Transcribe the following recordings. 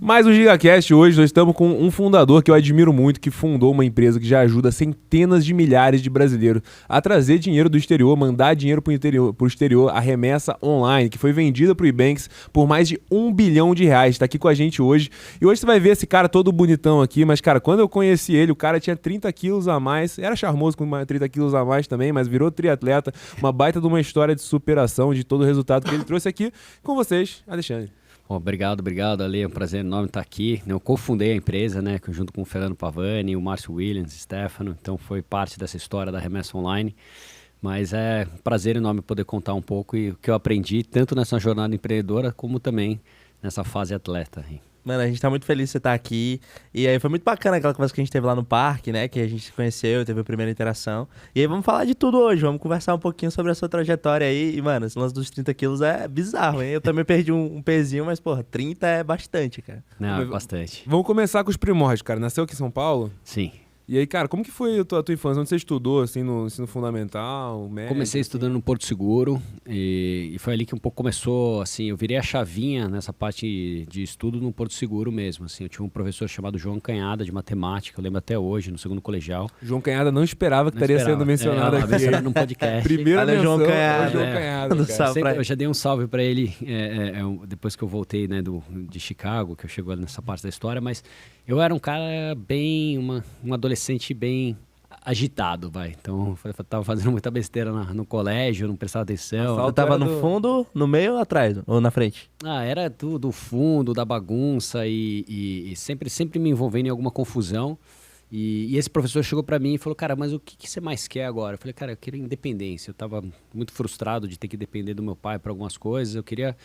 Mais um GigaCast hoje, nós estamos com um fundador que eu admiro muito, que fundou uma empresa que já ajuda centenas de milhares de brasileiros a trazer dinheiro do exterior, mandar dinheiro para o exterior, a remessa online, que foi vendida para o Ebanks por mais de R$ 1 bilhão. Está aqui com a gente hoje. E hoje você vai ver esse cara todo bonitão aqui, mas, cara, quando eu conheci ele, o cara tinha 30 quilos a mais, era charmoso com 30 quilos a mais também, mas virou triatleta, uma baita de uma história de superação, de todo o resultado que ele trouxe aqui com vocês, Alexandre. Obrigado, Ale. É um prazer enorme estar aqui. Eu cofundei a empresa, né, junto com o Fernando Pavani, o Márcio Williams, Stefano. Então foi parte dessa história da remessa online. Mas é um prazer enorme poder contar um pouco e o que eu aprendi, tanto nessa jornada empreendedora, como também nessa fase atleta. Mano, a gente tá muito feliz de você estar aqui. E aí foi muito bacana aquela conversa que a gente teve lá no parque, né? Que a gente se conheceu, teve a primeira interação. E aí vamos falar de tudo hoje, vamos conversar um pouquinho sobre a sua trajetória aí. E, mano, esse lance dos 30 quilos é bizarro, hein? Eu também perdi um pezinho, mas, porra, 30 é bastante, cara. Não, é bastante. Vamos começar com os primórdios, cara. Nasceu aqui em São Paulo? Sim. E aí, cara, como que foi a tua infância? Onde você estudou, assim, no ensino fundamental, médio? Comecei estudando no Porto Seguro e foi ali que um pouco começou, assim, eu virei a chavinha nessa parte de estudo no Porto Seguro mesmo, assim. Eu tinha um professor chamado João Canhada, de matemática, eu lembro até hoje, no segundo colegial. João Canhada não esperava que estaria sendo mencionado aqui. Mencionado num podcast. Primeira menção, João Canhada. João Canhada, eu já dei um salve para ele depois que eu voltei, né, de Chicago, que eu chego nessa parte da história, mas eu era um cara bem, um adolescente bem agitado, vai. Então, eu tava fazendo muita besteira no colégio, não prestava atenção. Eu tava no fundo, no meio ou atrás? Ou na frente? Era do fundo, da bagunça e sempre me envolvendo em alguma confusão. E esse professor chegou pra mim e falou, cara, mas o que você mais quer agora? Eu falei, cara, eu queria independência. Eu tava muito frustrado de ter que depender do meu pai para algumas coisas. Eu queria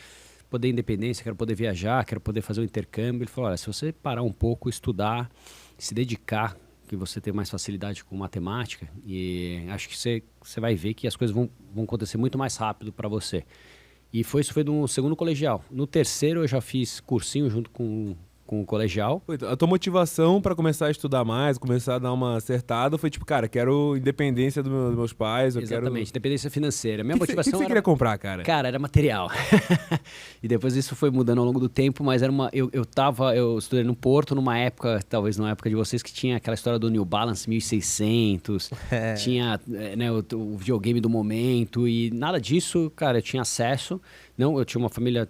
poder independência, quero poder viajar, quero poder fazer um intercâmbio. Ele falou, olha, se você parar um pouco, estudar, se dedicar, que você tem mais facilidade com matemática, e acho que você vai ver que as coisas vão acontecer muito mais rápido para você. E isso foi no segundo colegial. No terceiro eu já fiz cursinho junto com o colegial. A tua motivação para começar a estudar mais, começar a dar uma acertada, foi tipo, cara, quero independência dos meus pais. Exatamente, independência financeira. Minha O motivação que você queria comprar, cara? Cara, era material. E depois isso foi mudando ao longo do tempo, mas eu estudei no Porto numa época, talvez numa época de vocês, que tinha aquela história do New Balance 1600, tinha o videogame do momento e nada disso, cara, eu tinha acesso. Não, eu tinha uma família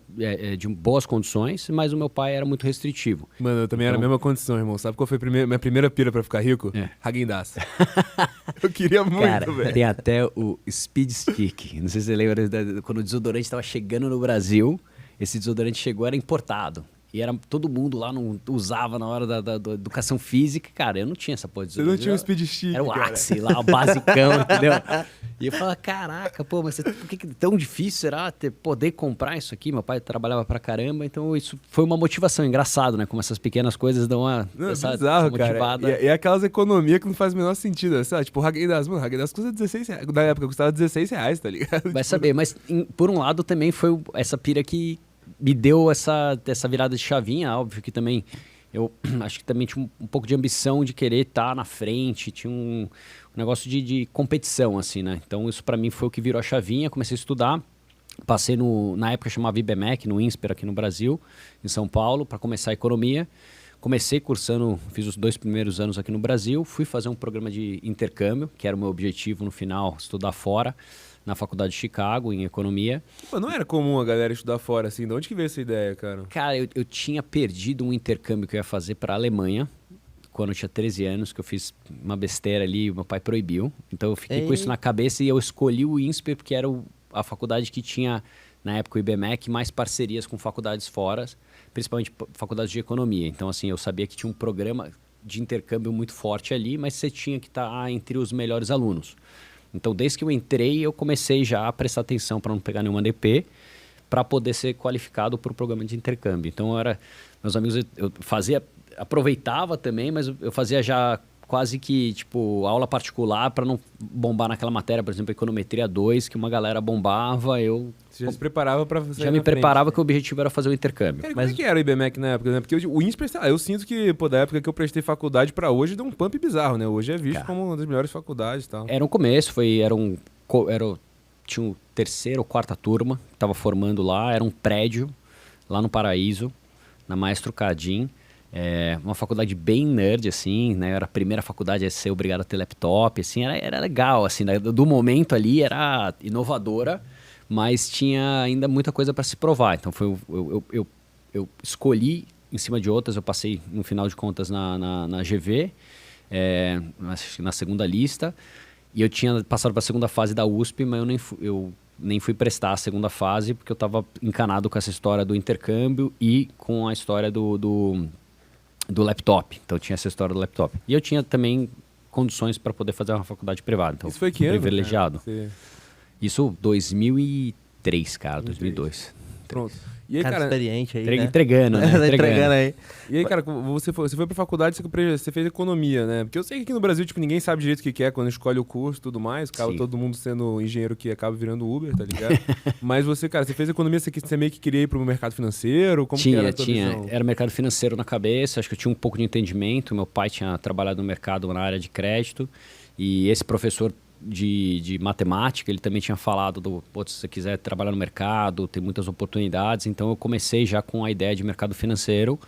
de boas condições, mas o meu pai era muito restritivo. Mano, eu também era a mesma condição, irmão. Sabe qual foi minha primeira pira pra ficar rico? Häagen-Dazs. Eu queria muito, cara, velho. tem até o Speed Stick. Não sei se você lembra, quando o desodorante estava chegando no Brasil, esse desodorante chegou, era importado. E todo mundo lá não usava na hora da educação física. Cara, eu não tinha essa porra de desodorante. Você não tinha o Speed Stick, era o Axe lá, o basicão, entendeu? E eu falava, caraca, pô, mas por que é tão difícil será poder comprar isso aqui? Meu pai trabalhava pra caramba, então isso foi uma motivação. Engraçado, né? Como essas pequenas coisas dão essa motivada. Cara. E aquelas economias que não faz o menor sentido. Sabe? Tipo, o Häagen-Dazs, mano, o Häagen-Dazs custa R$16. Na época custava R$16, tá ligado? Vai saber, mas por um lado também foi essa pira que me deu essa virada de chavinha. Óbvio que também eu acho que também tinha um pouco de ambição de querer estar na frente, tinha um negócio de competição, assim, né? Então isso pra mim foi o que virou a chavinha, comecei a estudar, passei na época chamava IBMEC, no INSPER aqui no Brasil, em São Paulo, para começar a economia. Comecei cursando, fiz os 2 primeiros anos aqui no Brasil, fui fazer um programa de intercâmbio, que era o meu objetivo no final, estudar fora, na Faculdade de Chicago, em economia. Pô, não era comum a galera estudar fora, assim? De onde que veio essa ideia, cara? Cara, eu tinha perdido um intercâmbio que eu ia fazer para a Alemanha, quando eu tinha 13 anos, que eu fiz uma besteira ali, meu pai proibiu. Então eu fiquei com isso na cabeça e eu escolhi o INSPER, porque era a faculdade que tinha, na época, o IBMEC, mais parcerias com faculdades fora, principalmente faculdades de economia. Então, assim, eu sabia que tinha um programa de intercâmbio muito forte ali, mas você tinha que estar entre os melhores alunos. Então, desde que eu entrei, eu comecei já a prestar atenção para não pegar nenhuma DP, para poder ser qualificado para o programa de intercâmbio. Então, meus amigos, eu aproveitava também, mas eu fazia já quase que, tipo, aula particular para não bombar naquela matéria, por exemplo, Econometria 2, que uma galera bombava, Você já se preparava para fazer. Já me preparava que o objetivo era fazer o intercâmbio. Cara, como é que era o IBMEC na época, né? Porque o INSPER, eu sinto que, pô, da época que eu prestei faculdade para hoje, deu um pump bizarro, né? Hoje é visto como uma das melhores faculdades e tal. Era um começo, tinha o terceira ou quarta turma que estava formando lá, era um prédio lá no Paraíso. na Maestro Kadim. Uma faculdade bem nerd, assim, né? Era a primeira faculdade a ser obrigado a ter laptop, assim, era legal, assim, do momento ali era inovadora, mas tinha ainda muita coisa para se provar. Então eu escolhi em cima de outras, eu passei, no final de contas, na GV, na segunda lista, e eu tinha passado para a segunda fase da USP, mas eu nem fui prestar a segunda fase, porque eu estava encanado com essa história do intercâmbio e com a história do laptop. Então tinha essa história do laptop. E eu tinha também condições para poder fazer uma faculdade privada. Então, Isso foi que ano? Privilegiado. Você... Isso 2003, cara, 2002. Pronto. E aí, Cara, cara, experiente aí, né? Entregando, né? Tá entregando aí. e aí, cara, você foi pra faculdade, você fez economia, né? Porque eu sei que aqui no Brasil, tipo, ninguém sabe direito o que é quando escolhe o curso e tudo mais. Acaba Sim. todo mundo sendo engenheiro que acaba virando Uber, tá ligado? Mas você, cara, você fez economia, você meio que queria ir pro mercado financeiro? Como que era a tua visão? Era mercado financeiro na cabeça, acho que eu tinha um pouco de entendimento. Meu pai tinha trabalhado no mercado na área de crédito e esse professor de matemática, ele também tinha falado se você quiser trabalhar no mercado, tem muitas oportunidades. Então eu comecei já com a ideia de mercado financeiro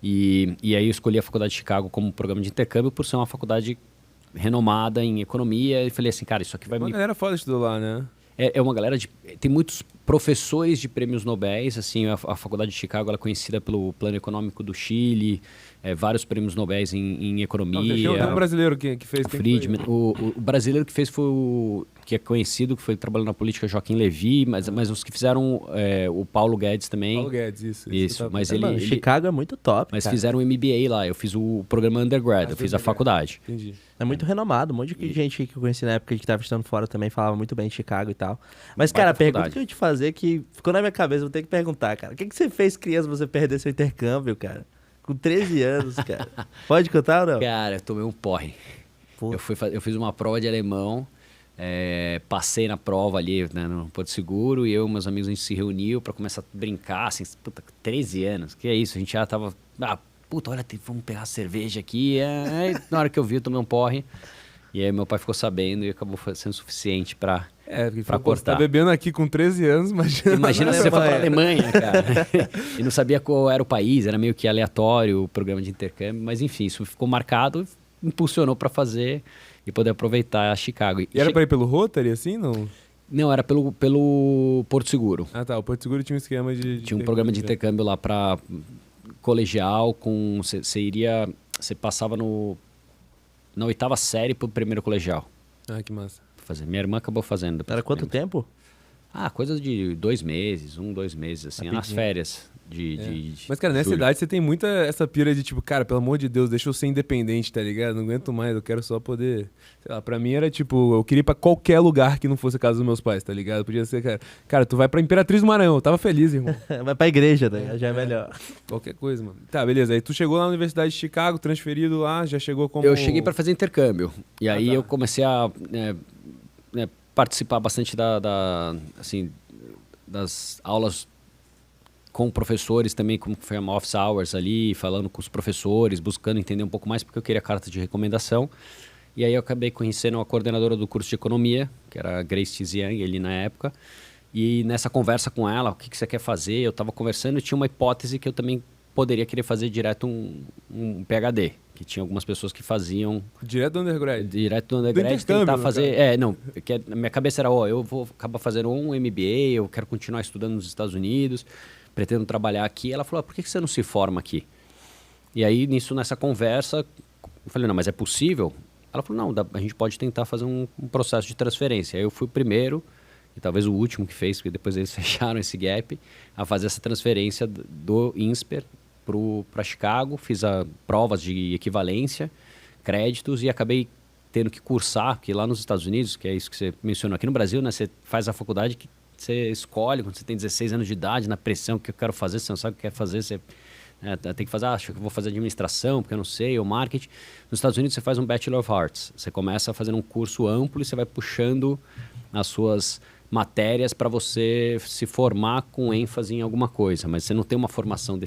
e aí eu escolhi a Faculdade de Chicago como programa de intercâmbio por ser uma faculdade renomada em economia e falei assim, cara, isso aqui vai Uma me... galera foda estudou lá, né? É uma galera tem muitos professores de prêmios Nobel, assim, a Faculdade de Chicago ela é conhecida pelo Plano Econômico do Chile, vários prêmios Nobel em economia. Tem um brasileiro que fez. O Friedman, o brasileiro que fez foi que é conhecido, que foi trabalhando na política, Joaquim Levy, mas os que fizeram o Paulo Guedes também. Paulo Guedes, Isso, mas Mano, Chicago é muito top, Mas cara. fizeram um MBA lá, eu fiz o programa undergrad, eu fiz a faculdade. Entendi. É muito renomado, um monte de gente que eu conheci na época que tava estudando fora também falava muito bem de Chicago e tal. Mas, cara, a pergunta que eu ia te fazer que ficou na minha cabeça, vou ter que perguntar, cara. O que você fez criança pra você perder seu intercâmbio, cara? Com 13 anos, cara. Pode contar ou não? Cara, eu tomei um porre. Pô. Eu fiz uma prova de alemão, passei na prova ali, né, no Porto Seguro, e eu e meus amigos, a gente se reuniu pra começar a brincar, assim, puta, 13 anos, que é isso, a gente já tava, puta, olha, vamos pegar cerveja aqui, aí, na hora que eu vi, eu tomei um porre, e aí meu pai ficou sabendo e acabou sendo suficiente pra Porque pra você tá cortar. bebendo aqui com 13 anos, Imagina se você for pra Alemanha, cara, e não sabia qual era o país, era meio que aleatório o programa de intercâmbio, mas enfim, isso ficou marcado, impulsionou pra fazer e poder aproveitar a Chicago. E era pra ir pelo Rotary, assim, não? Não, era pelo Porto Seguro. Ah, tá. O Porto Seguro tinha um esquema de Tinha um programa de intercâmbio lá para colegial, você passava na 8ª série pro primeiro colegial. Ah, que massa. Pra fazer. Minha irmã acabou fazendo. Depois Era que quanto eu lembro. tempo? Coisa de 2 meses, 2 meses, assim, nas Rapidinho. férias de Mas, cara, nessa julho. idade você tem muita essa pira de tipo, cara, pelo amor de Deus, deixa eu ser independente, tá ligado? Não aguento mais, eu quero só poder. Sei lá, pra mim era tipo, eu queria ir pra qualquer lugar que não fosse a casa dos meus pais, tá ligado? Podia ser, cara. Cara, tu vai pra Imperatriz do Maranhão, eu tava feliz, irmão. Vai pra igreja, né? Já é melhor. Qualquer coisa, mano. Tá, beleza. Aí tu chegou lá na Universidade de Chicago, transferido lá, já chegou como. Eu cheguei para fazer intercâmbio. E aí tá. eu comecei a participar bastante assim, das aulas com professores também, como foi a Office Hours ali, falando com os professores, buscando entender um pouco mais, porque eu queria carta de recomendação. E aí eu acabei conhecendo a coordenadora do curso de economia, que era a Grace Tiziang, ali na época. E nessa conversa com ela, o que você quer fazer? Eu estava conversando e tinha uma hipótese que eu também poderia querer fazer direto um PhD, que tinha algumas pessoas que faziam Direto do undergrad. direto do undergrad, intercâmbio, tentar no fazer... na minha cabeça era, eu vou acabar fazendo um MBA, eu quero continuar estudando nos Estados Unidos, pretendo trabalhar aqui. Ela falou, por que você não se forma aqui? E aí, nessa conversa, eu falei, não, mas é possível? Ela falou, não, a gente pode tentar fazer um processo de transferência. Aí eu fui o primeiro, e talvez o último que fez, porque depois eles fecharam esse gap, a fazer essa transferência do INSPER para Chicago. Fiz provas de equivalência, créditos, e acabei tendo que cursar, porque lá nos Estados Unidos, que é isso que você mencionou, aqui no Brasil, né, você faz a faculdade que você escolhe quando você tem 16 anos de idade, na pressão que eu quero fazer, você não sabe o que quer fazer, você tem que fazer, acho que eu vou fazer administração, porque eu não sei, ou marketing. Nos Estados Unidos você faz um Bachelor of Arts, você começa fazendo um curso amplo e você vai puxando as suas matérias para você se formar com ênfase em alguma coisa, mas você não tem uma formação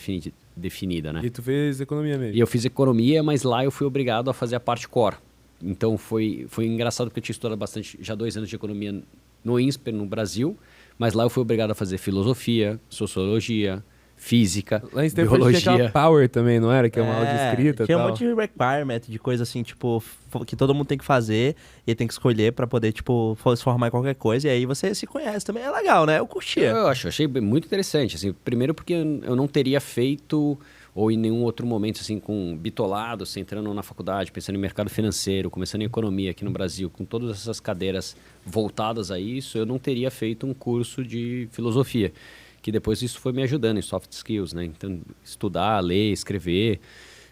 definida, né? E tu fez economia mesmo. E eu fiz economia, mas lá eu fui obrigado a fazer a parte core. Então foi engraçado porque eu tinha estudado bastante, já 2 anos de economia no INSPER, no Brasil, mas lá eu fui obrigado a fazer filosofia, sociologia, física, Lá em Stanford tinha aquela biologia. Power também, não era? Que é uma aula de escrita e tinha um tal. monte de requirement, de coisa assim, tipo, que todo mundo tem que fazer e tem que escolher pra poder, tipo, se formar em qualquer coisa. E aí você se conhece também. É legal, né? Eu curtia. Eu achei muito interessante, assim, primeiro porque eu não teria feito, ou em nenhum outro momento, assim, com bitolado, assim, entrando na faculdade, pensando em mercado financeiro, começando em economia aqui no Brasil, com todas essas cadeiras voltadas a isso, eu não teria feito um curso de filosofia, que depois isso foi me ajudando em soft skills, né? Então, estudar, ler, escrever,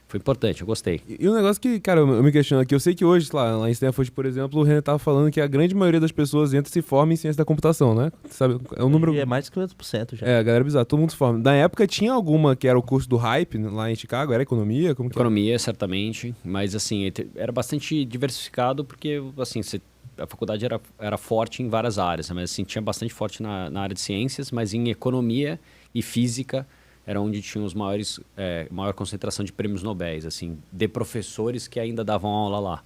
foi importante, eu gostei. E um negócio que, cara, eu me questiono aqui, eu sei que hoje, lá em Stanford, por exemplo, o Renan tava falando que a grande maioria das pessoas entra e se forma em ciência da computação, né? Sabe, é um número... E é mais de 50% já. É, a galera é bizarra, todo mundo se forma. Na época tinha alguma que era o curso do hype lá em Chicago, era economia? Como que era? Economia, certamente, mas assim, era bastante diversificado porque, assim, a faculdade era forte em várias áreas, mas assim, tinha bastante forte na área de ciências, mas em economia e física era onde tinha maior concentração de prêmios Nobel, assim, de professores que ainda davam aula lá.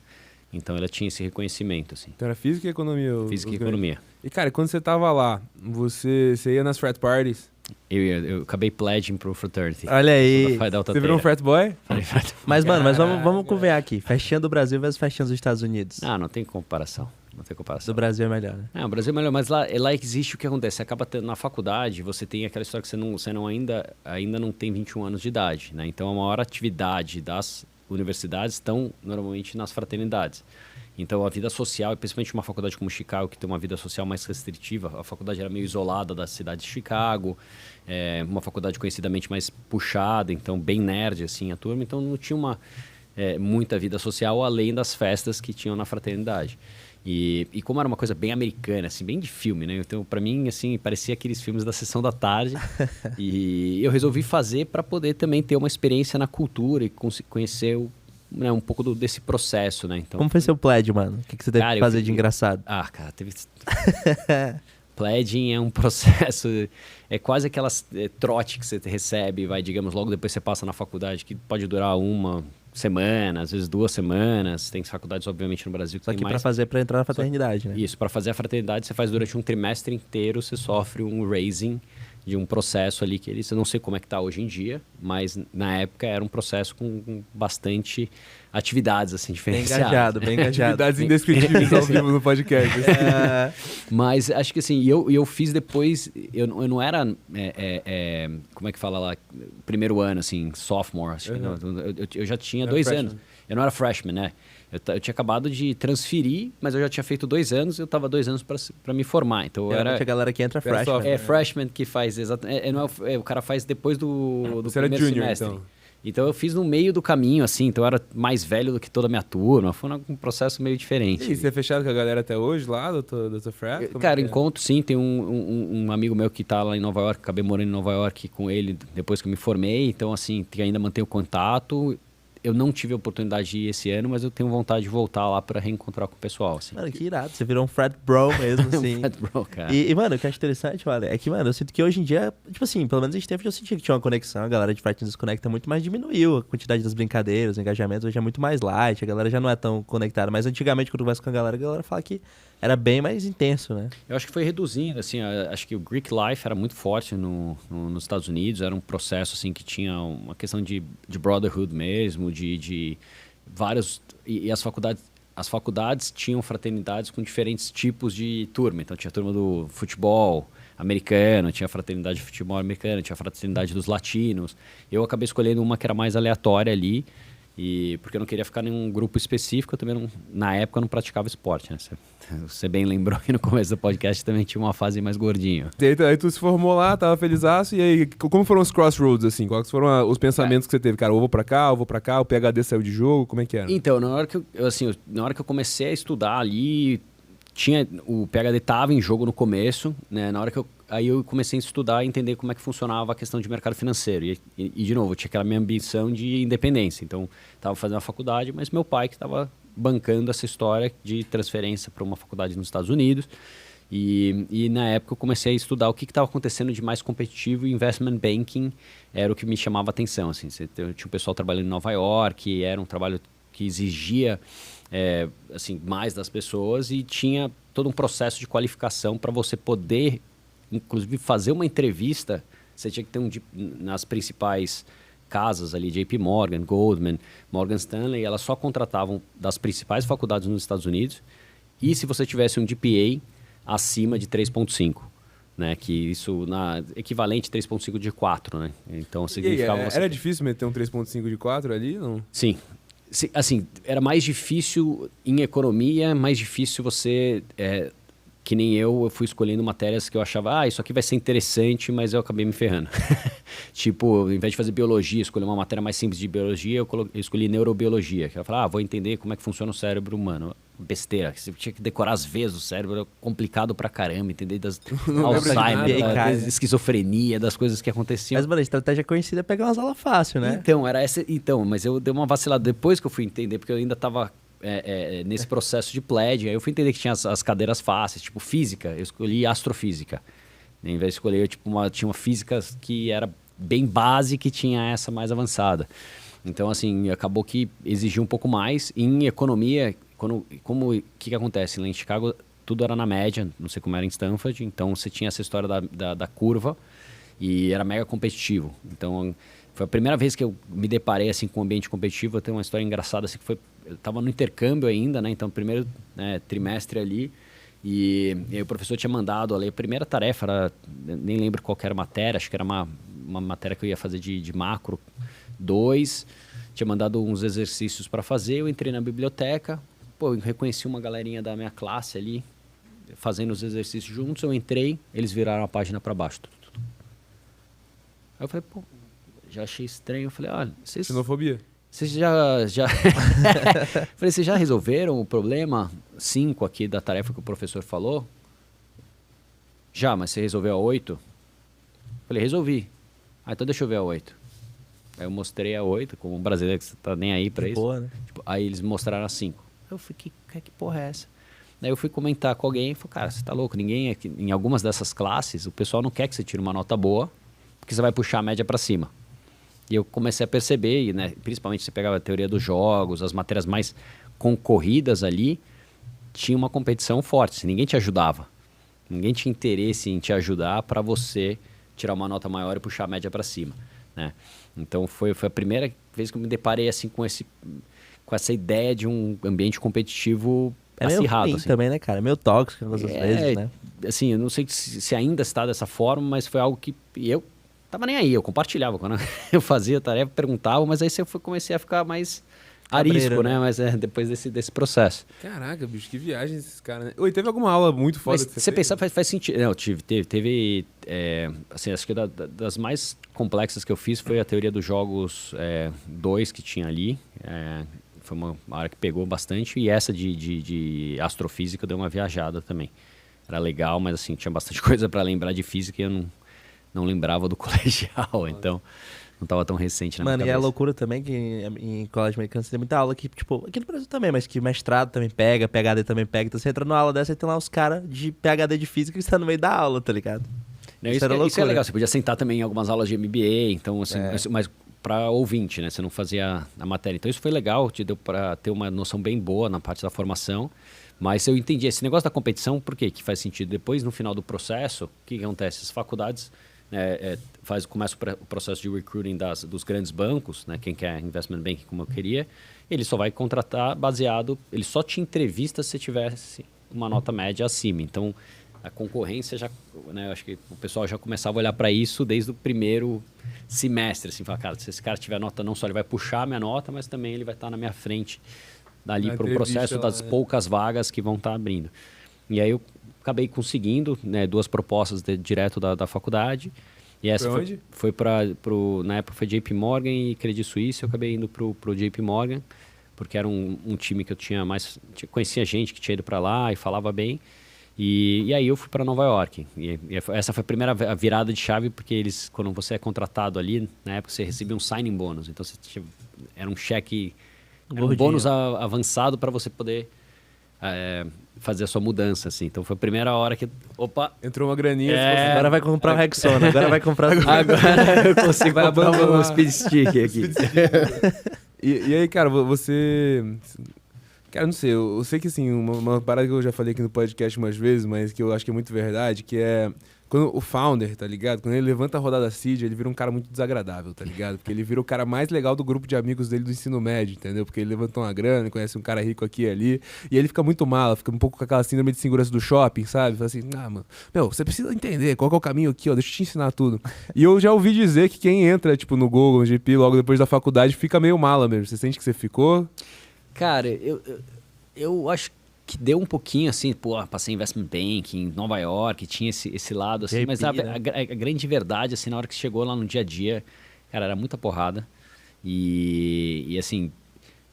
Então ela tinha esse reconhecimento, assim. Então era física e economia? Física e economia. E, cara, quando você tava lá, você ia nas frat parties? Eu acabei pledging pro fraternity. Olha aí. Você virou um frat boy? Mas, mano, vamos conver aqui. Festinha do Brasil versus festinha dos Estados Unidos. Não tem comparação. Não tem comparação. Do Brasil é melhor, né? O Brasil é melhor, mas lá existe o que acontece. Você acaba tendo na faculdade, você tem aquela história que você não ainda não tem 21 anos de idade, né? Então a maior atividade das universidades estão normalmente nas fraternidades. Então a vida social, principalmente uma faculdade como Chicago, que tem uma vida social mais restritiva, a faculdade era meio isolada da cidade de Chicago, uma faculdade conhecidamente mais puxada, então bem nerd assim a turma, então não tinha muita vida social além das festas que tinham na fraternidade. E como era uma coisa bem americana, assim, bem de filme, né? Então, para mim, assim, parecia aqueles filmes da Sessão da Tarde. E eu resolvi fazer para poder também ter uma experiência na cultura e conhecer um pouco desse processo, né? Então, Como foi seu pledge, mano? O que você teve que fazer de engraçado? Cara, teve... Pledging é um processo, é quase aquelas trote que você recebe, digamos, logo depois você passa na faculdade, que pode durar uma semana, às vezes 2 semanas. Tem faculdades, obviamente, no Brasil que Só tem que mais. pra entrar na fraternidade, né? Isso, para fazer a fraternidade, você faz durante um trimestre inteiro, você sofre um raising de um processo ali que eu não sei como é que tá hoje em dia, mas na época era um processo com bastante atividades, assim, diferenciadas. Bem engajado. Atividades indescritíveis ao vivo no podcast. Mas acho que assim, eu fiz depois, eu não era, como é que fala lá, primeiro ano, assim, sophomore, acho que não, eu já tinha 2 anos. Eu não era freshman, né? Eu tinha acabado de transferir, mas eu já tinha feito 2 anos, eu tava 2 anos para me formar. Então era a galera que entra freshman. Freshman que faz, o cara faz depois do Você era primeiro junior, semestre. então. Então eu fiz no meio do caminho, assim, então eu era mais velho do que toda a minha turma, foi um processo meio diferente. E você é fechado com a galera até hoje lá, do frat? Cara, encontro sim, tem um amigo meu que tá lá em Nova York, acabei morando em Nova York com ele depois que eu me formei, então assim, ainda mantenho contato. Eu não tive a oportunidade de ir esse ano, mas eu tenho vontade de voltar lá pra reencontrar com o pessoal, assim. Mano, que irado. Você virou um frat bro mesmo, assim. Frat bro, cara. E, mano, o que eu acho interessante, olha, é que, mano, eu sinto que hoje em dia, tipo assim, pelo menos em Stanford eu senti que tinha uma conexão, a galera de frat desconecta muito, mas diminuiu a quantidade das brincadeiras, os engajamentos, hoje é muito mais light, a galera já não é tão conectada. Mas antigamente, quando eu converso com a galera fala que era bem mais intenso, né? Eu acho que foi reduzindo, assim, acho que o Greek Life era muito forte nos Estados Unidos, era um processo, assim, que tinha uma questão de brotherhood mesmo, de vários... E as faculdades tinham fraternidades com diferentes tipos de turma. Então, tinha a turma do futebol americano, tinha a fraternidade de futebol americano, tinha a fraternidade dos latinos. Eu acabei escolhendo uma que era mais aleatória ali, porque eu não queria ficar em um grupo específico. Eu também, na época, não praticava esporte, né? Você bem lembrou que no começo do podcast também tinha uma fase mais gordinho. Aí tu se formou lá, tava felizaço, e aí, como foram os crossroads, assim? Quais foram os pensamentos que você teve? Cara, eu vou pra cá, o PhD saiu de jogo, como é que era? Então, na hora que eu comecei a estudar ali, o PhD tava em jogo no começo, né? Aí eu comecei a estudar e entender como é que funcionava a questão de mercado financeiro. E de novo, eu tinha aquela minha ambição de independência. Então, estava fazendo a faculdade, mas meu pai que estava bancando essa história de transferência para uma faculdade nos Estados Unidos. E na época eu comecei a estudar o que estava acontecendo de mais competitivo, e investment banking era o que me chamava a atenção. Assim, eu tinha um pessoal trabalhando em Nova York, era um trabalho que exigia assim, mais das pessoas, e tinha todo um processo de qualificação para você poder, inclusive, fazer uma entrevista você tinha que ter nas principais casas ali, JP Morgan, Goldman, Morgan Stanley, elas só contratavam das principais faculdades nos Estados Unidos, e se você tivesse um GPA acima de 3.5. Né, que isso equivalente a 3.5 de 4, né? Então significava... Era difícil meter um 3.5 de 4 ali, não? Sim. Assim, era mais difícil em economia, mais difícil você... que nem eu fui escolhendo matérias que eu achava, isso aqui vai ser interessante, mas eu acabei me ferrando. Tipo, ao invés de fazer biologia, escolher uma matéria mais simples de biologia, eu escolhi neurobiologia. Que eu falei, vou entender como é que funciona o cérebro humano. Besteira, você tinha que decorar as vezes o cérebro, era complicado pra caramba, entender das Alzheimer, da esquizofrenia, das coisas que aconteciam. Mas, mano, a estratégia conhecida é pegar umas aulas fácil, né? Então, era essa. Então, mas eu dei uma vacilada depois que eu fui entender, porque eu ainda tava nesse processo de pledge, aí eu fui entender que tinha as cadeiras fáceis, tipo física, eu escolhi astrofísica. Em vez de escolher, tinha uma física que era bem básica e tinha essa mais avançada. Então, assim, acabou que exigiu um pouco mais. Em economia, o que acontece? Lá em Chicago, tudo era na média, não sei como era em Stanford, então você tinha essa história da curva e era mega competitivo. Então, foi a primeira vez que eu me deparei assim, com um ambiente competitivo. Eu tenho uma história engraçada, assim, que eu estava no intercâmbio ainda, né? Então, primeiro trimestre ali, e aí o professor tinha mandado ali, a primeira tarefa, nem lembro qual que era a matéria, acho que era uma matéria que eu ia fazer de macro 2, tinha mandado uns exercícios para fazer, eu entrei na biblioteca, eu reconheci uma galerinha da minha classe ali, fazendo os exercícios juntos, eu entrei, eles viraram a página para baixo. Aí eu falei, já achei estranho, eu falei, olha, xenofobia. Vocês já... Falei, vocês já resolveram o problema 5 aqui da tarefa que o professor falou? Já, mas você resolveu a 8? Falei, resolvi. Então deixa eu ver a 8. Aí eu mostrei a 8, como um brasileiro que você tá nem aí pra isso. Boa, né? Aí eles mostraram a 5. Eu falei, que porra é essa? Daí eu fui comentar com alguém e falei, cara, você tá louco? Ninguém aqui, em algumas dessas classes, o pessoal não quer que você tire uma nota boa, porque você vai puxar a média pra cima. E eu comecei a perceber, né, principalmente você pegava a teoria dos jogos, as matérias mais concorridas ali, tinha uma competição forte, ninguém te ajudava. Ninguém tinha interesse em te ajudar para você tirar uma nota maior e puxar a média para cima, né? Então foi a primeira vez que eu me deparei assim com essa ideia de um ambiente competitivo acirrado. Meio ruim assim. também, né, cara? Meio tóxico às vezes, né? Assim, eu não sei se ainda está dessa forma, mas foi algo que eu tava nem aí, eu compartilhava quando eu fazia a tarefa, perguntava, mas aí eu comecei a ficar mais arisco, né? Mas depois desse processo. Caraca, bicho, que viagem esses caras, né? Oi, teve alguma aula muito foda que você pensar, faz sentido. Não, teve assim, acho que das mais complexas que eu fiz foi a teoria dos jogos 2 que tinha ali. Foi uma área que pegou bastante. E essa de astrofísica deu uma viajada também. Era legal, mas assim, tinha bastante coisa para lembrar de física e eu não lembrava do colegial, então não estava tão recente na minha cabeça. Mano, e é loucura também que em colégio americano você tem muita aula que, tipo, aqui no Brasil também, mas que mestrado também pega, PhD também pega. Então você entra numa aula dessa e tem lá os caras de PhD de física que está no meio da aula, tá ligado? Não, isso é legal, você podia sentar também em algumas aulas de MBA, então, assim, mas para ouvinte, né? Você não fazia a matéria. Então isso foi legal, te deu para ter uma noção bem boa na parte da formação. Mas eu entendi esse negócio da competição, por quê? Que faz sentido. Depois, no final do processo, o que acontece? As faculdades começa o processo de recruiting dos grandes bancos, né? Quem quer investment banking como eu queria, ele só vai contratar baseado, ele só te entrevista se tivesse uma nota média acima. Então, a concorrência já, né, acho que o pessoal já começava a olhar para isso desde o primeiro semestre, assim, falar, cara, se esse cara tiver nota, não só ele vai puxar a minha nota, mas também ele vai estar na minha frente dali para o processo das poucas vagas que vão estar abrindo. E aí eu acabei conseguindo, né, 2 propostas direto da faculdade. E essa foi na época foi JP Morgan e Credit Suisse. Eu acabei indo pro JP Morgan, porque era um time que eu conhecia gente que tinha ido para lá e falava bem. E aí eu fui para Nova York. E essa foi a primeira virada de chave, porque quando você é contratado ali, na época você recebia um signing bônus. Então era um cheque, era um bônus avançado para você poder fazer a sua mudança, assim. Então foi a primeira hora que... Opa! Entrou uma graninha. Agora vai comprar o Rexona, agora vai comprar... Agora eu consigo comprar um Speed Stick aqui. E aí, cara, você... Cara, não sei, eu sei que assim, uma parada que eu já falei aqui no podcast umas vezes, mas que eu acho que é muito verdade, que é... Quando o founder, tá ligado? Quando ele levanta a rodada seed, ele vira um cara muito desagradável, tá ligado? Porque ele vira o cara mais legal do grupo de amigos dele do ensino médio, entendeu? Porque ele levantou uma grana, conhece um cara rico aqui e ali, e ele fica muito mala, fica um pouco com aquela síndrome de segurança do shopping, sabe? Fala assim, mano, você precisa entender qual que é o caminho aqui, ó, deixa eu te ensinar tudo. E eu já ouvi dizer que quem entra, tipo, no Google, no GP, logo depois da faculdade, fica meio mala mesmo. Você sente que você ficou? Cara, eu acho que deu um pouquinho assim, pô, passei investment banking em Nova York, tinha esse lado assim, JP, mas né? a grande verdade, assim, na hora que chegou lá no dia a dia, cara, era muita porrada e assim,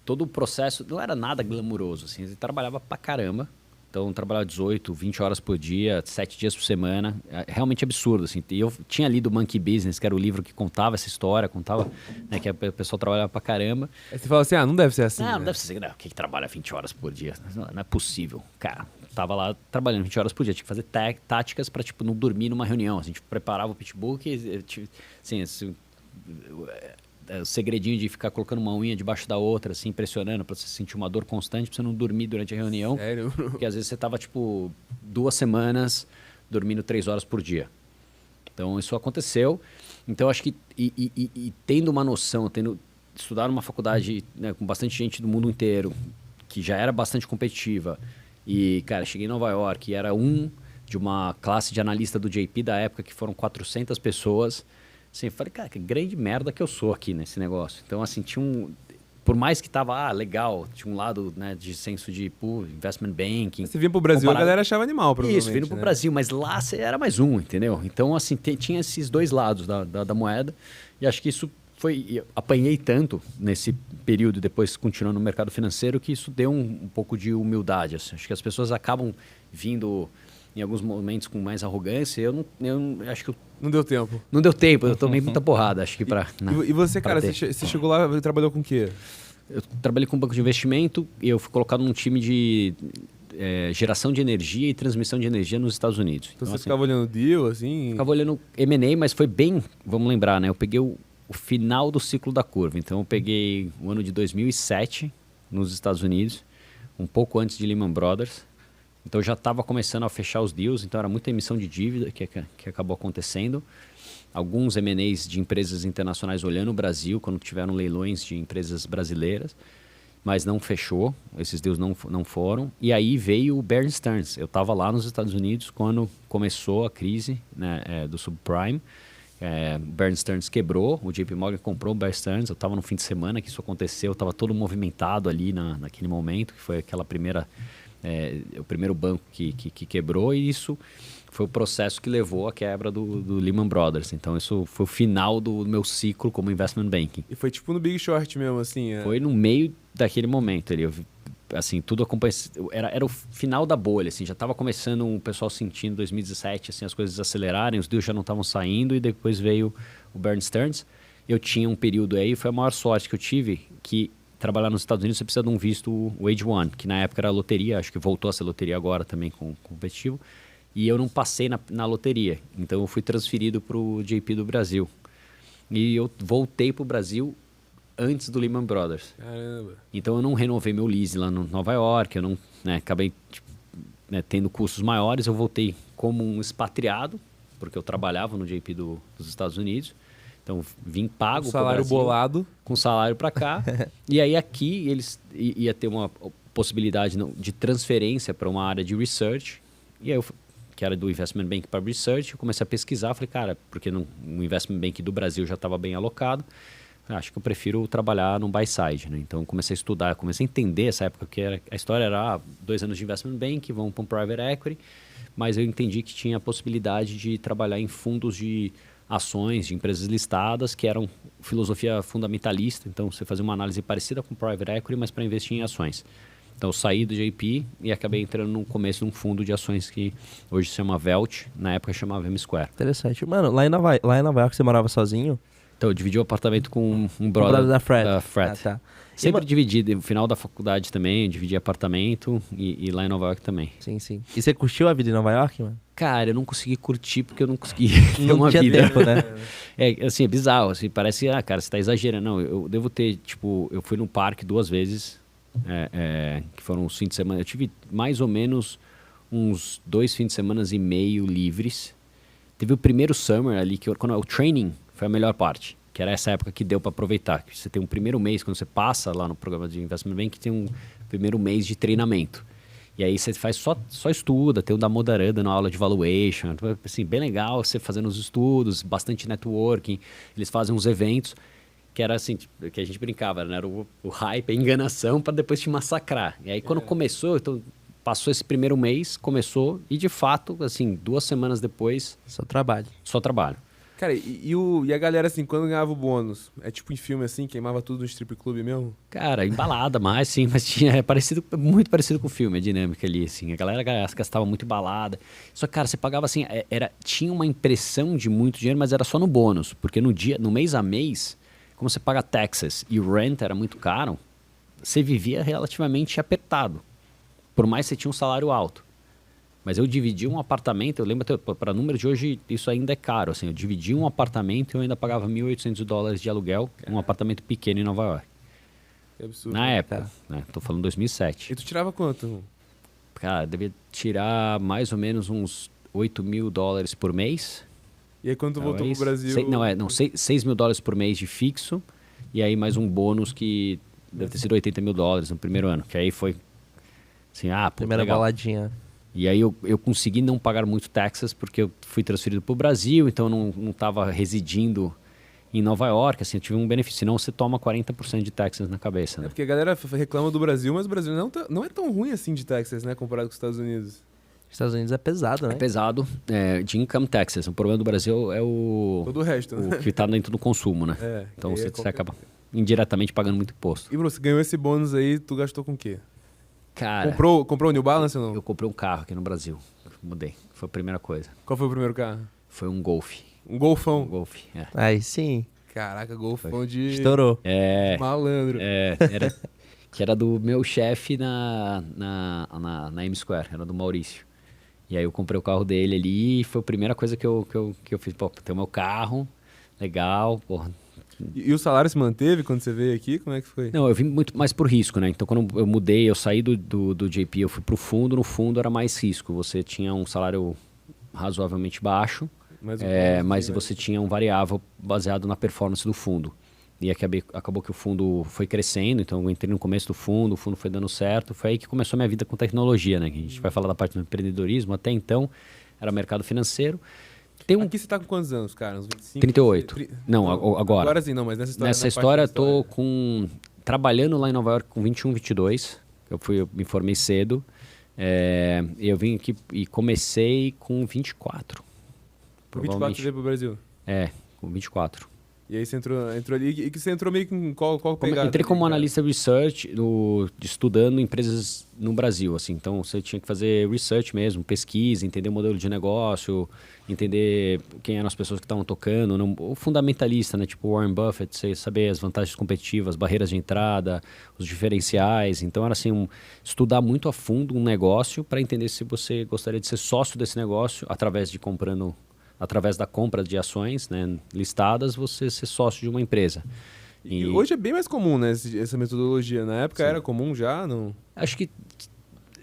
todo o processo não era nada glamuroso, assim, ele trabalhava pra caramba. Então, trabalhava 18, 20 horas por dia, 7 dias por semana. É realmente absurdo, assim. E eu tinha lido o Monkey Business, que era o livro que contava essa história, contava, né, que o pessoal trabalhava pra caramba. Aí você fala assim, não deve ser assim. Não, né? não deve ser assim. Não, quem que trabalha 20 horas por dia? Não é possível. Cara, tava lá trabalhando 20 horas por dia. Tinha que fazer táticas pra, tipo, não dormir numa reunião. A gente preparava o pitbook, assim, o segredinho de ficar colocando uma unha debaixo da outra, assim, pressionando pra você sentir uma dor constante, pra você não dormir durante a reunião. Sério? Porque às vezes você tava, tipo, 2 semanas dormindo 3 horas por dia. Então, isso aconteceu. Então, acho que e tendo uma noção, tendo estudado numa faculdade, né, com bastante gente do mundo inteiro, que já era bastante competitiva, e, cara, cheguei em Nova York e era de uma classe de analista do JP da época, que foram 400 pessoas. Assim, eu falei, cara, que grande merda que eu sou aqui nesse negócio. Então, assim, por mais que tava, legal, tinha um lado, né, de senso de, investment banking. Você vinha pro Brasil, a galera achava animal, provavelmente. Isso, vindo pro né? Brasil, mas lá você era mais um, entendeu? Então, assim, tinha esses dois lados da moeda, e acho que isso apanhei tanto nesse período, depois continuando no mercado financeiro, que isso deu um pouco de humildade, assim. Acho que as pessoas acabam vindo em alguns momentos com mais arrogância. Eu acho que Não deu tempo. não deu tempo, eu tomei muita porrada, acho que E você, cara, você chegou lá e trabalhou com o quê? Eu trabalhei com um banco de investimento e eu fui colocado num time de geração de energia e transmissão de energia nos Estados Unidos. Então, você assim, ficava olhando deal, assim? ficava olhando M&A, mas foi bem, vamos lembrar, né? Eu peguei o final do ciclo da curva. Então, eu peguei o ano de 2007 nos Estados Unidos, um pouco antes de Lehman Brothers. Então, já estava começando a fechar os deals, então era muita emissão de dívida que acabou acontecendo. Alguns M&As de empresas internacionais olhando o Brasil, quando tiveram leilões de empresas brasileiras, mas não fechou, esses deals não foram. E aí veio o Bear Stearns. Eu estava lá nos Estados Unidos quando começou a crise, né, do subprime. Bear Stearns quebrou, o JP Morgan comprou o Bear Stearns. Eu estava no fim de semana que isso aconteceu, estava todo movimentado ali naquele momento, que foi aquela o primeiro banco que quebrou, e isso foi o processo que levou à quebra do Lehman Brothers. Então, isso foi o final do meu ciclo como investment banking. E foi tipo no Big Short mesmo, assim? Foi no meio daquele momento ali. Assim, tudo acompanha. Era o final da bolha, assim, já estava começando o pessoal sentindo 2017, assim, as coisas acelerarem, os deals já não estavam saindo, e depois veio o Bear Stearns. Eu tinha um período aí, foi a maior sorte que eu tive, que trabalhar nos Estados Unidos você precisa de um visto, o H1, que na época era loteria, acho que voltou a ser loteria agora também com competitivo, e eu não passei na loteria, então eu fui transferido para o JP do Brasil. E eu voltei para o Brasil antes do Lehman Brothers. Caramba. Então eu não renovei meu lease lá no Nova York, eu não, acabei tendo custos maiores, eu voltei como um expatriado, porque eu trabalhava no JP dos Estados Unidos. Então, vim pago Um salário pro Brasil, bolado. com salário para cá. E aí aqui eles ia ter uma possibilidade de transferência para uma área de research. E aí que era do investment bank para research, eu comecei a pesquisar, falei, cara, porque o investment bank do Brasil já estava bem alocado, acho que eu prefiro trabalhar no buy side, né? Então comecei a estudar, comecei a entender essa época, porque a história era 2 anos de investment bank, vamos para um private equity, mas eu entendi que tinha a possibilidade de trabalhar em fundos de ações de empresas listadas, que eram filosofia fundamentalista. Então, você fazia uma análise parecida com private equity, mas para investir em ações. Então, eu saí do JP e acabei entrando no começo de um fundo de ações que hoje se chama Velt, na época chamava M-Square. Interessante. Mano, lá em Nova York você morava sozinho? Então, eu dividi o apartamento com um brother brother da Fred. Fred. Ah, tá. Sempre dividi, no final da faculdade também, dividi apartamento e lá em Nova York também. Sim, sim. E você curtiu a vida em Nova York, mano? Cara, eu não consegui curtir porque eu não consegui ter Não uma tinha vida. tempo, né? Assim, é bizarro, assim, parece, cara, você tá exagerando. Não, eu devo ter, tipo, eu fui no parque 2 vezes, que foram os fins de semana. Eu tive mais ou menos uns 2 fins de semana e meio livres. Teve o primeiro summer ali, quando o training foi a melhor parte, que era essa época que deu para aproveitar. Que você tem um primeiro mês, quando você passa lá no programa de Investment Bank, tem um primeiro mês de treinamento. E aí você faz só estuda, tem o da Modaranda na aula de valuation, assim, bem legal você fazendo os estudos, bastante networking, eles fazem uns eventos, que era assim, que a gente brincava, né? Era o hype, a enganação para depois te massacrar. E aí quando começou, então passou esse primeiro mês, começou e de fato, assim, 2 semanas depois... Só trabalho. Só trabalho. Cara, e a galera, assim, quando ganhava o bônus, é tipo em filme, assim, queimava tudo no strip club mesmo? Cara, embalada mais, sim, mas tinha muito parecido com o filme, a dinâmica ali, assim. A galera gastava muito em balada. Só que, cara, você pagava assim, tinha uma impressão de muito dinheiro, mas era só no bônus. Porque no mês a mês, como você paga taxas e o rent era muito caro, você vivia relativamente apertado. Por mais que você tinha um salário alto. Mas eu dividi um apartamento, eu lembro, para número de hoje, isso ainda é caro. Assim, eu dividi um apartamento e eu ainda pagava $1.800 de aluguel, um apartamento pequeno em Nova York. Que absurdo. Na época, né? Tô falando 2007. E tu tirava quanto? Cara, eu devia tirar mais ou menos uns $8.000 por mês. E aí quando tu voltou pro Brasil... $6.000 por mês de fixo. E aí mais um bônus que deve ter sido $80.000 no primeiro ano. Que aí foi assim, Primeira legal. baladinha. E aí eu consegui não pagar muito taxas porque eu fui transferido para o Brasil, então eu não estava residindo em Nova York, assim, eu tive um benefício. Senão você toma 40% de taxas na cabeça, né? É porque a galera reclama do Brasil, mas o Brasil não é tão ruim assim de taxas, né, comparado com os Estados Unidos. Estados Unidos é pesado, né? É pesado, de income taxes. O problema do Brasil é todo o resto, né? o que está dentro do consumo, né? Então você acaba indiretamente pagando muito imposto. E Bruno, você ganhou esse bônus aí, tu gastou com o quê? Cara, Comprou o New Balance ou não? eu comprei um carro aqui no Brasil. Mudei. Foi a primeira coisa. Qual foi o primeiro carro? Foi um Golf. Um Golfão. Um Golf, é. Aí sim. Caraca, Golfão de Estourou. malandro. Que era do meu chefe na M Square, era do Maurício. E aí eu comprei o carro dele ali e foi a primeira coisa que eu fiz. Pô, tem o meu carro, legal, porra. E o salário se manteve quando você veio aqui? Como é que foi? Não, eu vim muito mais por risco, né? Então, quando eu mudei, eu saí do JP, eu fui pro fundo. No fundo, era mais risco. Você tinha um salário razoavelmente baixo, mas você tinha um variável baseado na performance do fundo. E acabou que o fundo foi crescendo, então eu entrei no começo do fundo, o fundo foi dando certo. Foi aí que começou a minha vida com tecnologia, né? Que a gente vai falar da parte do empreendedorismo. Até então, era mercado financeiro. Aqui você tá com quantos anos, cara? Uns 25? 38. Não, agora. Agora sim, não, mas nessa história... Nessa história, eu tô trabalhando lá em Nova York com 21, 22. Eu me formei cedo. Eu vim aqui e comecei com 24. Com 24 você veio pro Brasil? Com 24. E aí você entrou ali, e que você entrou meio que em qual pegada? Entrei como analista research, estudando empresas no Brasil, assim. Então, você tinha que fazer research mesmo, pesquisa, entender o modelo de negócio, entender quem eram as pessoas que estavam tocando, o fundamentalista, né? Tipo Warren Buffett, você saber as vantagens competitivas, barreiras de entrada, os diferenciais. Então, era assim, estudar muito a fundo um negócio para entender se você gostaria de ser sócio desse negócio através da compra de ações, né, listadas, você ser sócio de uma empresa. E hoje é bem mais comum, né, essa metodologia. Na época era comum já? Não? Acho que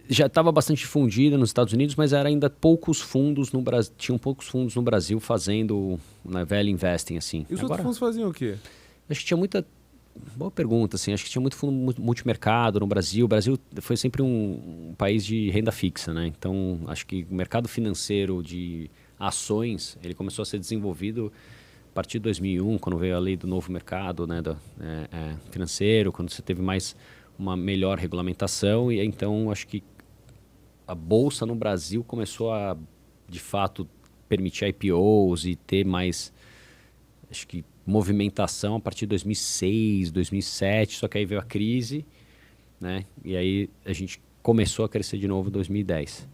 já estava bastante difundida nos Estados Unidos, mas era ainda poucos fundos no Brasil. Tinham poucos fundos no Brasil fazendo value investing, assim. E os outros fundos faziam o quê? Acho que tinha muita... Boa pergunta, assim. Acho que tinha muito fundo multimercado no Brasil. O Brasil foi sempre um país de renda fixa, né? Então, acho que o mercado financeiro de ações, ele começou a ser desenvolvido a partir de 2001, quando veio a lei do novo mercado, né, financeiro, quando você teve uma melhor regulamentação. E então, acho que a Bolsa no Brasil começou a, de fato, permitir IPOs e ter mais, acho que, movimentação a partir de 2006, 2007, só que aí veio a crise, né? E aí a gente começou a crescer de novo em 2010.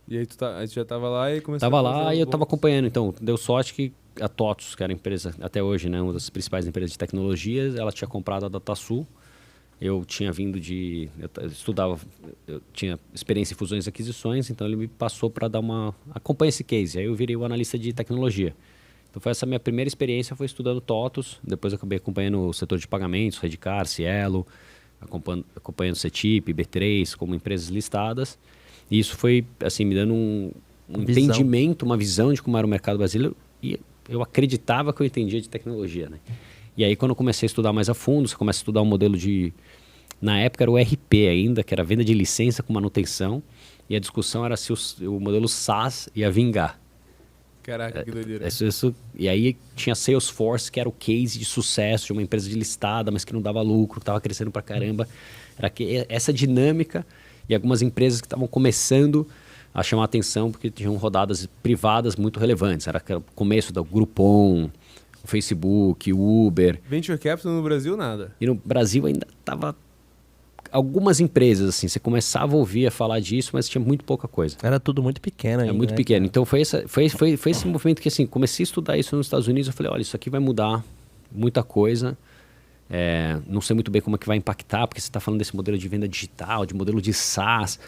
E aí aí tu já estava lá e começou Tava lá e eu estava acompanhando. Então, deu sorte que a TOTUS, que era a empresa, até hoje, né, uma das principais empresas de tecnologia, ela tinha comprado a DataSul. Eu tinha vindo eu estudava, eu tinha experiência em fusões e aquisições, então ele me passou para acompanha esse case. Aí eu virei o analista de tecnologia. Então foi essa minha primeira experiência, foi estudando TOTUS, depois eu acabei acompanhando o setor de pagamentos, Redcard, Cielo, acompanhando CETIP, B3, como empresas listadas. E isso foi, assim, me dando entendimento, uma visão de como era o mercado brasileiro, e eu acreditava que eu entendia de tecnologia, né? E aí, quando eu comecei a estudar mais a fundo, você começa a estudar um modelo de... Na época era o RP ainda, que era venda de licença com manutenção, e a discussão era se o modelo SaaS ia vingar. Caraca, que doideira. E aí tinha Salesforce, que era o case de sucesso de uma empresa de listada, mas que não dava lucro, que estava crescendo pra caramba. Era essa dinâmica, e algumas empresas que estavam começando a chamar a atenção porque tinham rodadas privadas muito relevantes. Era o começo do Groupon, o Facebook, o Uber. Venture Capital no Brasil, nada. E no Brasil ainda estava... Algumas empresas, assim, você começava a ouvir a falar disso, mas tinha muito pouca coisa. Era tudo muito pequeno ainda, É muito né, pequeno. cara? Então foi esse movimento que, assim, comecei a estudar isso nos Estados Unidos. Eu falei, olha, isso aqui vai mudar muita coisa. Não sei muito bem como é que vai impactar, porque você está falando desse modelo de venda digital, de modelo de SaaS,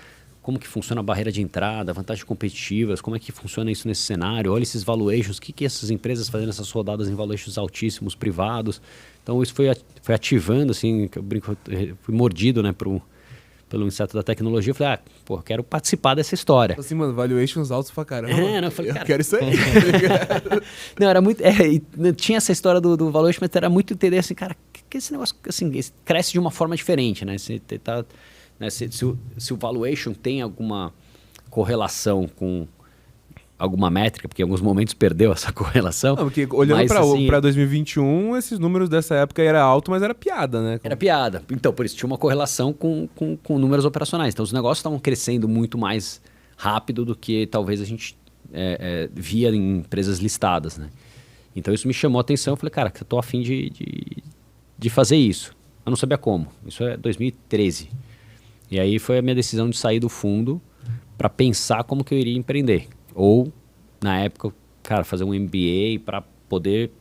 como que funciona a barreira de entrada, vantagens competitivas, como é que funciona isso nesse cenário, olha esses valuations, o que essas empresas fazendo essas rodadas em valuations altíssimos, privados. Então isso foi ativando, assim, que eu brinco, fui mordido, né, pelo inseto da tecnologia. Eu falei, pô, quero participar dessa história. Assim, mano, valuations altos pra caramba. Não, eu falei, cara, quero isso aí. Não, era muito... tinha essa história do valuation, mas era muito entender assim, cara, que esse negócio assim, cresce de uma forma diferente, né? Se o valuation tem alguma correlação com alguma métrica, porque em alguns momentos perdeu essa correlação. Não, porque olhando pra 2021, esses números dessa época era alto, mas era piada, né? Era piada. Então, por isso, tinha uma correlação com números operacionais. Então, os negócios estavam crescendo muito mais rápido do que talvez a gente via em empresas listadas, né? Então, isso me chamou a atenção. Eu falei, cara, eu tô a fim de fazer isso. Eu não sabia como. Isso é 2013. E aí foi a minha decisão de sair do fundo para pensar como que eu iria empreender. Ou, na época, cara, fazer um MBA para poder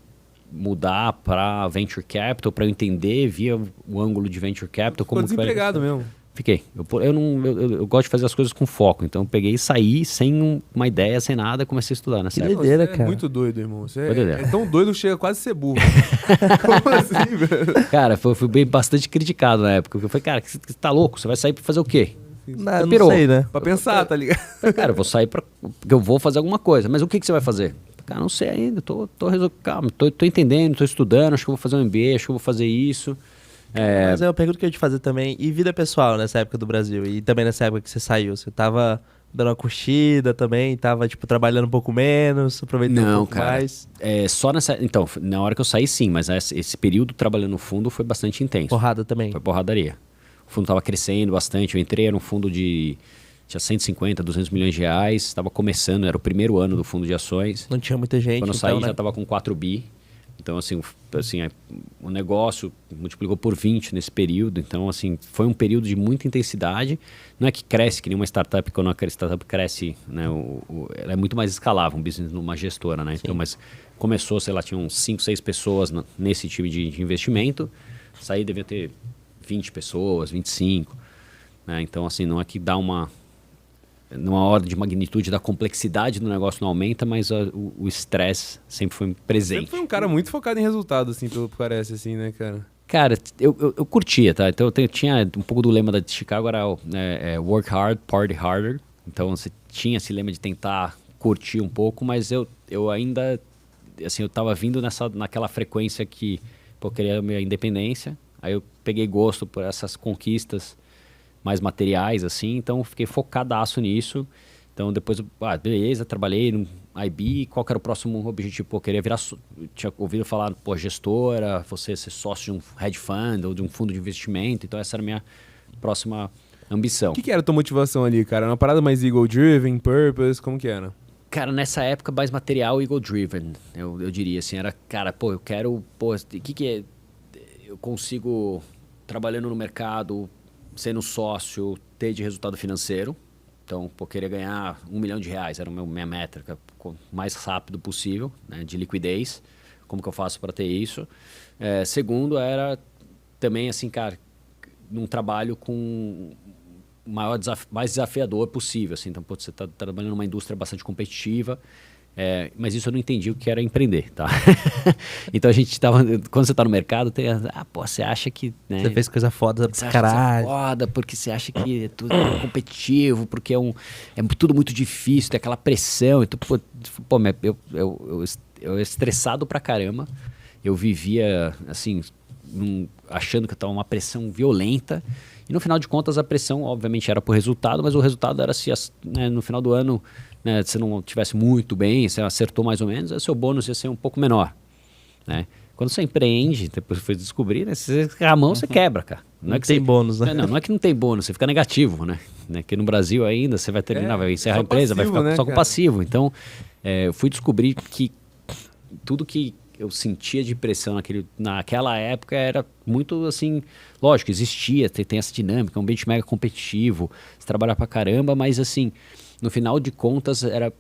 mudar para Venture Capital, para eu entender via o ângulo de Venture Capital. Ficou desempregado mesmo. Fiquei. Eu gosto de fazer as coisas com foco. Então, eu peguei e saí sem uma ideia, sem nada, comecei a estudar nessa época. Doideira, Você cara. É muito doido, irmão. Você doideira. é tão doido que chega quase a ser burro. Como assim, velho? Cara, fui bem bastante criticado na época. Eu falei, cara, você tá louco? Você vai sair para fazer o quê? Não pirou. sei, né? Pra pensar, tá ligado? Cara, eu vou sair porque eu vou fazer alguma coisa. Mas o que você vai fazer? Cara, não sei ainda. Tô calma, tô entendendo, tô estudando. Acho que eu vou fazer um MBA, acho que eu vou fazer isso. Mas é uma pergunta que eu ia te fazer também. E vida pessoal nessa época do Brasil? E também nessa época que você saiu? Você tava dando uma curtida também? Tava, tipo, trabalhando um pouco menos? Aproveitando um pouco mais? Só nessa... Então, na hora que eu saí, sim. Mas esse período trabalhando no fundo foi bastante intenso. Porrada também? Foi porradaria. O fundo estava crescendo bastante. Eu entrei, era um fundo de... Tinha 150, 200 milhões de reais. Estava começando, era o primeiro ano do fundo de ações. Não tinha muita gente, Quando eu saí, então, né? já estava com 4 bi. Então, assim, o negócio multiplicou por 20 nesse período. Então, assim, foi um período de muita intensidade. Não é que cresce que nem uma startup, quando uma startup cresce, né? Ela é muito mais escalável, um business numa gestora, né? Então, mas começou, sei lá, tinham 5, 6 pessoas nesse time de investimento. Saí, devia ter 20 pessoas, 25. Né? Então, assim, não é que dá numa ordem de magnitude da complexidade do negócio não aumenta, mas o estresse sempre foi presente. Sempre foi um cara muito focado em resultado, assim, pelo que parece, assim, né, cara? Cara, eu curtia, tá? Então tinha um pouco do lema da Chicago, era work hard, party harder. Então você tinha esse lema de tentar curtir um pouco, mas eu ainda, assim, eu tava vindo naquela frequência que, pô, eu queria a minha independência. Aí eu peguei gosto por essas conquistas mais materiais, assim, então fiquei focadaço nisso. Então depois, beleza, trabalhei no IB, qual que era o próximo objetivo? Pô, eu queria virar, tinha ouvido falar, pô, gestora, você ser sócio de um hedge fund ou de um fundo de investimento, então essa era a minha próxima ambição. O que era a tua motivação ali, cara? Era uma parada mais ego-driven, purpose, como que era? Cara, nessa época mais material ego-driven, eu diria assim, era, cara, pô, eu quero, pô, o que é, eu consigo, trabalhando no mercado, sendo sócio, ter de resultado financeiro. Então, pô, queria ganhar R$1 milhão, era a minha métrica, o mais rápido possível, né, de liquidez. Como que eu faço para ter isso? Segundo, era também, assim, cara, num trabalho com mais desafiador possível. Assim. Então, pô, você está trabalhando numa indústria bastante competitiva, Mas isso eu não entendi o que era empreender, tá? Então a gente quando você tá no mercado, você acha que... Né, você fez coisa foda pra caralho. Foda porque você acha que é tudo competitivo, porque é tudo muito difícil, tem aquela pressão. Então, eu estressado pra caramba. Eu vivia, assim, achando que eu tava uma pressão violenta. E no final de contas, a pressão, obviamente, era por resultado, mas o resultado era se no final do ano, né, você não tivesse muito bem, você acertou mais ou menos, o seu bônus ia ser um pouco menor. Né? Quando você empreende, depois foi descobrir, né, se você a mão, você quebra, cara. Não é que tem bônus, né? Não é que não tem bônus, você fica negativo, né? Que no Brasil ainda você vai terminar, vai encerrar a empresa, passivo, vai ficar né, só com cara? passivo. Então, eu fui descobrir que tudo que eu sentia de pressão naquela época era muito assim, lógico, existia, tem essa dinâmica, um ambiente mega competitivo, você trabalha pra caramba, mas assim, no final de contas era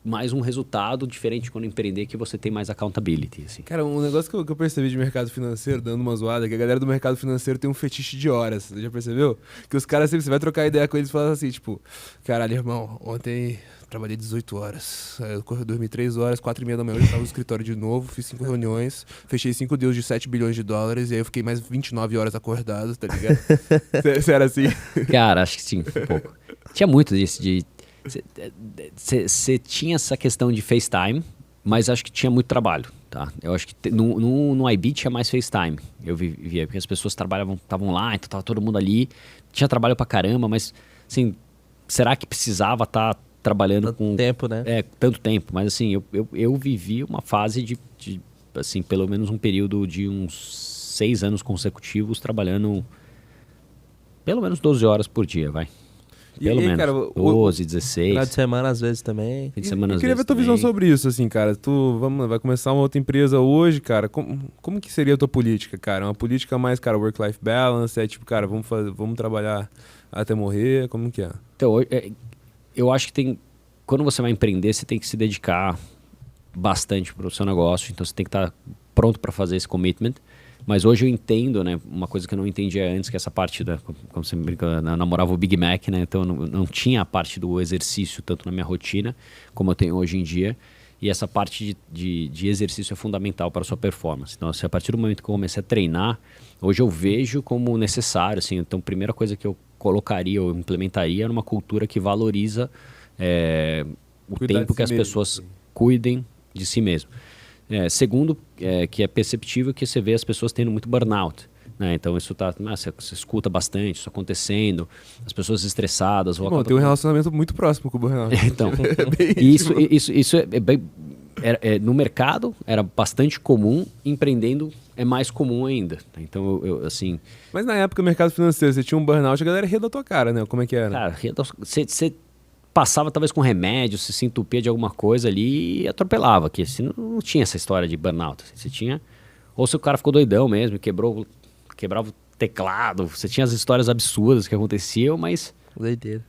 mais um resultado diferente quando empreender, que você tem mais accountability. Assim. Cara, um negócio que eu percebi de mercado financeiro, dando uma zoada, é que a galera do mercado financeiro tem um fetiche de horas. Você já percebeu? Que os caras sempre, você vai trocar ideia com eles e falam assim, tipo, caralho, irmão, ontem trabalhei 18 horas. Eu dormi 3 horas, 4h30 da manhã, eu estava no escritório de novo, fiz 5 reuniões, fechei 5 deals de 7 bilhões de dólares, e aí eu fiquei mais 29 horas acordado, tá ligado? Você era assim? Cara, acho que sim, um pouco. Tinha muito disso, você tinha essa questão de FaceTime, mas acho que tinha muito trabalho, tá? Eu acho que no IB tinha mais FaceTime. Eu via, porque as pessoas estavam lá, então tava todo mundo ali. Tinha trabalho pra caramba, mas, assim, será que precisava estar trabalhando tanto tempo, né? Tanto tempo. Mas, assim, eu vivi uma fase de, assim, pelo menos um período de uns 6 anos consecutivos trabalhando pelo menos 12 horas por dia, vai. Pelo menos, cara, 12, 16. Final de semana, às vezes, também. Fim de semana, eu queria ver a tua visão sobre isso, assim, cara. Vai começar uma outra empresa hoje, cara. Como que seria a tua política, cara? Uma política mais, cara, work-life balance? Tipo, cara, vamos trabalhar até morrer? Como que é? Então, eu acho que quando você vai empreender, você tem que se dedicar bastante pro seu negócio. Então, você tem que estar pronto para fazer esse commitment. Mas hoje eu entendo, né, uma coisa que eu não entendia antes, que essa parte como você brinca, eu namorava o Big Mac, né, então eu não tinha a parte do exercício tanto na minha rotina, como eu tenho hoje em dia, e essa parte de exercício é fundamental para a sua performance. Então, assim, a partir do momento que eu comecei a treinar, hoje eu vejo como necessário, assim, então a primeira coisa que eu colocaria ou implementaria era uma cultura que valoriza o tempo que as pessoas cuidem de si mesmo. Segundo, que é perceptível que você vê as pessoas tendo muito burnout. Né? Então isso você escuta bastante isso acontecendo, as pessoas estressadas. Bom, tem um relacionamento muito próximo com o burnout. Então, isso é bem... no mercado era bastante comum, empreendendo é mais comum ainda. Então, assim... Mas na época, no mercado financeiro, você tinha um burnout, a galera ria da tua cara, né? Como é que era? Cara, você passava talvez com remédio, se entupia de alguma coisa ali e atropelava. Que assim, não tinha essa história de burnout. Assim, você tinha... Ou se o cara ficou doidão mesmo, quebrava o teclado. Você tinha as histórias absurdas que aconteciam, mas... Doideira.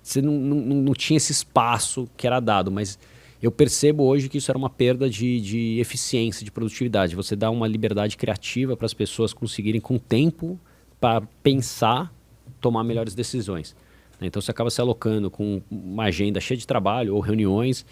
Você não tinha esse espaço que era dado. Mas eu percebo hoje que isso era uma perda de eficiência, de produtividade. Você dá uma liberdade criativa para as pessoas conseguirem, com tempo, para pensar, tomar melhores decisões. Então você acaba se alocando com uma agenda cheia de trabalho ou reuniões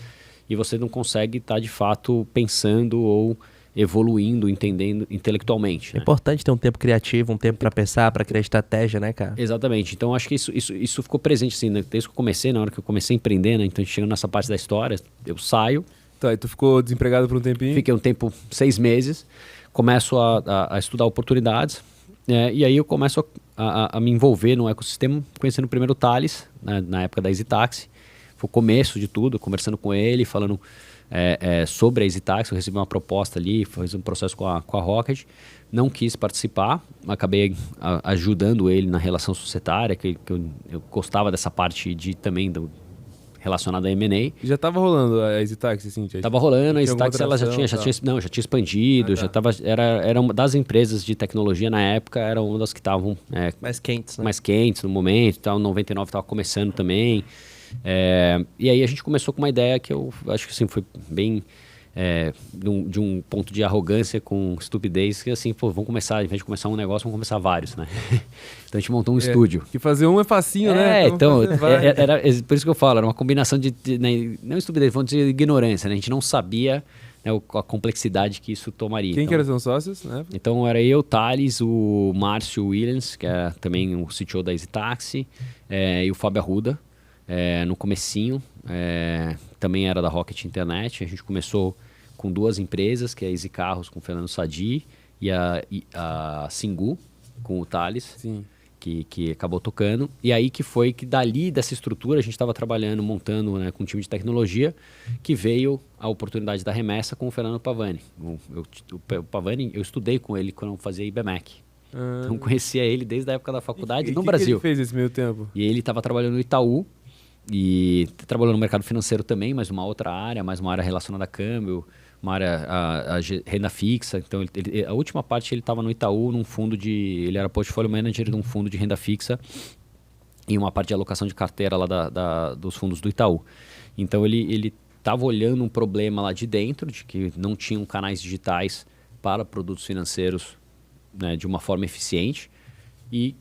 e você não consegue estar de fato pensando ou evoluindo, entendendo intelectualmente. É importante ter um tempo criativo, um tempo para pensar, para criar estratégia, né, cara? Exatamente. Então acho que isso ficou presente assim, né? Desde que eu comecei, na hora que eu comecei a empreender, né? Então chegando nessa parte da história, eu saio. Tá, e tu ficou desempregado por um tempinho? Fiquei um tempo, 6 meses, começo a estudar oportunidades. E aí eu começo a me envolver no ecossistema, conhecendo primeiro o Thales, né, na época da EasyTaxi. Foi o começo de tudo, conversando com ele, falando sobre a EasyTaxi. Eu recebi uma proposta ali, fiz um processo com a Rocket. Não quis participar, acabei ajudando ele na relação societária, que eu gostava dessa parte também relacionada a M&A. Já estava rolando a EasyTaxi, assim? Estava rolando, a EasyTaxi ela já tinha expandido, era uma das empresas de tecnologia na época, era uma das que estavam mais quentes, né? Mais quentes no momento, tal, 99 estava começando também. E aí a gente começou com uma ideia que eu acho que assim, foi bem de um ponto de arrogância com estupidez, que assim, pô, vamos começar, ao invés de começar um negócio, vamos começar vários, né? Então a gente montou um estúdio. Que fazer um é facinho, né? Então, era por isso que eu falo, era uma combinação né, não estupidez, vamos dizer ignorância, né? A gente não sabia, né, a complexidade que isso tomaria. Quem então, que eram seus sócios, né? Então era eu, Thales, o Márcio Williams, que é também o CTO da Easy Taxi, e o Fábio Arruda, no comecinho, também era da Rocket Internet. A gente começou com 2 empresas, que é a Easy Carros com o Fernando Sadi e a Singu com o Thales. Sim. Que acabou tocando. E aí que foi que dali dessa estrutura a gente estava trabalhando, montando, né, com um time de tecnologia, que veio a oportunidade da remessa com o Fernando Pavani. O Pavani, eu estudei com ele quando eu fazia IBMEC. Então conhecia ele desde a época da faculdade no Brasil. O que ele fez esse meio tempo? E ele estava trabalhando no Itaú e trabalhou no mercado financeiro também, mas uma outra área, mais uma área relacionada a câmbio, uma área a renda fixa. Então a última parte ele estava no Itaú, num fundo ele era portfólio manager de um fundo de renda fixa e uma parte de alocação de carteira lá dos fundos do Itaú. Então ele estava olhando um problema lá de dentro, de que não tinham canais digitais para produtos financeiros, né, de uma forma eficiente, e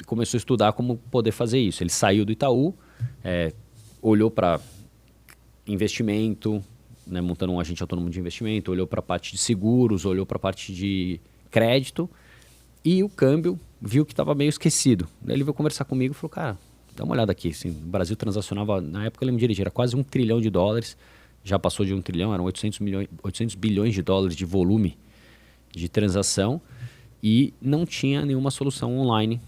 começou a estudar como poder fazer isso. Ele saiu do Itaú, olhou para investimento, né, montando um agente autônomo de investimento, olhou para a parte de seguros, olhou para a parte de crédito, e o câmbio viu que estava meio esquecido. Daí ele veio conversar comigo e falou, cara, dá uma olhada aqui. Assim, o Brasil transacionava, na época ele me dirigia, era quase $1 trilhão, já passou de $1 trilhão, eram 800 bilhões de dólares de volume de transação, e não tinha nenhuma solução online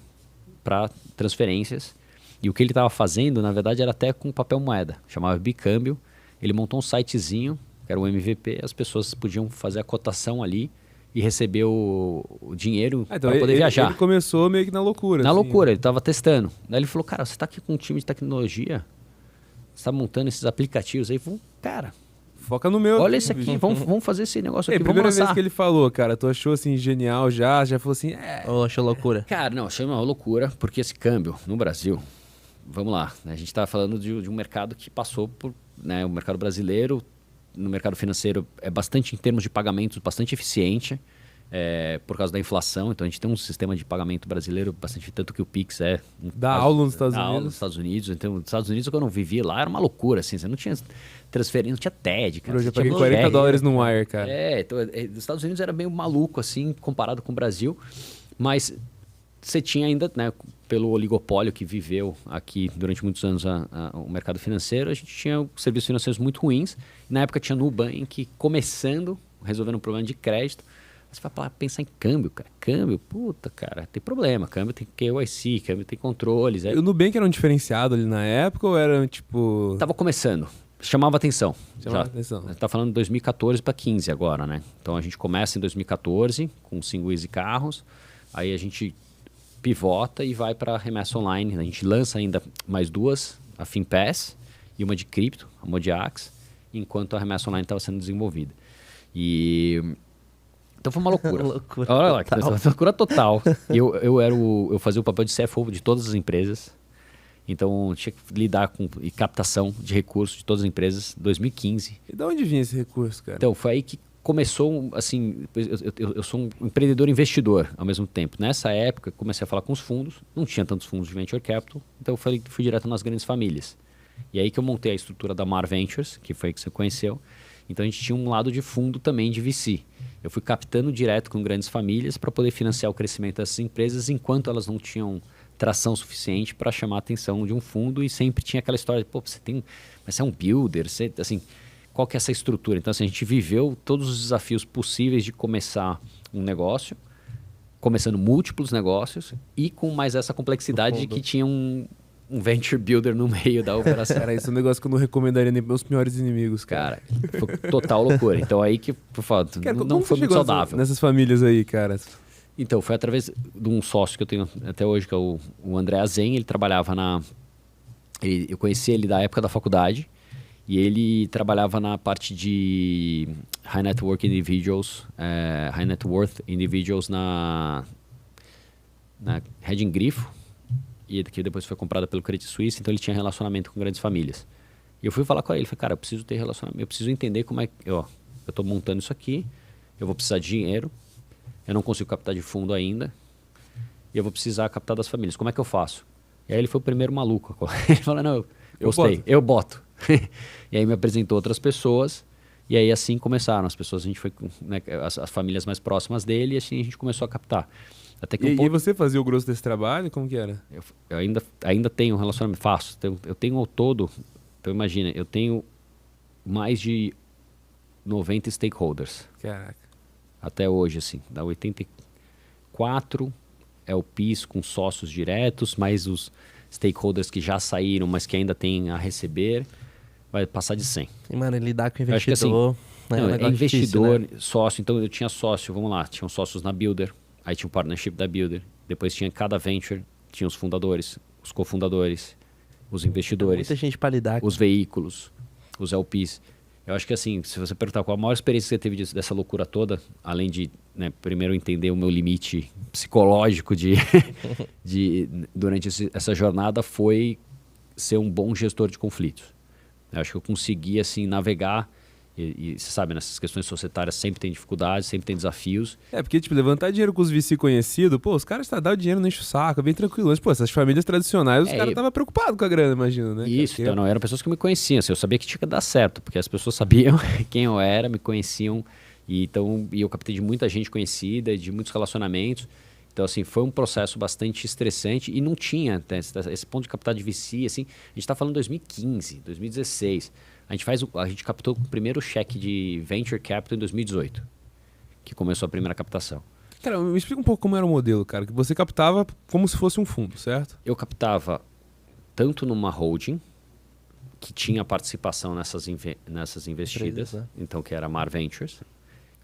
para transferências. E o que ele estava fazendo, na verdade, era até com papel moeda, chamava Bicâmbio. Ele montou um sitezinho, que era o MVP, as pessoas podiam fazer a cotação ali e receber o dinheiro então para poder viajar. Ele começou meio que na loucura. Na assim. loucura, ele estava testando. Daí ele falou, cara, você está aqui com um time de tecnologia, você está montando esses aplicativos aí, cara, foca no meu. olha esse aqui, vamos fazer esse negócio aqui, primeira vamos lançar. vez que ele falou, cara, tu achou assim genial já falou assim, Achou loucura? Cara, não, achei uma loucura, porque esse câmbio no Brasil, vamos lá, né, a gente está falando de um mercado que passou por, né, o mercado brasileiro, no mercado financeiro é bastante, em termos de pagamentos, bastante eficiente, por causa da inflação. Então a gente tem um sistema de pagamento brasileiro bastante, tanto que o Pix dá aula nos Estados Unidos. Aula nos Estados Unidos. Então, nos Estados Unidos, quando eu vivi lá, era uma loucura, assim, você não tinha transferência, não tinha TED, cara. Eu já paguei $40 no Wire, cara. Então, os Estados Unidos era meio maluco, assim, comparado com o Brasil, mas você tinha ainda, né, pelo oligopólio que viveu aqui durante muitos anos o mercado financeiro, a gente tinha serviços financeiros muito ruins. Na época tinha Nubank começando, resolvendo um problema de crédito. Você vai pensar em câmbio, cara. Câmbio, puta, cara, tem problema. Câmbio tem KYC, câmbio tem controles. O Nubank era um diferenciado ali na época ou era tipo... Tava começando. Chamava atenção. Chamava atenção. Tá falando de 2014 para 15 agora, né? Então a gente começa em 2014 com 5 Easy Carros. Aí a gente pivota e vai para remessa online. A gente lança ainda mais 2, a FinPass e uma de cripto, a Modiax, enquanto a remessa online estava sendo desenvolvida. Então foi uma loucura. Olha lá, uma loucura total. Eu fazia o papel de CFO de todas as empresas. Então tinha que lidar com captação de recursos de todas as empresas em 2015. E de onde vinha esse recurso, cara? Então foi aí que começou, assim, eu sou um empreendedor investidor ao mesmo tempo. Nessa época, comecei a falar com os fundos, não tinha tantos fundos de venture capital, então eu fui direto nas grandes famílias. E aí que eu montei a estrutura da Mar Ventures, que foi que você conheceu. Então a gente tinha um lado de fundo também de VC. Eu fui captando direto com grandes famílias para poder financiar o crescimento dessas empresas enquanto elas não tinham tração suficiente para chamar a atenção de um fundo, e sempre tinha aquela história de, pô, você é um builder, assim, qual que é essa estrutura? Então assim, a gente viveu todos os desafios possíveis de começar um negócio, começando múltiplos negócios e com mais essa complexidade de que tinha um venture builder no meio da operação. Cara, isso é um negócio que eu não recomendaria nem para meus piores inimigos, cara. Foi total loucura. Então aí que, por favor, não foi muito saudável. Nessas famílias aí, cara? Então, foi através de um sócio que eu tenho até hoje, que é o André Azen. Ele trabalhava eu conheci ele da época da faculdade, e ele trabalhava na parte de High Net Worth Individuals na Reding Grifo, e que depois foi comprada pelo Credit Suisse. Então ele tinha relacionamento com grandes famílias. E eu fui falar com ele, falei, cara, eu preciso ter relacionamento, eu preciso entender como é que... eu estou montando isso aqui, eu vou precisar de dinheiro, eu não consigo captar de fundo ainda, e eu vou precisar captar das famílias. Como é que eu faço? E aí ele foi o primeiro maluco. Ele falou, não, eu gostei, eu boto. E aí me apresentou outras pessoas, e aí assim começaram as pessoas, a gente foi, né, as famílias mais próximas dele, e assim a gente começou a captar. Até que E você fazia o grosso desse trabalho? Como que era? eu ainda tenho um relacionamento, faço. Eu tenho ao todo, então imagina, eu tenho mais de 90 stakeholders. Caraca. Até hoje, assim. Dá 84 LPs com sócios diretos, mais os stakeholders que já saíram, mas que ainda têm a receber, vai passar de 100. E, mano, lidar com Eu acho que, assim, investidor... né, não, um é negócio investidor, difícil, né? sócio. Então eu tinha sócio, vamos lá, tinham sócios na Builder, aí tinha o partnership da Builder, depois tinha cada venture, tinha os fundadores, os cofundadores, os investidores, Muita gente pra lidar com. os veículos, os LPs. Eu acho que assim, se você perguntar qual a maior experiência que você teve dessa loucura toda, além de, né, primeiro entender o meu limite psicológico durante essa jornada, foi ser um bom gestor de conflitos. Eu acho que eu consegui assim navegar e você sabe, nessas questões societárias sempre tem dificuldades, sempre tem desafios. Porque, tipo, levantar dinheiro com os VC conhecidos, pô, os caras dão o dinheiro, não enche o saco, é bem tranquilo. Mas, pô, essas famílias tradicionais, os caras estavam preocupados com a grana, imagina, né? Isso, então não eram pessoas que me conheciam, assim, eu sabia que tinha que dar certo, porque as pessoas sabiam quem eu era, me conheciam, e eu captei de muita gente conhecida, de muitos relacionamentos. Então, assim, foi um processo bastante estressante e não tinha, né, esse ponto de captar de VC, assim, a gente está falando de 2015, 2016. A gente captou o primeiro cheque de Venture Capital em 2018, que começou a primeira captação. Cara, me explica um pouco como era o modelo, cara, que você captava como se fosse um fundo, certo? Eu captava tanto numa holding, que tinha participação nessas investidas, né? então que era a Mar Ventures,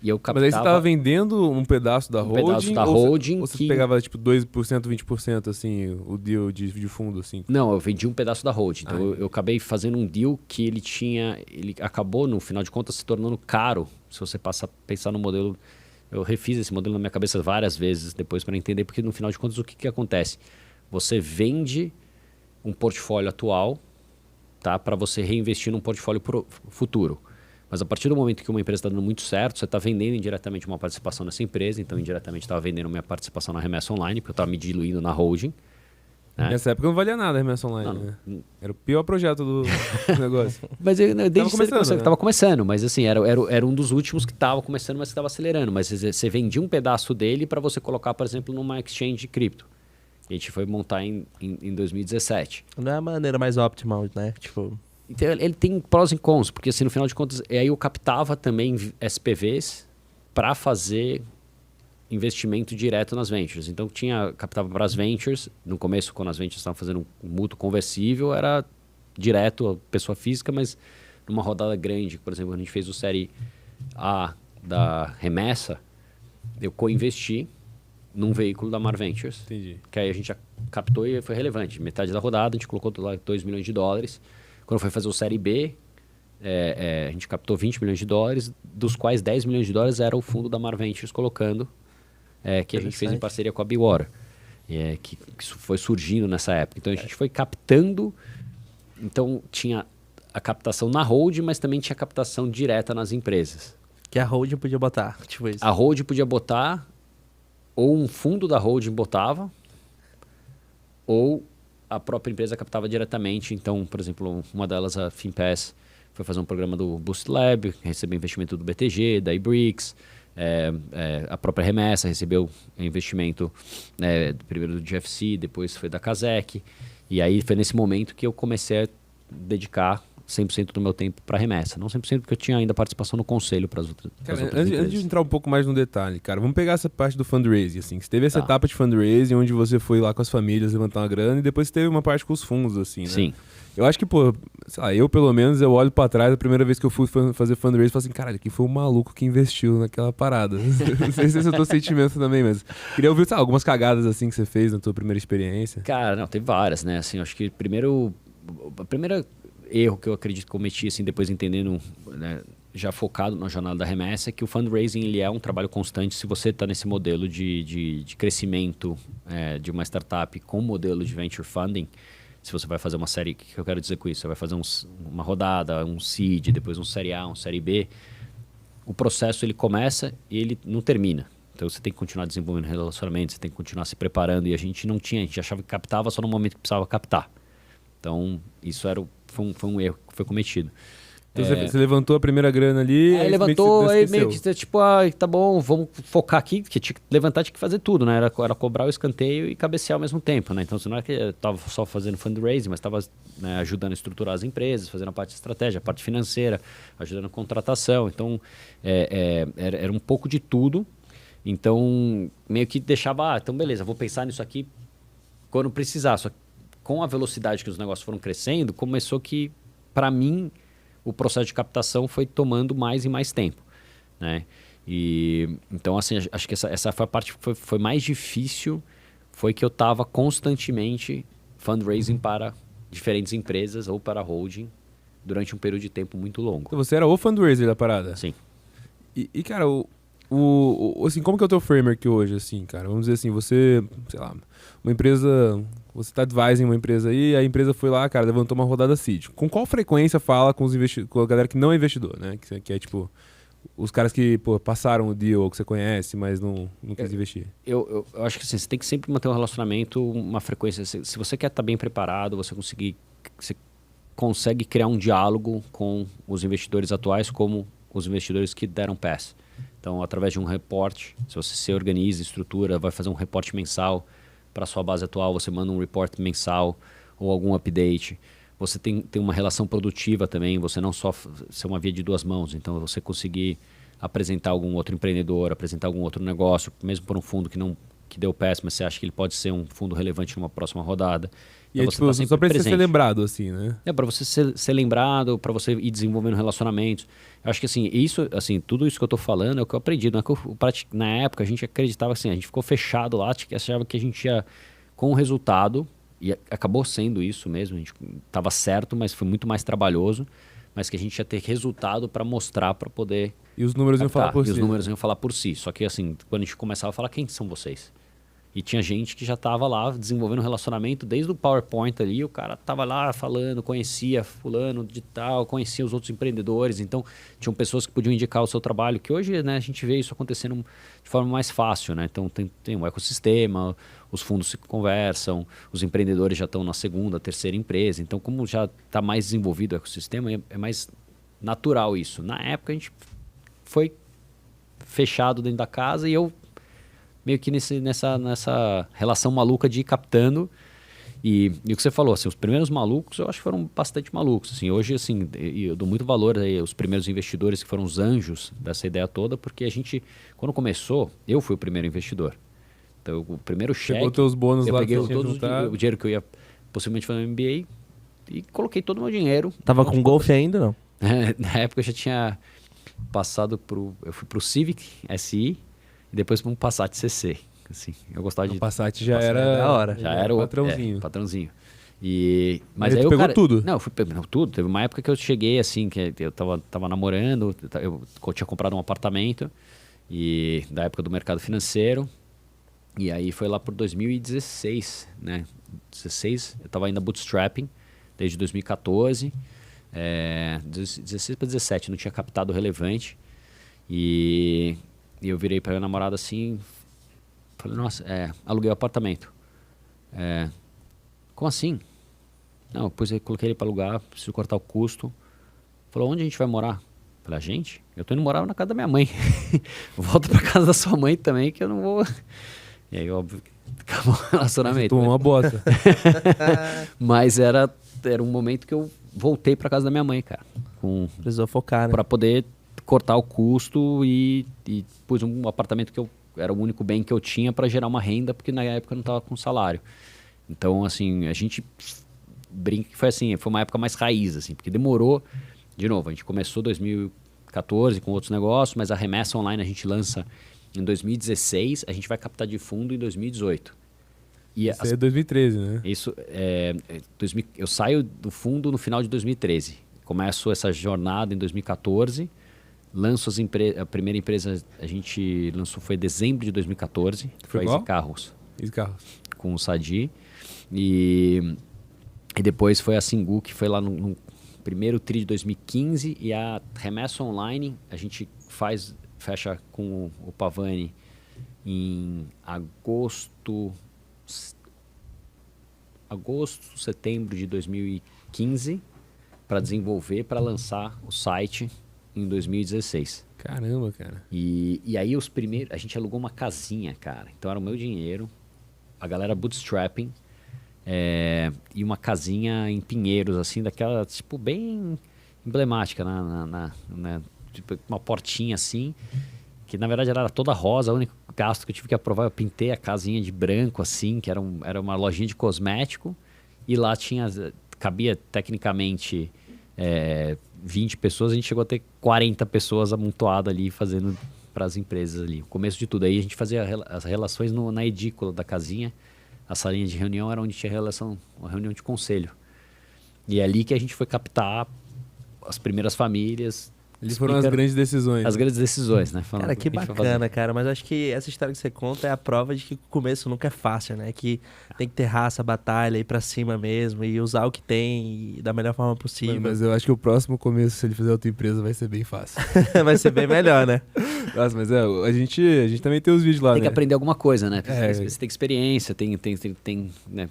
e eu Mas captava... aí você tava vendendo um pedaço da holding? pedaço da ou holding ou você que- pegava, tipo, 2%, 20%, assim, o deal de fundo, assim? Não, eu vendi um pedaço da holding. Então Ah, eu acabei fazendo um deal que ele acabou, no final de contas, se tornando caro. Se você pensar no modelo, eu refiz esse modelo na minha cabeça várias vezes depois para entender, porque no final de contas o que acontece? Você vende um portfólio atual, tá, para você reinvestir num portfólio futuro. Mas a partir do momento que uma empresa está dando muito certo, você está vendendo indiretamente uma participação nessa empresa, então indiretamente estava vendendo minha participação na Remessa Online, porque eu estava me diluindo na holding. Né? Nessa época não valia nada a remessa online, Não, né? Era o pior projeto do negócio. Mas eu, desde Tava começando, né? estava começando, mas assim, era um dos últimos que estava começando, mas que estava acelerando. Mas você vendia um pedaço dele para você colocar, por exemplo, numa exchange de cripto. E a gente foi montar em 2017. Não é a maneira mais optimal, né? Tipo... Então, ele tem prós e cons, porque assim, no final de contas, aí eu captava também SPVs para fazer investimento direto nas ventures. Então captava para as ventures, no começo quando as ventures estavam fazendo um mútuo conversível, era direto a pessoa física, mas numa rodada grande, por exemplo, a gente fez o série A da Remessa, eu co-investi num veículo da Mar Ventures, Entendi. que aí a gente já captou e foi relevante. Metade da rodada, a gente colocou lá 2 milhões de dólares. Quando foi fazer o série B, a gente captou 20 milhões de dólares, dos quais 10 milhões de dólares era o fundo da Mar Ventures colocando, que a gente fez em parceria com a Bewater, que isso foi surgindo nessa época. Então a gente foi captando, então tinha a captação na holding, mas também tinha a captação direta nas empresas. Que a holding podia botar, tipo isso. A holding podia botar, ou um fundo da holding botava, ou a própria empresa captava diretamente. Então, por exemplo, uma delas, a Finpass, foi fazer um programa do Boost Lab, recebeu investimento do BTG, da iBricks, a própria Remessa recebeu investimento primeiro do GFC, depois foi da Kazek. E aí foi nesse momento que eu comecei a dedicar 100% do meu tempo para remessa. Não 100% porque eu tinha ainda participação no conselho para as outras, Cara, outras antes empresas. de entrar um pouco mais no detalhe, cara, vamos pegar essa parte do fundraising, assim. Você teve essa Tá. etapa de fundraising onde você foi lá com as famílias levantar uma grana e depois você teve uma parte com os fundos, assim, né? Sim. Eu acho que, pô, sei lá, eu pelo menos, eu olho pra trás, a primeira vez que eu fui fazer fundraising, eu falo assim, caralho, quem foi o maluco que investiu naquela parada? Não sei se esse é o teu sentimento também, mas queria ouvir, sei lá, algumas cagadas, assim, que você fez na tua primeira experiência. Cara, não, teve várias, né? Assim, eu acho que a primeira erro que eu acredito que cometi, assim, depois entendendo, né, já focado na jornada da remessa, é que o fundraising ele é um trabalho constante se você está nesse modelo de crescimento de uma startup com modelo de venture funding. Se você vai fazer uma série, o que eu quero dizer com isso? Você vai fazer uma rodada, um seed, depois um série A, um série B. o processo ele começa e ele não termina. Então você tem que continuar desenvolvendo relacionamentos, você tem que continuar se preparando. E a gente não tinha, a gente achava que captava só no momento que precisava captar. Então isso foi um erro que foi cometido. Então você levantou a primeira grana ali. Aí levantou, aí meio que tipo, tá bom, vamos focar aqui, porque tinha que levantar, tinha que fazer tudo, né? Era cobrar o escanteio e cabecear ao mesmo tempo, né? Então não é que eu tava só fazendo fundraising, mas estava, né, ajudando a estruturar as empresas, fazendo a parte de estratégia, a parte financeira, ajudando a contratação. Então era um pouco de tudo. Então meio que deixava, então beleza, vou pensar nisso aqui quando precisar. Só que com a velocidade que os negócios foram crescendo, começou que, para mim, o processo de captação foi tomando mais e mais tempo, né? E então assim, acho que essa foi a parte que foi mais difícil, foi que eu estava constantemente fundraising para diferentes empresas ou para holding durante um período de tempo muito longo. Então você era o fundraiser da parada? Sim. E cara, assim, como que é o teu framework hoje, assim, cara? Vamos dizer assim, você, sei lá, uma empresa, você tá advising uma empresa aí, a empresa foi lá, cara, levantou uma rodada seed. Com qual frequência fala com com a galera que não é investidor, né? Que é tipo, os caras que, pô, passaram o deal, ou que você conhece, mas não quis investir. Eu acho que assim, você tem que sempre manter um relacionamento, uma frequência. Se você quer estar bem preparado, você consegue criar um diálogo com os investidores atuais como os investidores que deram pass. Então, através de um reporte, se você se organiza, estrutura, vai fazer um reporte mensal para a sua base atual, você manda um report mensal ou algum update. Você tem uma relação produtiva também, você não só ser uma via de duas mãos. Então, você conseguir apresentar algum outro empreendedor, apresentar algum outro negócio, mesmo por um fundo que deu pass, mas você acha que ele pode ser um fundo relevante numa próxima rodada. E então, tipo, só para você ser lembrado, assim, né? Para você ser lembrado, para você ir desenvolvendo relacionamentos. Eu acho que assim, tudo isso que eu tô falando é o que eu aprendi. Não é que na época a gente acreditava assim, a gente ficou fechado lá, achava que a gente ia com o resultado, e acabou sendo isso mesmo, a gente estava certo, mas foi muito mais trabalhoso, mas que a gente ia ter resultado para mostrar, para poder... E os números iam falar por si. E os números iam falar por si. Só que assim, quando a gente começava a falar, quem são vocês? E tinha gente que já estava lá desenvolvendo um relacionamento desde o PowerPoint ali, o cara estava lá falando, conhecia fulano de tal, conhecia os outros empreendedores, então tinham pessoas que podiam indicar o seu trabalho, que hoje, né, a gente vê isso acontecendo de forma mais fácil, né? Então tem um ecossistema, os fundos se conversam, os empreendedores já estão na segunda, terceira empresa, então como já está mais desenvolvido o ecossistema, é mais natural isso. Na época a gente foi fechado dentro da casa e eu meio que nessa relação maluca de ir captando. E o que você falou, assim, os primeiros malucos eu acho que foram bastante malucos. Assim, hoje, assim, eu dou muito valor aí aos primeiros investidores que foram os anjos dessa ideia toda, porque a gente, quando começou, eu fui o primeiro investidor. Então, o primeiro cheque... Pegou teus bônus eu lá peguei que você todo o dinheiro que eu ia possivelmente fazer no MBA e coloquei todo o meu dinheiro. Tava com golfe ainda, não? Na época eu já tinha passado eu fui pro Civic SI, e depois para um Passat CC. Assim, eu gostava de... O Passat já era da hora. Já era o patrãozinho. Patrãozinho. Mas aí aí tu pegou tudo? Não, eu fui pegando tudo. Teve uma época que eu cheguei assim, que eu tava namorando, eu tinha comprado um apartamento, e da época do mercado financeiro. E aí foi lá por 2016, né? 16, eu tava ainda bootstrapping, desde 2014. 16 para 17, não tinha captado relevante. E eu virei para minha namorada assim, falei, nossa, aluguei o apartamento. Como assim? Não, depois eu coloquei ele para alugar, preciso cortar o custo. Falou, onde a gente vai morar? Falei, a gente? Eu tô indo morar na casa da minha mãe. Volta para casa da sua mãe também, que eu não vou... E aí, óbvio, acabou o relacionamento. Tomou uma bota. Mas era um momento que eu voltei para casa da minha mãe, cara. Precisou focar, né? Para poder cortar o custo e pus um apartamento que era o único bem que eu tinha para gerar uma renda, porque na época eu não estava com salário. Então, assim, a gente brinca que foi assim, foi uma época mais raiz, assim, porque demorou. De novo, a gente começou em 2014 com outros negócios, mas a remessa online a gente lança em 2016, a gente vai captar de fundo em 2018. Isso é 2013, né? Isso eu saio do fundo no final de 2013. Começo essa jornada em 2014. Lanço a primeira empresa, a gente lançou, foi em dezembro de 2014. Foi a Easy Carros. Easy Carros. Com o Sadi. E depois foi a Singu, que foi lá no primeiro TRI de 2015. E a remessa online, a gente fecha com o Pavani em agosto, setembro de 2015 para desenvolver, para lançar o site em 2016. Caramba, cara. E aí a gente alugou uma casinha, cara. Então era o meu dinheiro, a galera bootstrapping, e uma casinha em Pinheiros, assim, daquela, tipo, bem emblemática, tipo, uma portinha assim, que na verdade ela era toda rosa. O único gasto que eu tive que aprovar, eu pintei a casinha de branco, assim, que era uma lojinha de cosmético, e lá cabia tecnicamente 20 pessoas, a gente chegou a ter 40 pessoas amontoadas ali fazendo para as empresas ali. O começo de tudo. Aí a gente fazia as relações na edícula da casinha. A salinha de reunião era onde tinha uma reunião de conselho. E é ali que a gente foi captar as primeiras famílias. Eles foram as grandes decisões. As grandes decisões, né? Cara, que bacana, cara. Mas acho que essa história que você conta é a prova de que o começo nunca é fácil, né? Que tem que ter raça, batalha, ir pra cima mesmo e usar o que tem da melhor forma possível. Mas eu acho que o próximo começo, se ele fizer outra empresa, vai ser bem fácil. Vai ser bem melhor, né? Nossa, mas a gente também tem os vídeos lá, tem né? que aprender alguma coisa, né? Você tem experiência, né?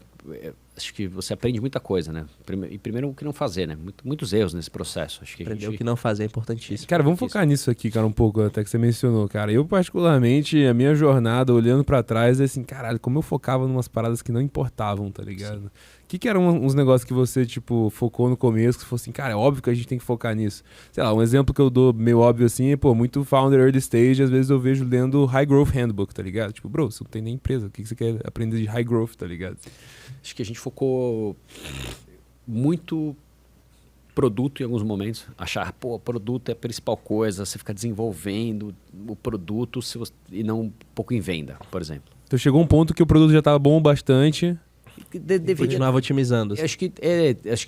Acho que você aprende muita coisa, né? E primeiro o que não fazer, né? Muitos erros nesse processo. Acho que aprender o que não fazer é importantíssimo. Cara, vamos focar nisso aqui, cara, um pouco, até que você mencionou, cara. Eu, particularmente, a minha jornada, olhando pra trás, é assim, caralho, como eu focava em umas paradas que não importavam, tá ligado? O que eram uns negócios que você, tipo, focou no começo, que você falou assim, cara, é óbvio que a gente tem que focar nisso. Sei lá, um exemplo que eu dou meio óbvio assim é, pô, muito founder early stage, às vezes eu vejo lendo High Growth Handbook, tá ligado? Tipo, bro, você não tem nem empresa, o que você quer aprender de High Growth, tá ligado? Acho que a gente focou muito produto em alguns momentos. Achar, pô, produto é a principal coisa, você fica desenvolvendo o produto e não um pouco em venda, por exemplo. Então chegou um ponto que o produto já estava bom bastante. Continuava otimizando. Acho que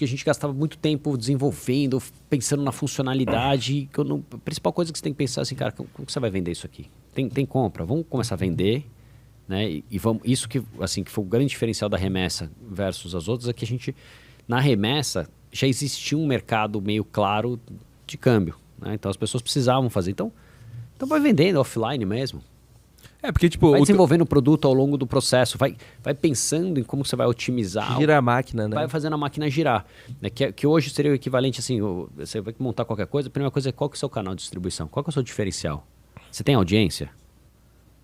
a gente gastava muito tempo desenvolvendo, pensando na funcionalidade. A principal coisa que você tem que pensar é assim, cara, como você vai vender isso aqui? Tem compra, vamos começar a vender, né? E vamos, isso que foi o grande diferencial da remessa versus as outras, é que a gente, na remessa, já existia um mercado meio claro de câmbio, né? Então as pessoas precisavam fazer. Então vai vendendo offline mesmo. Porque, tipo... Vai desenvolvendo o produto ao longo do processo, vai pensando em como você vai otimizar. Gira a máquina, né? Vai fazendo a máquina girar. Né? Que hoje seria o equivalente, assim, você vai montar qualquer coisa, a primeira coisa é qual que é o seu canal de distribuição, qual que é o seu diferencial. Você tem audiência?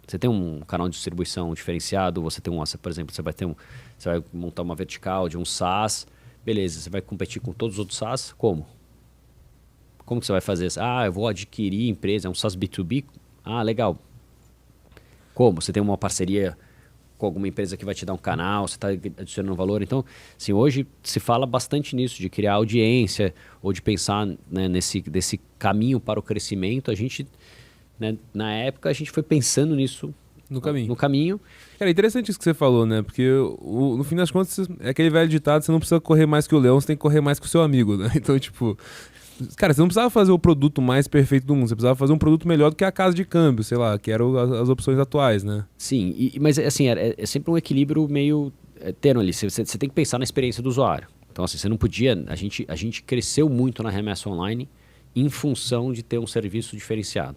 Você tem um canal de distribuição diferenciado? Você tem por exemplo, você vai montar uma vertical de um SaaS, beleza, você vai competir com todos os outros SaaS, como? Como que você vai fazer isso? Eu vou adquirir empresa, é um SaaS B2B? Legal. Como? Você tem uma parceria com alguma empresa que vai te dar um canal, você está adicionando valor. Então, assim, hoje se fala bastante nisso, de criar audiência ou de pensar, né, desse caminho para o crescimento. A gente, né, na época, a gente foi pensando nisso no caminho. Cara, é interessante isso que você falou, né? Porque no fim das contas, é aquele velho ditado, você não precisa correr mais que o leão, você tem que correr mais que o seu amigo, né? Então, tipo... Cara, você não precisava fazer o produto mais perfeito do mundo, você precisava fazer um produto melhor do que a casa de câmbio, sei lá, que eram as opções atuais, né? Sim, mas assim, é sempre um equilíbrio meio terno ali. Você tem que pensar na experiência do usuário. Então, assim, você não podia... A gente cresceu muito na remessa online em função de ter um serviço diferenciado.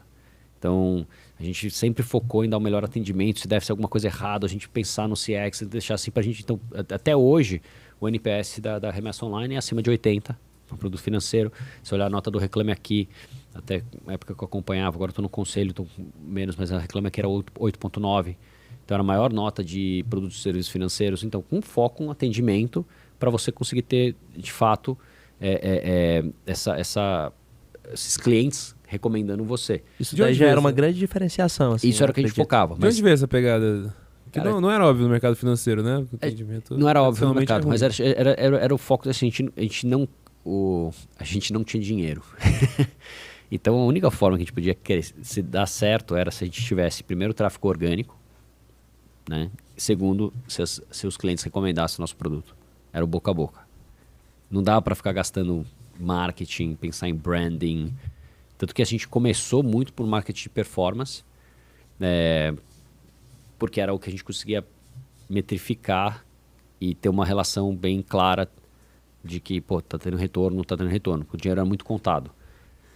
Então, a gente sempre focou em dar o melhor atendimento. Se deve ser alguma coisa errada, a gente pensar no CX, deixar assim pra gente... Então, até hoje, o NPS da remessa online é acima de 80. Um produto financeiro, se olhar a nota do Reclame Aqui, até na época que eu acompanhava, agora estou no conselho, estou menos, mas a Reclame Aqui era 8.9, então era a maior nota de produtos e serviços financeiros. Então, com foco, um atendimento para você conseguir ter, de fato, esses clientes recomendando você. Isso daí já era uma grande diferenciação. Assim, isso era o que a gente focava. De onde veio essa pegada? Que não era óbvio no mercado financeiro, né? Não era óbvio no mercado, mas era o foco, assim, a gente não tinha dinheiro. Então a única forma que a gente podia se dar certo era se a gente tivesse, primeiro, tráfego orgânico, né? Segundo, se os clientes recomendassem o nosso produto. Era o boca a boca. Não dava para ficar gastando marketing, pensar em branding. Tanto que a gente começou muito por marketing de performance, porque era o que a gente conseguia metrificar e ter uma relação bem clara de que, pô, tá tendo retorno, não tá tendo retorno. O dinheiro era muito contado,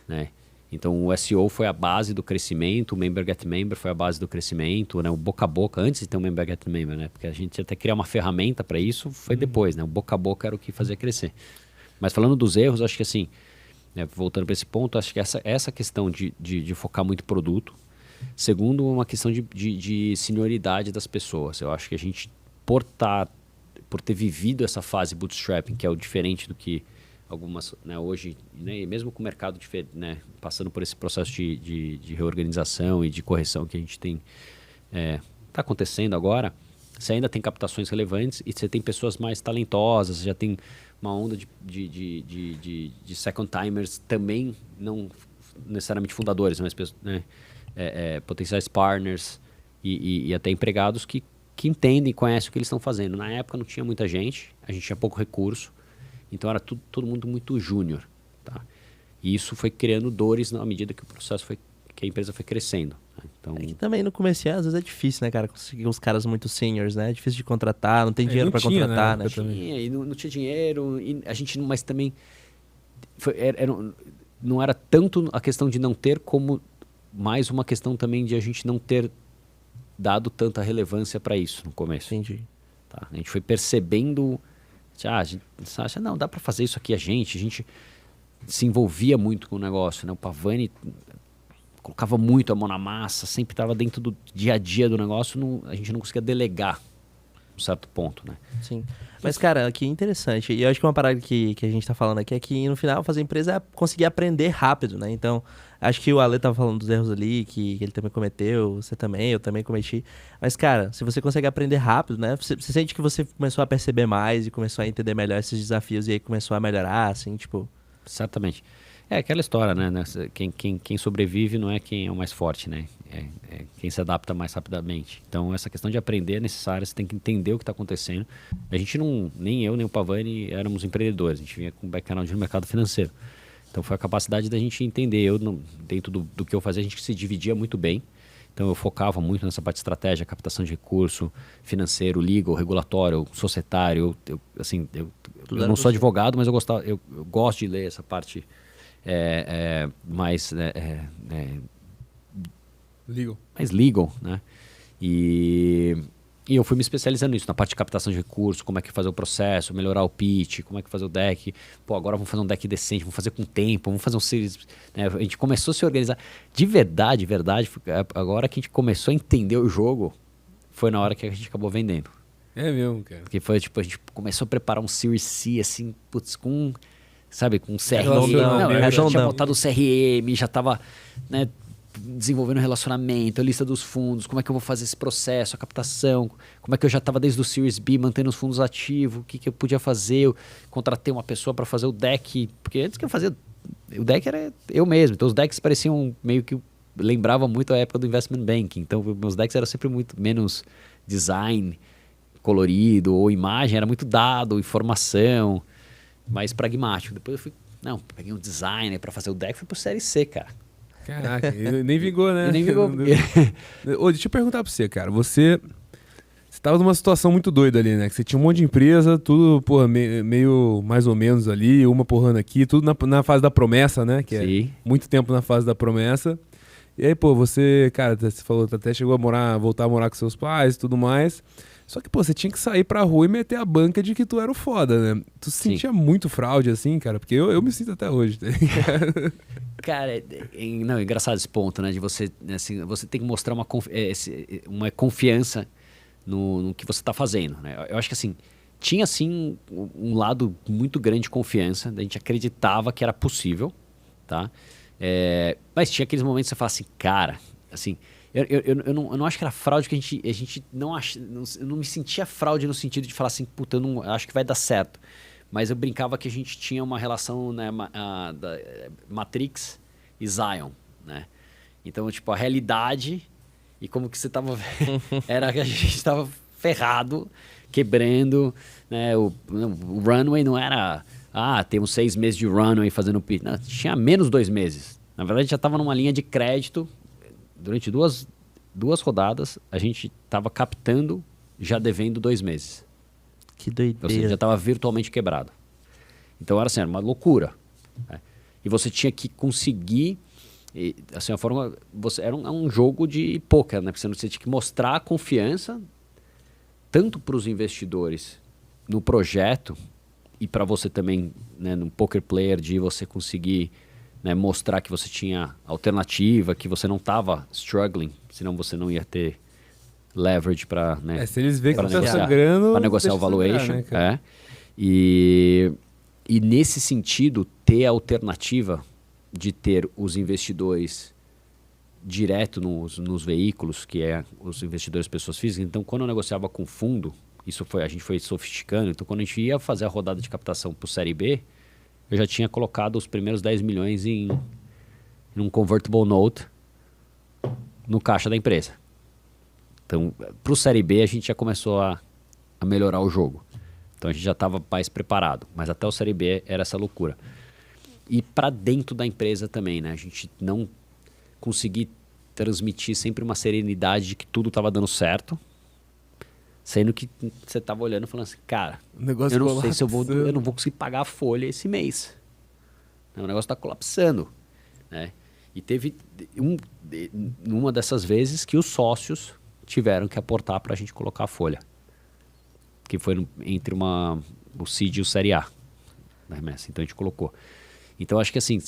né? Então o SEO foi a base do crescimento, o Member Get Member foi a base do crescimento, né? O boca a boca, antes de ter o Member Get Member, né? Porque a gente ia até criar uma ferramenta para isso, foi depois, né? O boca a boca era o que fazia crescer. Mas falando dos erros, acho que assim, né, voltando para esse ponto, acho que essa questão de focar muito em produto. Segundo, uma questão de senioridade das pessoas. Eu acho que a gente, por ter vivido essa fase bootstrapping, que é o diferente do que algumas, né, hoje, né, mesmo com o mercado né, passando por esse processo de reorganização e de correção que a gente tem, está acontecendo agora, você ainda tem captações relevantes e você tem pessoas mais talentosas, já tem uma onda de second timers também, não necessariamente fundadores, mas né, potenciais partners e até empregados que entendem e conhecem o que eles estão fazendo. Na época não tinha muita gente, a gente tinha pouco recurso, então era todo mundo muito júnior. Tá? E isso foi criando dores na medida que o processo que a empresa foi crescendo. Né? Então, É que também no começo, às vezes é difícil, né, cara, conseguir uns caras muito seniors, né? É difícil de contratar, não tem dinheiro pra contratar, né? Tinha, e não tinha dinheiro, e a gente mas também não era tanto a questão de não ter, como mais uma questão também de a gente não ter dado tanta relevância para isso no começo. Entendi. Tá? A gente foi percebendo, a gente acha, não, dá para fazer isso aqui a gente se envolvia muito com o negócio, né? O Pavani colocava muito a mão na massa, sempre estava dentro do dia a dia do negócio, a gente não conseguia delegar um certo ponto, né? Sim. Mas, cara, que interessante. E eu acho que uma parada que a gente tá falando aqui é que, no final, fazer empresa é conseguir aprender rápido, né? Então, acho que o Ale tava falando dos erros ali, que ele também cometeu, você também, eu também cometi. Mas, cara, se você consegue aprender rápido, né? Você sente que você começou a perceber mais e começou a entender melhor esses desafios e aí começou a melhorar, assim, tipo... Certamente. É aquela história, né? Quem sobrevive não é quem é o mais forte, né? É quem se adapta mais rapidamente. Então, essa questão de aprender é necessária, você tem que entender o que está acontecendo. A gente não, nem eu, nem o Pavani éramos empreendedores, a gente vinha com background no mercado financeiro. Então, foi a capacidade da gente entender. Dentro do que eu fazia, a gente se dividia muito bem. Então, eu focava muito nessa parte de estratégia, captação de recurso, financeiro, legal, regulatório, societário. Eu não sou advogado, mas eu gosto de ler essa parte mais legal, né? E eu fui me especializando nisso, na parte de captação de recursos, como é que fazer o processo, melhorar o pitch, como é que fazer o deck. Pô, agora vamos fazer um deck decente, vamos fazer com tempo, vamos fazer um series. Né? A gente começou a se organizar. De verdade, agora que a gente começou a entender o jogo, foi na hora que a gente acabou vendendo. É mesmo, cara. Porque foi tipo, a gente começou a preparar um Series C, assim, putz, com CRM. Eu já tinha montado o CRM, já tava, né, desenvolvendo relacionamento, a lista dos fundos, como é que eu vou fazer esse processo, a captação, como é que eu já estava desde o Series B mantendo os fundos ativos, o que eu podia fazer, eu contratei uma pessoa para fazer o deck, porque antes que eu fazia, o deck era eu mesmo, então os decks pareciam meio que, lembrava muito a época do investment banking, então meus decks eram sempre muito menos design colorido ou imagem, era muito dado, informação, mais pragmático. Depois eu peguei um designer para fazer o deck, fui pro Série C, cara. Caraca, nem vingou, né? Nem vingou. Ô, deixa eu perguntar pra você, cara. Você tava numa situação muito doida ali, né? Que você tinha um monte de empresa, tudo, porra, meio mais ou menos ali, uma porrando aqui, tudo na fase da promessa, né? Que Sim. É muito tempo na fase da promessa. E aí, pô, você, cara, você falou, até chegou a voltar a morar com seus pais e tudo mais. Só que, pô, você tinha que sair pra rua e meter a banca de que tu era o foda, né? Tu se sentia muito fraude, assim, cara? Porque eu me sinto até hoje, tá ligado? Cara, é engraçado esse ponto, né? De você, assim, você tem que mostrar uma confiança no que você tá fazendo, né? Eu acho que, assim, tinha, assim, um lado muito grande de confiança. A gente acreditava que era possível, tá? Mas tinha aqueles momentos que você fala assim, cara, assim... Eu não acho que era fraude, que a gente não acha, eu não me sentia fraude no sentido de falar assim, puta, eu não acho que vai dar certo. Mas eu brincava que a gente tinha uma relação, né, da Matrix e Zion, né? Então, tipo, a realidade e como que você tava... era que a gente tava ferrado, quebrando, né? O runway não era... temos 6 meses de runway fazendo pitch. Não, tinha menos 2 meses. Na verdade, já tava numa linha de crédito. Durante duas rodadas, a gente estava captando, já devendo 2 meses. Que doideira. Ou seja, já estava virtualmente quebrado. Então era assim, era uma loucura. Né? E você tinha que conseguir E, assim, a forma, era um jogo de poker, né? Porque você tinha que mostrar a confiança tanto para os investidores no projeto e para você também, né, no poker player, de você conseguir, né, mostrar que você tinha alternativa, que você não estava struggling, senão você não ia ter leverage para, né, se eles verem que pra tá sangrando, para negociar o deixa sangrar, valuation. né, cara? E nesse sentido, ter a alternativa de ter os investidores direto nos veículos, que é os investidores pessoas físicas. Então, quando eu negociava com fundo, a gente foi sofisticando. Então, quando a gente ia fazer a rodada de captação para o Série B, eu já tinha colocado os primeiros 10 milhões em um convertible note no caixa da empresa. Então, para o Série B, a gente já começou a melhorar o jogo. Então, a gente já estava mais preparado. Mas até o Série B era essa loucura. E para dentro da empresa também, né? A gente não conseguir transmitir sempre uma serenidade de que tudo estava dando certo, sendo que você estava olhando e falando assim, cara, eu não sei se eu não vou conseguir pagar a folha esse mês. O negócio está colapsando, né? E teve uma dessas vezes que os sócios tiveram que aportar para a gente colocar a folha, que foi entre o CID e o Série A da remessa. Então a gente colocou. Então acho que assim,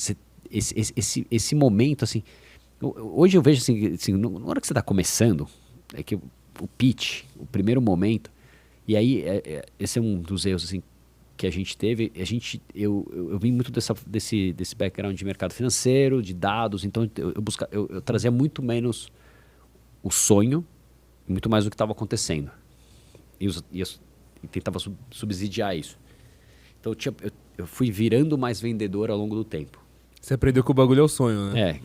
esse momento assim, hoje eu vejo assim, na hora que você está começando, é que o pitch, o primeiro momento, e aí esse é um dos erros assim, que a gente teve. Eu vim muito desse background de mercado financeiro, de dados, então eu trazia muito menos o sonho, muito mais o que estava acontecendo. E tentava subsidiar isso. Então eu fui virando mais vendedor ao longo do tempo. Você aprendeu que o bagulho é o sonho, né?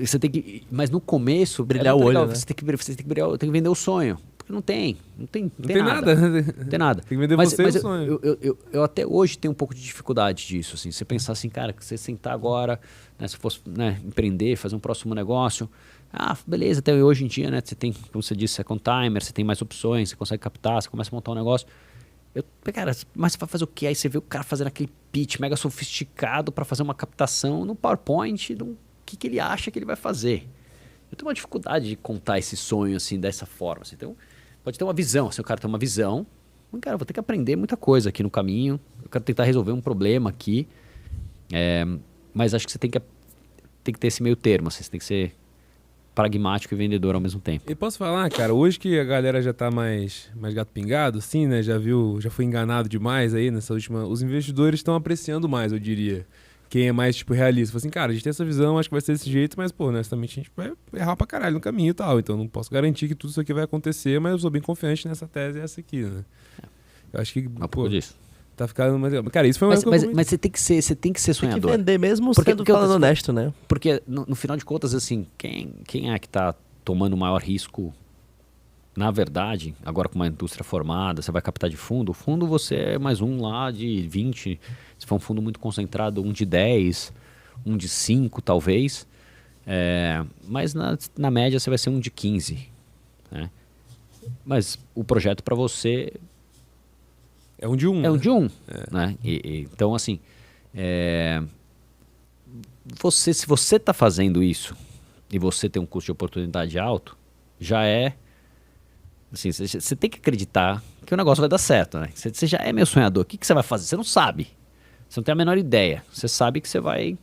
Você tem que, mas no começo brilhar o olho, né? Você tem que vender o sonho, porque não tem nada. Não tem nada. Tem que vender mas você o sonho. Eu até hoje tenho um pouco de dificuldade disso, assim. Você pensar assim, cara, que você sentar agora, né, se fosse, né, empreender, fazer um próximo negócio, beleza, até hoje em dia, né, você tem, como você disse, second timer, você tem mais opções, você consegue captar, você começa a montar um negócio. Cara, mas você vai fazer o quê? Aí você vê o cara fazendo aquele pitch mega sofisticado para fazer uma captação no PowerPoint do que ele acha que ele vai fazer. Eu tenho uma dificuldade de contar esse sonho assim, dessa forma. Assim. Então, pode ter uma visão. Se o cara tem uma visão, cara, eu vou ter que aprender muita coisa aqui no caminho. Eu quero tentar resolver um problema aqui. Mas acho que você tem que ter esse meio termo. Assim, você tem que ser pragmático e vendedor ao mesmo tempo. E posso falar, cara, hoje que a galera já tá mais gato pingado, assim, né? Já foi enganado demais aí nessa última... Os investidores estão apreciando mais, eu diria. Quem é mais, tipo, realista. Fala assim, cara, a gente tem essa visão, acho que vai ser desse jeito, mas, pô, honestamente, a gente vai errar pra caralho no caminho e tal. Então, não posso garantir que tudo isso aqui vai acontecer, mas eu sou bem confiante nessa tese e essa aqui, né? Eu acho que, pouco disso. Tá ficando mais... Cara, isso foi uma coisa... Mas você tem que ser sonhador. Tem que vender mesmo sendo falando honesto, né? Porque, no final de contas, assim, quem é que tá tomando o maior risco? Na verdade, agora com uma indústria formada, você vai captar de fundo. O fundo você é mais um lá de 20. Se for um fundo muito concentrado, um de 10, um de 5, talvez. Mas na média você vai ser um de 15. Né? Mas o projeto para você... É um de um. É um de um. Né? Então, assim, se você está fazendo isso e você tem um custo de oportunidade alto, já é... Assim, você tem que acreditar que o negócio vai dar certo. Né? Você já é meio sonhador. O que você vai fazer? Você não sabe. Você não tem a menor ideia. Você sabe que você vai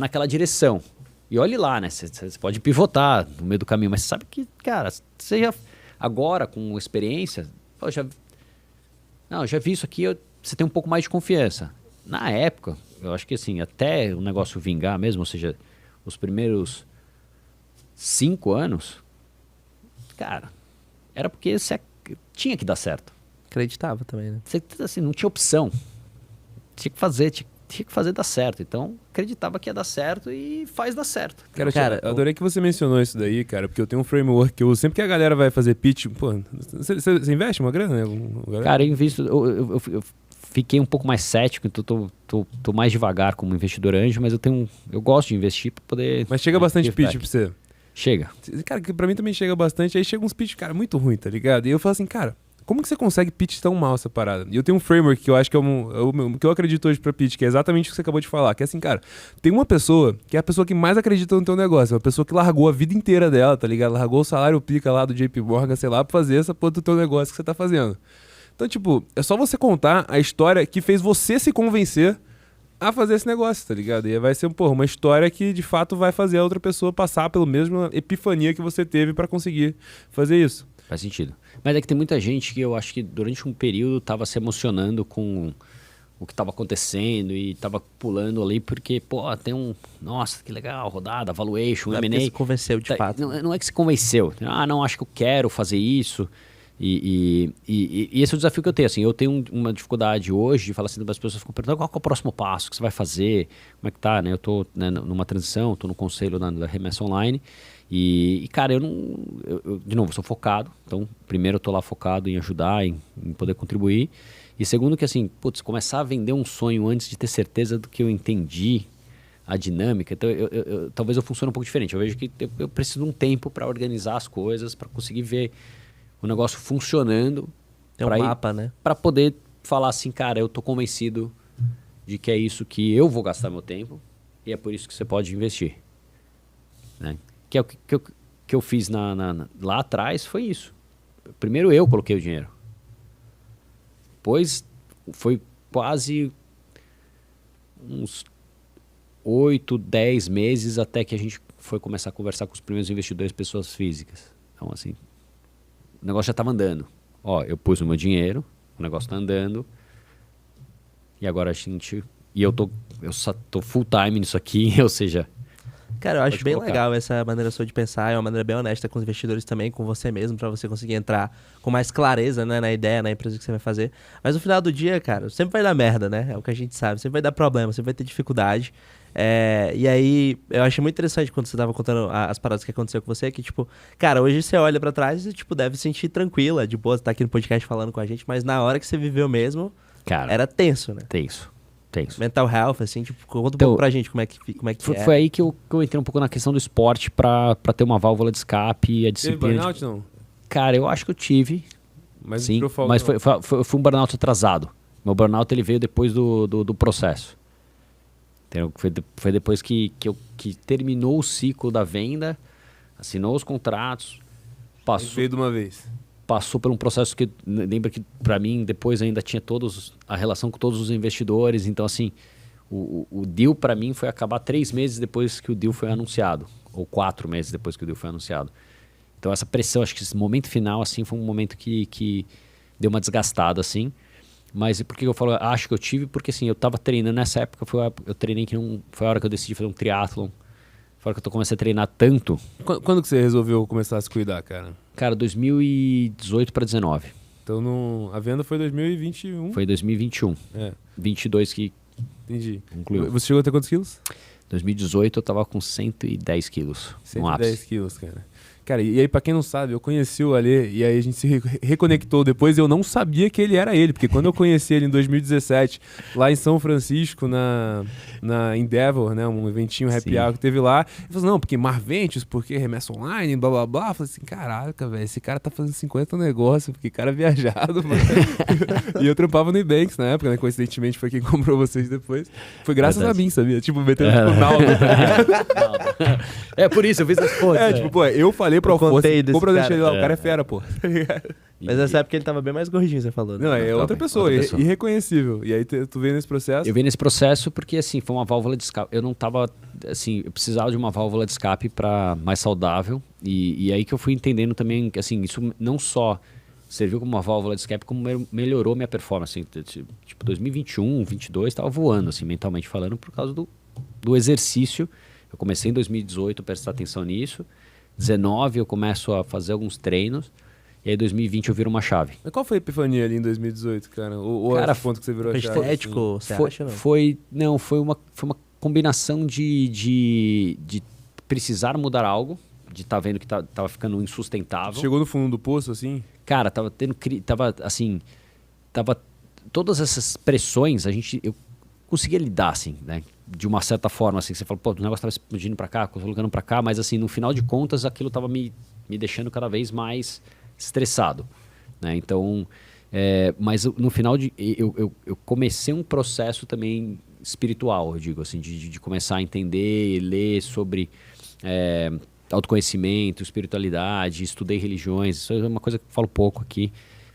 naquela direção. E olhe lá, né? Você pode pivotar no meio do caminho, mas você sabe que, cara, você já... Agora, com experiência... Pô, já vi isso aqui, você tem um pouco mais de confiança. Na época, eu acho que assim, até o negócio vingar mesmo, ou seja, os primeiros 5 anos, cara, era porque você tinha que dar certo. Acreditava também, né? Você, assim, não tinha opção. Tinha que fazer dar certo. Então, acreditava que ia dar certo e faz dar certo. Cara, eu adorei que você mencionou isso daí, cara, porque eu tenho um framework que sempre que a galera vai fazer pitch, pô, você investe uma grana, né? Cara, eu invisto, eu fiquei um pouco mais cético, então tô mais devagar como investidor anjo, mas eu gosto de investir para poder... Mas chega bastante pitch pra você? Chega. Cara, que pra mim também chega bastante, aí chega uns pitch, cara, muito ruim, tá ligado? E eu falo assim, cara, como que você consegue pitch tão mal essa parada? E eu tenho um framework que eu acho que que eu acredito hoje pra pitch, que é exatamente o que você acabou de falar. Que é assim, cara, tem uma pessoa que é a pessoa que mais acredita no teu negócio. É uma pessoa que largou a vida inteira dela, tá ligado? Largou o salário pica lá do JP Morgan, sei lá, pra fazer essa porra do teu negócio que você tá fazendo. Então, tipo, é só você contar a história que fez você se convencer a fazer esse negócio, tá ligado? E vai ser, uma história que de fato vai fazer a outra pessoa passar pela mesma epifania que você teve pra conseguir fazer isso. Faz sentido. Mas é que tem muita gente que eu acho que durante um período tava se emocionando com o que tava acontecendo e tava pulando ali porque, pô, tem nossa, que legal, rodada, valuation, M&A. Se convenceu de fato. Não é que se convenceu. Não, acho que eu quero fazer isso. E esse é o desafio que eu tenho. Assim, eu tenho uma dificuldade hoje de falar assim, as pessoas ficam perguntando qual é o próximo passo que você vai fazer, como é que tá, né? Eu tô, né, numa transição, tô no conselho da Remessa Online. E cara, de novo, sou focado. Então, primeiro eu tô lá focado em ajudar, em poder contribuir. E segundo que assim, começar a vender um sonho antes de ter certeza do que eu entendi a dinâmica. Então, talvez eu funcione um pouco diferente. Eu vejo que eu preciso de um tempo para organizar as coisas, para conseguir ver o negócio funcionando. Tem um mapa, né? Para poder falar assim, cara, eu tô convencido de que é isso que eu vou gastar meu tempo e é por isso que você pode investir. Né? Que é o que eu fiz lá atrás, foi isso. Primeiro eu coloquei o dinheiro. Depois foi quase uns 8, 10 meses até que a gente foi começar a conversar com os primeiros investidores, pessoas físicas. Então, assim, o negócio já estava andando. Ó, eu pus o meu dinheiro, o negócio está andando, e agora a gente... E eu só tô full time nisso aqui, ou seja... Cara, eu acho bem legal essa maneira sua de pensar, é uma maneira bem honesta com os investidores também, com você mesmo, pra você conseguir entrar com mais clareza, né, na ideia, na empresa que você vai fazer. Mas no final do dia, cara, sempre vai dar merda, né? É o que a gente sabe, sempre vai dar problema, sempre vai ter dificuldade. E aí, eu achei muito interessante quando você tava contando as paradas que aconteceu com você, que tipo, cara, hoje você olha pra trás e tipo, deve se sentir tranquila, de boa, você tá aqui no podcast falando com a gente, mas na hora que você viveu mesmo, cara, era tenso, né? Tenso. Mental health, assim, tipo, conta um pouco pra gente como é que é. Foi aí que eu entrei um pouco na questão do esporte pra ter uma válvula de escape e a disciplina. Teve burnout, não? Cara, eu acho que eu tive. Mas sim, mas foi um burnout atrasado. Meu burnout ele veio depois do processo. Entendeu? Foi depois que terminou o ciclo da venda, assinou os contratos, veio de uma vez. Passou por um processo que, lembra que para mim depois ainda tinha a relação com todos os investidores, então assim, o deal para mim foi acabar 3 meses depois que o deal foi anunciado, ou 4 meses depois que o deal foi anunciado. Então essa pressão, acho que esse momento final assim foi um momento que deu uma desgastada assim, mas por que eu falo, acho que eu tive, porque assim, eu tava treinando nessa época, eu treinei foi a hora que eu decidi fazer um triatlon. Fora que eu comecei a treinar tanto. Quando que você resolveu começar a se cuidar, cara? Cara, 2018 para 19. Então a venda foi 2021? Foi 2021. 22 que entendi. Concluiu. Você chegou a ter quantos quilos? 2018 eu tava com 110 quilos. 110 quilos, cara. Cara, e aí pra quem não sabe, eu conheci o Alê e aí a gente se reconectou depois e eu não sabia que ele era ele, porque quando eu conheci ele em 2017, lá em São Francisco, na Endeavor, né, um eventinho happy hour que teve lá, ele falou assim, não, porque Marventes, porque Remessa Online, blá blá blá, eu falei assim, caraca, velho, esse cara tá fazendo 50 negócios, porque cara viajado, mano. E eu trampava no Ebanks na época, né, coincidentemente foi quem comprou vocês depois. Foi graças a mim, sabia? Tipo, metendo tipo Naldo, tá ligado? É por isso, eu fiz as coisas. Tipo, pô, eu falei pra Alfonso, compra eu deixei ele lá, o cara é fera, pô. Mas nessa época ele tava bem mais gordinho, você falou. Né? Não, é outra pessoa, irreconhecível. E aí tu veio nesse processo? Eu veio nesse processo porque, assim, foi uma válvula de escape. Eu não tava, assim, eu precisava de uma válvula de escape para mais saudável. E aí que eu fui entendendo também que, assim, isso não só serviu como uma válvula de escape, como melhorou minha performance. Assim, tipo, 2021, 2022, tava voando, assim, mentalmente falando, por causa do exercício. Eu comecei em 2018 a prestar atenção nisso. 19 eu começo a fazer alguns treinos. E aí 2020 eu viro uma chave. Mas qual foi a epifania ali em 2018, cara? Ou cara, ponto que você virou a chave? Estético, você acha? Não, foi uma combinação de precisar mudar algo, de estar vendo que tava ficando insustentável. Chegou no fundo do poço, assim? Cara, tava todas essas pressões, eu conseguia lidar, assim, né? De uma certa forma, assim, você fala, pô, o negócio estava explodindo para cá, colocando para cá, mas assim, no final de contas, aquilo estava me deixando cada vez mais estressado. né? Então, mas no final eu comecei um processo também espiritual, eu digo assim, de começar a entender e ler sobre autoconhecimento, espiritualidade, estudei religiões, isso é uma coisa que eu falo pouco aqui,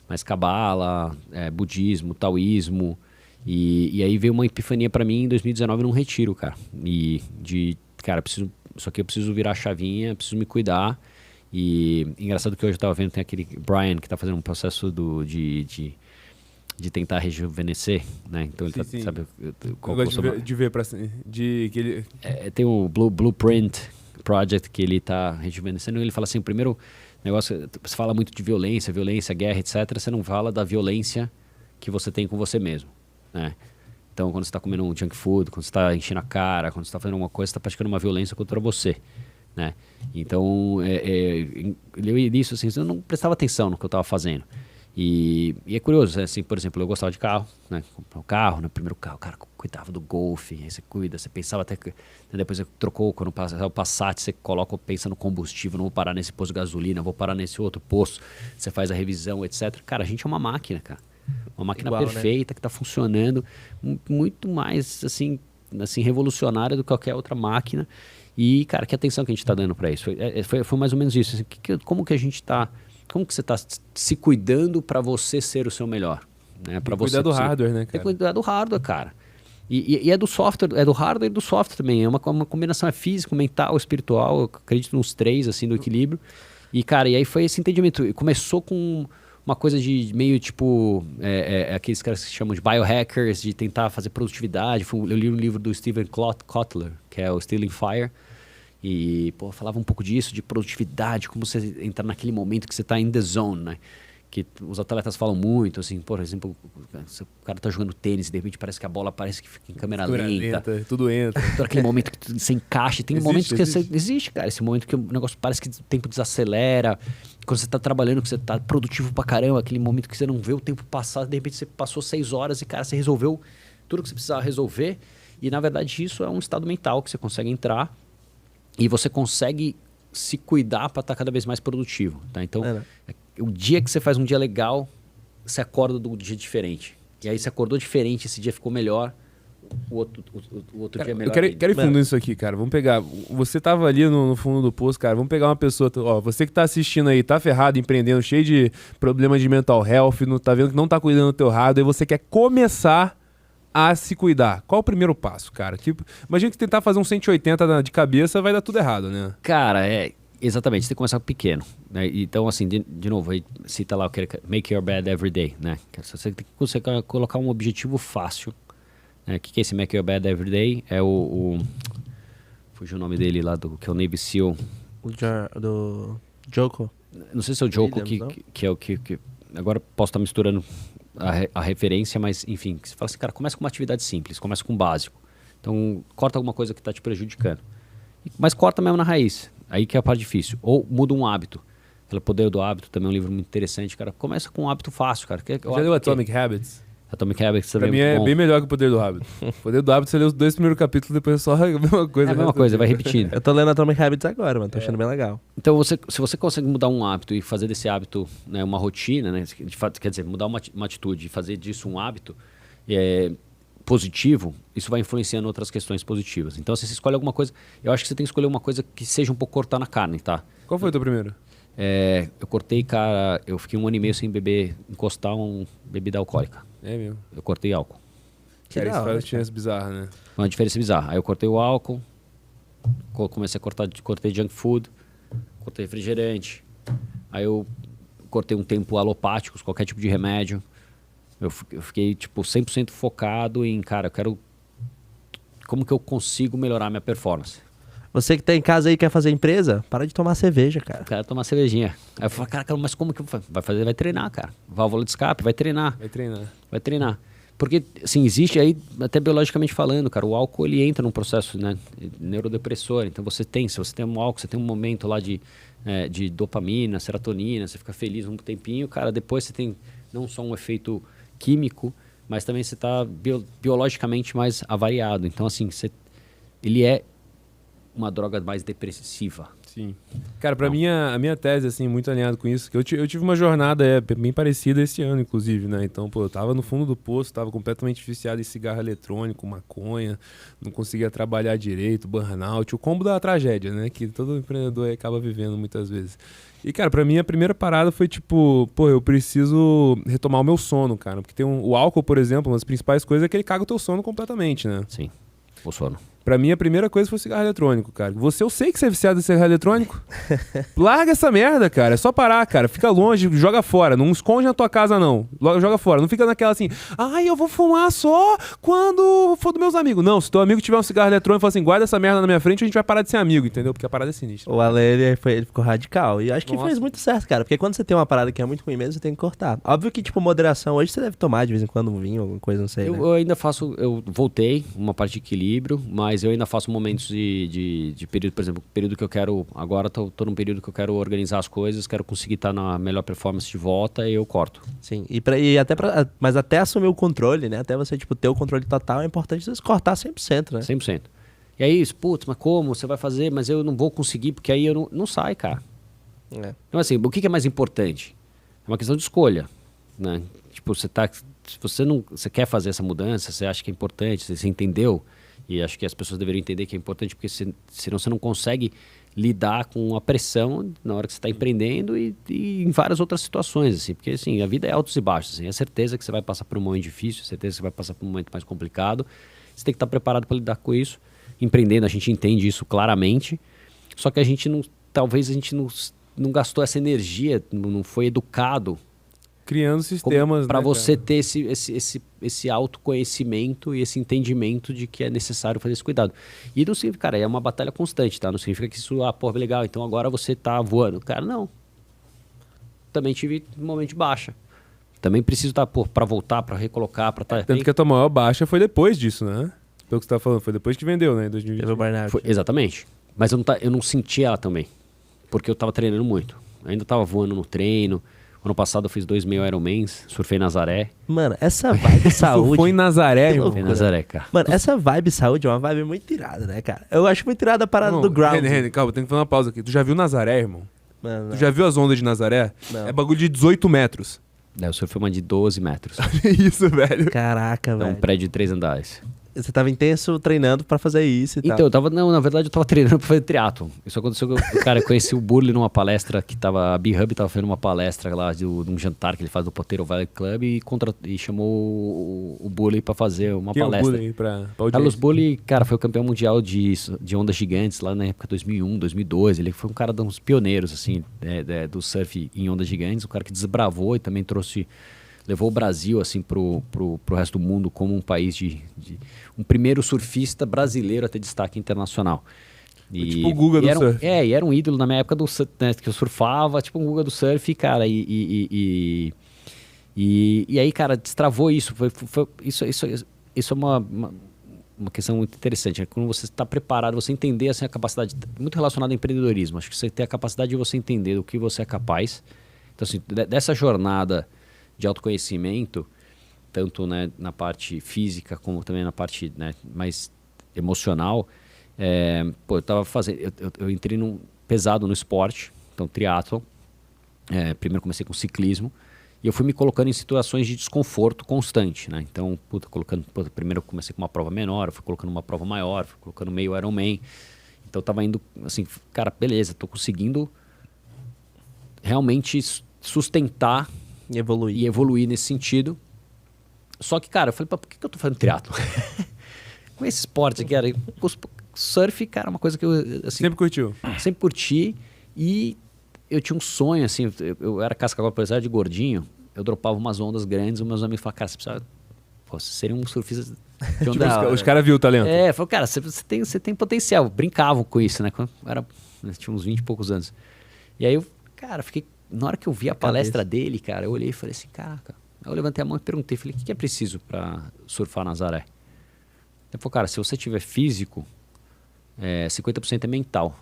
mas cabala, budismo, taoísmo, e aí veio uma epifania para mim em 2019 num retiro, cara, cara, isso aqui eu preciso virar a chavinha, preciso me cuidar. E engraçado que hoje eu tava vendo, tem aquele Brian que tá fazendo um processo de tentar rejuvenescer, né? Então ele Sim. sabe Eu gosto de ver que ele... tem o Blueprint Project que ele tá rejuvenescendo, e ele fala assim, o primeiro negócio, você fala muito de violência, guerra, etc, você não fala da violência que você tem com você mesmo, né? Então quando você tá comendo um junk food, quando você tá enchendo a cara, quando você tá fazendo alguma coisa, você tá praticando uma violência contra você, né? Então, eu isso, assim, eu não prestava atenção no que eu estava fazendo. E é curioso, assim, por exemplo, eu gostava de carro, né? Comprar um carro, né? Primeiro carro, o cara cuidava do Golf, aí você cuida, você pensava até que... Depois você trocou, quando o Passat, você pensa no combustível, não vou parar nesse posto de gasolina, vou parar nesse outro posto, você faz a revisão, etc. Cara, a gente é uma máquina, cara. Uma máquina perfeita, né? Que está funcionando muito mais, assim, revolucionária do que qualquer outra máquina. E, cara, que atenção que a gente está dando para isso. Foi mais ou menos isso. Assim, como que a gente está... Como que você está se cuidando para você ser o seu melhor? Né? Para você cuidar do hardware, né, cara? Tem que cuidar do hardware, cara. E é do software, é do hardware e do software também. É uma combinação físico, mental, espiritual. Eu acredito nos três, assim, do equilíbrio. E, cara, e aí foi esse entendimento. E começou com uma coisa de meio tipo... aqueles caras que se chamam de biohackers, de tentar fazer produtividade. Eu li um livro do Steven Kotler, que é o Stealing Fire. E, pô, falava um pouco disso, de produtividade, como você entrar naquele momento que você está in the zone, né? Que os atletas falam muito, assim, por exemplo, o cara tá jogando tênis e de repente parece que a bola parece que fica em câmera lenta. Tudo entra. Todo aquele momento que você encaixa. Tem momentos que existe, cara, esse momento que o negócio parece que o tempo desacelera. Quando você tá trabalhando, que você tá produtivo pra caramba, aquele momento que você não vê o tempo passar, de repente você passou 6 horas e, cara, você resolveu tudo que você precisava resolver. E, na verdade, isso é um estado mental que você consegue entrar e você consegue se cuidar para estar cada vez mais produtivo, tá? Então, o dia que você faz um dia legal, você acorda do dia diferente. E aí você acordou diferente, esse dia ficou melhor, o outro cara, dia é melhor. Eu quero ir fundo nisso aqui, cara. Vamos pegar... Você tava ali no fundo do poço, cara. Vamos pegar uma pessoa... Ó, você que tá assistindo aí, tá ferrado, empreendendo, cheio de problemas de mental health, não tá vendo que não tá cuidando do teu hardware, e você quer começar a se cuidar. Qual o primeiro passo, cara? Tipo, imagina que tentar fazer um 180 de cabeça vai dar tudo errado, né? Cara, exatamente, você tem que começar pequeno, né? Então, assim, de novo, aí cita lá o que make your bed every day, né? Você tem que colocar um objetivo fácil, né? O que é esse make your bed every day? É fugiu o nome dele lá, que é o Navy SEAL. Do Joko. Não sei se é o Joko, que é o que... Agora posso estar misturando a referência, mas, enfim, você fala assim, cara, começa com uma atividade simples, começa com o básico. Então, corta alguma coisa que está te prejudicando. Mas corta mesmo na raiz. Aí que é a parte difícil. Ou muda um hábito. O Poder do Hábito também é um livro muito interessante, cara. Começa com um hábito fácil, cara. Já leu Atomic Habits? Atomic Habits também pra mim é bem melhor que o Poder do Hábito. O Poder do Hábito, você lê os 2 primeiros capítulos, depois é só a mesma coisa. É a mesma coisa, vai repetindo. Eu tô lendo Atomic Habits agora, mano. Tô achando bem legal. Então, se você consegue mudar um hábito e fazer desse hábito, né, uma rotina, né? De fato, quer dizer, mudar uma atitude e fazer disso um hábito positivo, isso vai influenciando outras questões positivas. Então, se você escolhe alguma coisa... Eu acho que você tem que escolher uma coisa que seja um pouco cortar na carne, tá? Qual foi o teu primeiro? Eu cortei, cara... Eu fiquei 1 ano e meio sem encostar uma bebida alcoólica. É mesmo? Eu cortei álcool. Cara, isso faz diferença bizarra, né? Uma diferença bizarra. Aí eu cortei o álcool, comecei a cortei junk food, cortei refrigerante. Aí eu cortei um tempo alopáticos, qualquer tipo de remédio. Eu fiquei, tipo, 100% focado em, cara, eu quero... Como que eu consigo melhorar minha performance? Você que tá em casa aí e quer fazer empresa, para de tomar cerveja, cara. Quero tomar cervejinha. Aí eu falo, cara, mas como que eu vou fazer? Vai treinar, cara. Válvula de escape, vai treinar. Vai treinar. Porque, assim, existe aí, até biologicamente falando, cara, o álcool, ele entra num processo, né, neurodepressor. Então, se você tem um álcool, você tem um momento lá de dopamina, serotonina, você fica feliz um tempinho, cara, depois você tem não só um efeito químico, mas também você está biologicamente mais avariado. Então, assim, ele é uma droga mais depressiva. Sim. Cara, pra mim, a minha tese, assim, muito alinhado com isso, que eu tive uma jornada bem parecida esse ano, inclusive, né? Então, pô, eu tava no fundo do poço, tava completamente viciado em cigarro eletrônico, maconha, não conseguia trabalhar direito, burnout, o combo da tragédia, né? Que todo empreendedor acaba vivendo muitas vezes. E, cara, pra mim, a primeira parada foi, tipo, pô, eu preciso retomar o meu sono, cara. Porque o álcool, por exemplo, uma das principais coisas é que ele caga o teu sono completamente, né? Sim, o sono. Pra mim, a primeira coisa foi o cigarro eletrônico, cara. Eu sei que você é viciado em cigarro eletrônico. Larga essa merda, cara. É só parar, cara. Fica longe, joga fora. Não esconde na tua casa, não. Joga fora. Não fica naquela assim, ai, eu vou fumar só quando for dos meus amigos. Não, se teu amigo tiver um cigarro eletrônico e falar assim, guarda essa merda na minha frente, a gente vai parar de ser amigo, entendeu? Porque a parada é sinistra. O Ale, ele ficou radical. E acho que fez muito certo, cara. Porque quando você tem uma parada que é muito ruim mesmo, você tem que cortar. Óbvio que, tipo, moderação, hoje você deve tomar de vez em quando um vinho, alguma coisa, não sei, né? Eu ainda faço, eu voltei, uma parte de equilíbrio, mas eu ainda faço momentos de período, por exemplo, período que eu quero, agora tô num período que eu quero organizar as coisas, quero conseguir estar na melhor performance de volta e eu corto. Sim, mas até assumir o controle, né? Até você, tipo, ter o controle total, é importante você cortar 100%, né? 100%. E aí, putz, mas como? Você vai fazer, mas eu não vou conseguir, porque aí eu não sai, cara. É. Então, assim, o que é mais importante? É uma questão de escolha, né? Tipo, se você quer fazer essa mudança, você acha que é importante, você entendeu, e acho que as pessoas deveriam entender que é importante, porque senão você não consegue lidar com a pressão na hora que você está empreendendo e em várias outras situações, assim, porque assim, a vida é altos e baixos, assim, é certeza que você vai passar por um momento difícil, é certeza que você vai passar por um momento mais complicado, você tem que estar preparado para lidar com isso. Empreendendo, a gente entende isso claramente, só que talvez a gente não gastou essa energia, não foi educado Criando sistemas, para né, você cara? ter esse autoconhecimento e esse entendimento de que é necessário fazer esse cuidado. E não significa, cara, é uma batalha constante, tá? Não significa que isso, pô, legal, então agora você tá voando. Cara, não. Também tive um momento de baixa. Também preciso estar, pô, para voltar, para recolocar, para estar... Tanto que a tua maior baixa foi depois disso, né? Pelo que você tá falando, foi depois que vendeu, né? Em 2020. Teve o burnout. Exatamente. Mas eu não senti ela também. Porque eu tava treinando muito. Eu ainda tava voando no treino. Ano passado eu fiz 2 meio Ironmans, surfei Nazaré. Mano, essa vibe saúde... Foi em Nazaré, irmão. Surfei Nazaré, cara. Mano, essa vibe saúde é uma vibe muito irada, né, cara? Eu acho muito irada a parada Não, do ground. Reni, calma, tem que fazer uma pausa aqui. Tu já viu Nazaré, irmão? Mano, Tu já viu as ondas de Nazaré? Não. É bagulho de 18 metros. Eu surfei uma de 12 metros. Que isso, velho. Caraca, É um velho. prédio de 3 andares. Você tava intenso treinando pra fazer isso e Então, tal. na verdade eu tava treinando pra fazer triatlon. Isso aconteceu que eu conheci o Burley numa palestra que tava, a B-Hub tava fazendo uma palestra lá de um jantar que ele faz no Poteiro Valley Club e chamou o Burley pra fazer uma Quem é o palestra. bullying pra Carlos audiência? Burley, cara, foi o campeão mundial de ondas gigantes lá na época 2001, 2002. Ele foi um cara dos pioneiros, assim, do surf em ondas gigantes. Um cara que desbravou e também levou o Brasil assim pro resto do mundo como um país um primeiro surfista brasileiro a ter destaque internacional. Tipo o Guga do surf. E era um ídolo na minha época né, que eu surfava, tipo um Guga do surf, cara, e aí, cara, destravou isso. Isso é uma questão muito interessante. Quando você está preparado, você entender assim, a capacidade, muito relacionado ao empreendedorismo. Acho que você tem a capacidade de você entender do que você é capaz. Então, assim, dessa jornada de autoconhecimento, tanto, né, na parte física como também na parte, né, mais emocional, eu tava fazendo, eu entrei pesado no esporte, então triatlon, primeiro comecei com ciclismo, e eu fui me colocando em situações de desconforto constante, né, então, primeiro eu comecei com uma prova menor, eu fui colocando uma prova maior, fui colocando meio Ironman, então eu tava indo, assim, cara, beleza, tô conseguindo realmente sustentar E evoluir. e evoluir nesse sentido. Só que, cara, eu falei, por que eu tô fazendo triatlo? Com esse esporte aqui, cara, surf, cara, é uma coisa que eu assim, Sempre curtiu. sempre curti e eu tinha um sonho, assim, eu era casca-grossa, apesar de gordinho, eu dropava umas ondas grandes, os meus amigos falavam, cara, você precisa, pô, você seria um surfista de onda Da hora. Os caras viram o talento. falou, cara, você tem potencial. Brincavam com isso, né? Quando eu tinha uns 20 e poucos anos. E aí eu, cara, na hora que eu vi a palestra dele, cara, eu olhei e falei assim, caraca. Aí eu levantei a mão e perguntei, falei, o que é preciso para surfar Nazaré? Ele falou, cara, se você tiver físico, 50% é mental.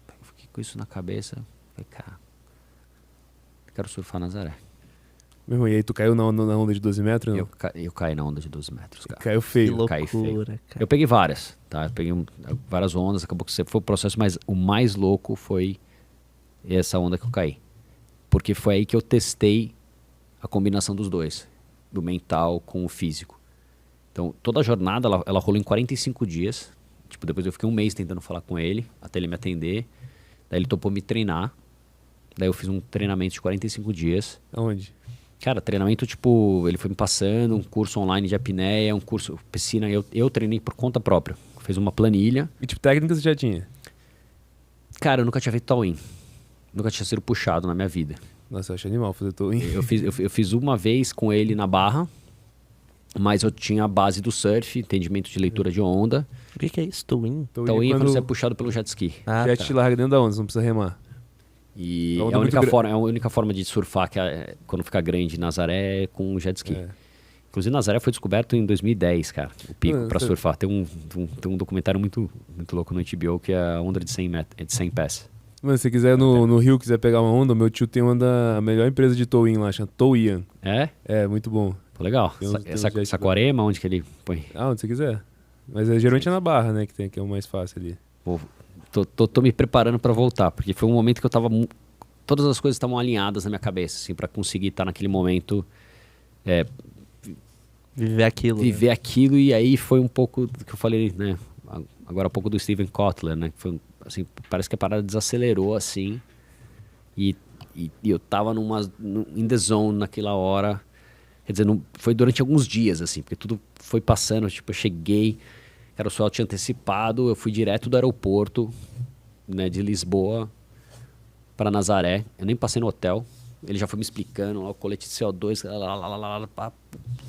Eu fiquei com isso na cabeça. Falei, cara, eu quero surfar Nazaré. Meu irmão, e aí tu caiu na onda de 12 metros? Não? Eu caí na onda de 12 metros, cara. Caiu Que feio. Caí feio. loucura, cara. Eu peguei várias, tá? Eu peguei várias ondas, acabou que foi o processo, mas o mais louco foi essa onda que eu caí. Porque foi aí que eu testei a combinação dos dois, do mental com o físico. Então, toda a jornada, ela rolou em 45 dias. Tipo, depois eu fiquei um mês tentando falar com ele, até ele me atender. Daí ele topou me treinar. Daí eu fiz um treinamento de 45 dias. Aonde? Cara, treinamento, tipo, ele foi me passando um curso online de apneia, um curso piscina. Eu treinei por conta própria. Fiz uma planilha. E tipo, técnica você já tinha? Cara, eu nunca tinha feito tall-in. Nunca tinha sido puxado na minha vida. Nossa, eu achei animal fazer towing. Eu fiz uma vez com ele na barra, mas eu tinha a base do surf, entendimento de leitura de onda. O que é isso? Twin? Towing é quando você é puxado pelo jet ski. Ah, jet tá. te larga dentro da onda, você não precisa remar. E A onda é a, muito única forma, é a única forma de surfar quando fica grande Nazaré é com jet ski. É. Inclusive, Nazaré foi descoberto em 2010, cara, o pico Ah, pra você- surfar. Tem um documentário muito louco no HBO que é a onda de 100 pés. Mano, se você quiser no Rio, quiser pegar uma onda, meu tio tem a melhor empresa de towing lá, chama Towian. É? É, muito bom. Pô, legal. Tem uns- tem uns jet Saquarema, onde que ele põe? Ah, onde você quiser. Mas geralmente é na Barra, né, que é o mais fácil ali. Pô, tô me preparando pra voltar, porque foi um momento que eu tava... Todas as coisas estavam alinhadas na minha cabeça, assim, pra conseguir estar naquele momento, Viver aquilo. né? viver aquilo. E aí foi um pouco do que eu falei, né? Agora há pouco do Steven Kotler, né? Que foi, assim, parece que a parada desacelerou, assim. E eu tava in the zone naquela hora. Quer dizer, foi durante alguns dias, assim, porque tudo foi passando. Tipo, eu cheguei, cara, o sol tinha antecipado, eu fui direto do aeroporto, né, de Lisboa para Nazaré. Eu nem passei no hotel. Ele já foi me explicando, ó, o colete de CO2, pá.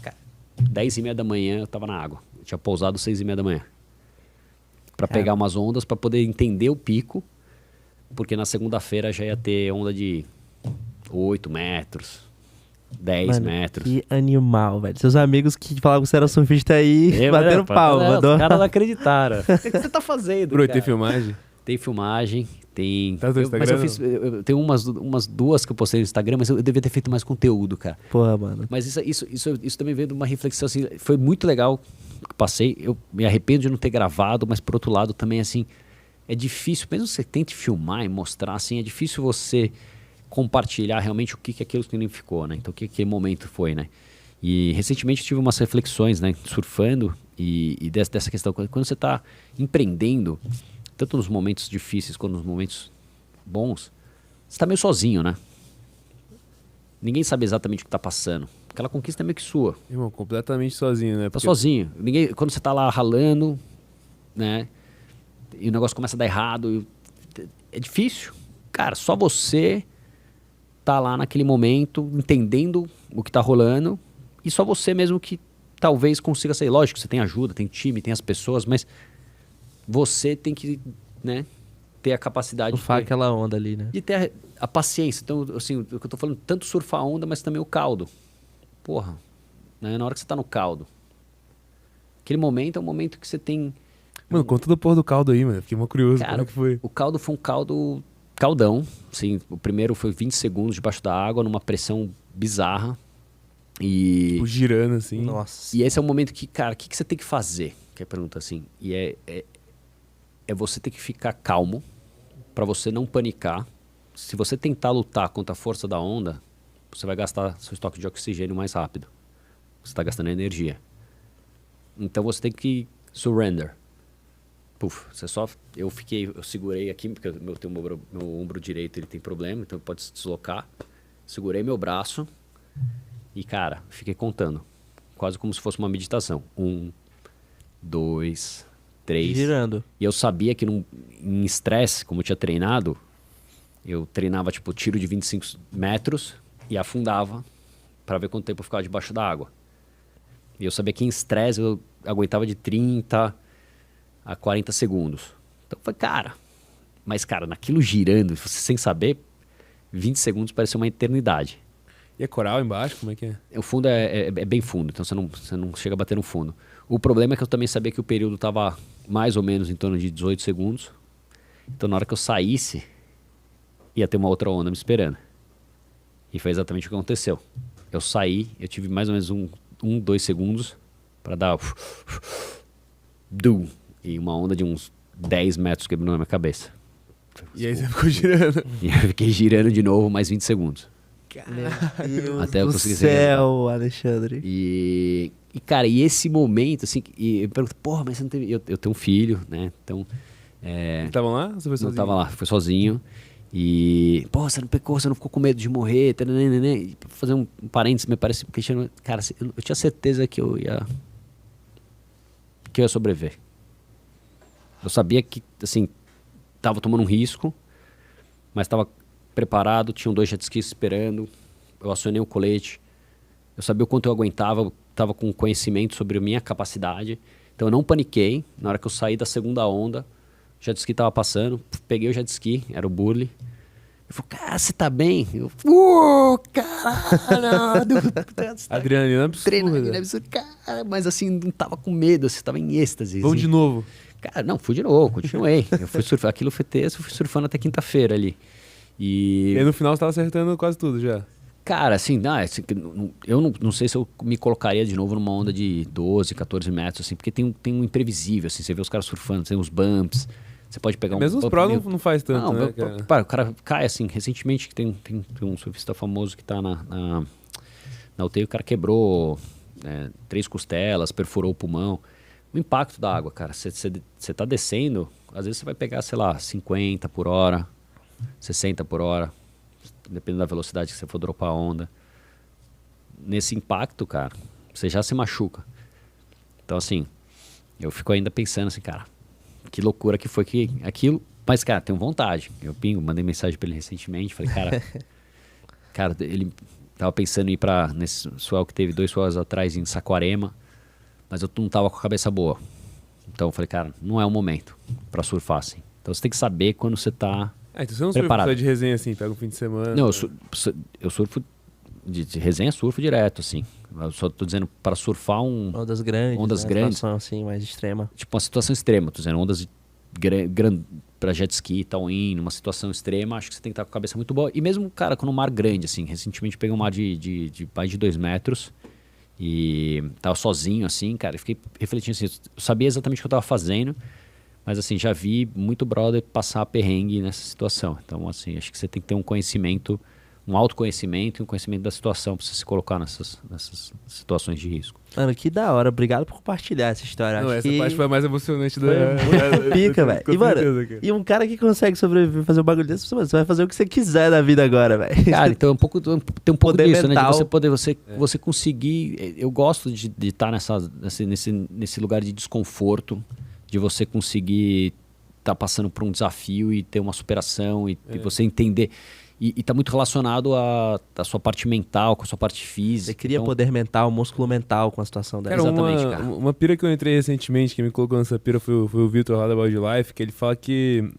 Cara, 10h30 da manhã eu tava na água. Eu tinha pousado 6h30 da manhã. Pra pegar umas ondas, pra poder entender o pico, porque na segunda-feira já ia ter onda de 8 metros, 10 Mano, metros. que animal, velho. Seus amigos que falavam que você era surfista aí, bateram palma. Os caras não acreditaram. O que você tá fazendo, Bro, cara? tem filmagem? Tem filmagem, tem... Tá no teu mas eu Instagram, fiz... Tem umas duas que eu postei no Instagram, mas eu devia ter feito mais conteúdo, cara. Porra, mano. Mas isso também veio de uma reflexão, assim, foi muito legal que passei. Eu me arrependo de não ter gravado, mas por outro lado também, assim, é difícil, mesmo que você tente filmar e mostrar, assim, é difícil você compartilhar realmente o que aquilo significou, né? Então, o que aquele momento foi, né? E recentemente eu tive umas reflexões, né? Surfando e dessa questão. Quando você está empreendendo, tanto nos momentos difíceis quanto nos momentos bons, você está meio sozinho, né? Ninguém sabe exatamente o que está passando. Aquela conquista é meio que sua. Irmão, completamente sozinho, né? Tá Porque- sozinho. Quando você tá lá ralando, né? E o negócio começa a dar errado. É difícil. Cara, só você tá lá naquele momento, entendendo o que tá rolando. E só você mesmo que talvez consiga sair. Lógico, você tem ajuda, tem time, tem as pessoas, mas você tem que, né, ter a capacidade Surfar aquela onda ali, né? de ter a paciência. Então, assim, o que eu tô falando, tanto surfar a onda, mas também o caldo. Porra, né? Na hora que você tá no caldo. Aquele momento é um momento que você tem... Mano, conta da porra do caldo aí, mano. Fiquei mó curioso. Cara, Como é que foi? o caldo foi um caldão. Assim, o primeiro foi 20 segundos debaixo da água, numa pressão bizarra. E... Tipo, girando assim. Nossa. E esse é o momento que, cara, o que você tem que fazer? Que é a pergunta assim. E é você ter que ficar calmo para você não panicar. Se você tentar lutar contra a força da onda, você vai gastar seu estoque de oxigênio mais rápido. Você está gastando energia. Então você tem que surrender. Puf, eu segurei aqui, porque meu ombro direito ele tem problema, então pode se deslocar. Segurei meu braço e, cara, fiquei contando. Quase como se fosse uma meditação. 1, 2, 3. Girando. E eu sabia que em estresse, como eu tinha treinado, eu treinava tipo tiro de 25 metros e afundava para ver quanto tempo eu ficava debaixo da água. E eu sabia que em estresse eu aguentava de 30 a 40 segundos. Então foi, cara, naquilo girando, você sem saber, 20 segundos parecia uma eternidade. E é coral embaixo? Como é que é? O fundo é bem fundo, então você não chega a bater no fundo. O problema é que eu também sabia que o período estava mais ou menos em torno de 18 segundos. Então na hora que eu saísse, ia ter uma outra onda me esperando. E foi exatamente o que aconteceu. Eu saí, eu tive mais ou menos 2 segundos pra dar... E uma onda de uns 10 metros quebrou na minha cabeça. E aí você ficou girando. E eu fiquei girando de novo mais 20 segundos. Meu Deus Até eu do conseguir céu, Alexandre. E, cara, e esse momento, assim, e eu pergunto, porra, mas você não teve... Eu tenho um filho, né? Então... Estavam lá? Ou você foi sozinho? Não tava lá, foi sozinho. E, pô, você não pecou, você não ficou com medo de morrer, e pra fazer um parênteses, me parece, porque, cara, eu tinha certeza que eu ia sobreviver. Eu sabia que, assim, tava tomando um risco, mas tava preparado, tinham 2 jet skis esperando, eu acionei o colete, eu sabia o quanto eu aguentava, eu tava com conhecimento sobre a minha capacidade, então eu não paniquei. Na hora que eu saí da segunda onda, o jet ski tava passando, peguei o jet ski, era o Burley. Eu falei, cara, você tá bem? Eu, caralho! Adrenalina absurda. Absurda. Cara, mas assim, não tava com medo, você tava em êxtase. Vamos assim. de novo. Cara, não, fui de novo, continuei. Eu fui surfar, aquilo foi terça, eu fui surfando até quinta-feira ali. E aí no final você tava acertando quase tudo já. Cara, assim, eu não sei se eu me colocaria de novo numa onda de 12, 14 metros, assim, porque tem um imprevisível, assim, você vê os caras surfando, tem os bumps, você pode pegar Mesmo os pró não faz tanto, né, cara? O cara cai, assim, recentemente que tem um surfista famoso que tá na UTI, o cara quebrou 3 costelas, perfurou o pulmão. O impacto da água, cara, você tá descendo, às vezes você vai pegar, sei lá, 50 por hora, 60 por hora, dependendo da velocidade que você for dropar a onda. Nesse impacto, cara, você já se machuca. Então, assim, eu fico ainda pensando assim, cara, que loucura que foi que aquilo... Mas, cara, tenho vontade. Eu mandei mensagem pra ele recentemente, falei, cara, ele tava pensando em ir nesse swell que teve 2 swells atrás em Saquarema, mas eu não tava com a cabeça boa. Então eu falei, cara, não é o momento pra surfar assim. Então você tem que saber quando você tá então você não preparado. surfa de resenha assim, pega um fim de semana. Não, eu surfo de resenha, surfo direto, assim. Eu só tô dizendo para surfar ondas grandes. Ondas né? grandes. Situação assim, mais extrema. Tipo uma situação extrema, tô dizendo ondas para jet ski, tal-in, numa situação extrema, acho que você tem que estar com a cabeça muito boa. E mesmo, cara, com um mar grande, assim, recentemente peguei um mar de mais de 2 metros e tava sozinho, assim, cara, e fiquei refletindo assim, eu sabia exatamente o que eu tava fazendo, mas assim, já vi muito brother passar perrengue nessa situação. Então, assim, acho que você tem que ter um conhecimento, um autoconhecimento e um conhecimento da situação para você se colocar nessas situações de risco. Mano, que da hora. Obrigado por compartilhar essa história. Não, essa parte foi a mais emocionante foi muito pica, velho. E, mano, e um cara que consegue sobreviver, fazer um bagulho desse, você vai fazer o que você quiser da vida agora, velho. Cara, então tem um pouco disso, mental. né? De você conseguir... Eu gosto de estar nesse lugar de desconforto, de você conseguir estar passando por um desafio e ter uma superação e você entender... E tá muito relacionado à sua parte mental, com a sua parte física. Você cria poder mental, músculo mental com a situação dessa. Cara, exatamente, cara. Uma pira que eu entrei recentemente, que me colocou nessa pira, foi o Vitor lá da Wildlife, que ele fala que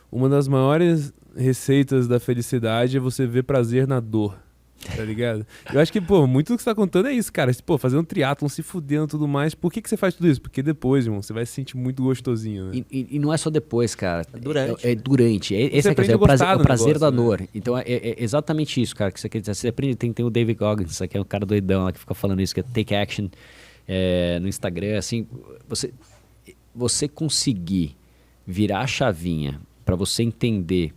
uma das maiores receitas da felicidade é você ver prazer na dor. Tá ligado? Eu acho que, pô, muito do que você tá contando é isso, cara. Pô, fazendo um triatlon, se fudendo e tudo mais. Por que você faz tudo isso? Porque depois, irmão, você vai se sentir muito gostosinho, né? E não é só depois, cara. Durante. É durante. Esse é o prazer da dor. Né? Então é exatamente isso, cara, que você quer dizer. Você aprende, tem o David Goggins, que é um cara doidão lá que fica falando isso, que é Take Action no Instagram. Assim, você conseguir virar a chavinha pra você entender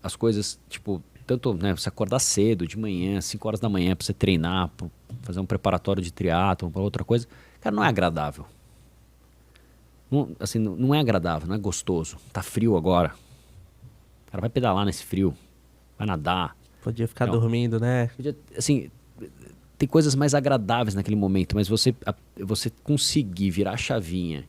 as coisas, tipo... Tanto, né, você acordar cedo, de manhã, 5 horas da manhã, pra você treinar, pra fazer um preparatório de triatlon, pra outra coisa. Cara, não é agradável. Não é agradável, não é gostoso. Tá frio agora. Cara, vai pedalar nesse frio. Vai nadar. Podia ficar dormindo, né? Assim, tem coisas mais agradáveis naquele momento, mas você conseguir virar a chavinha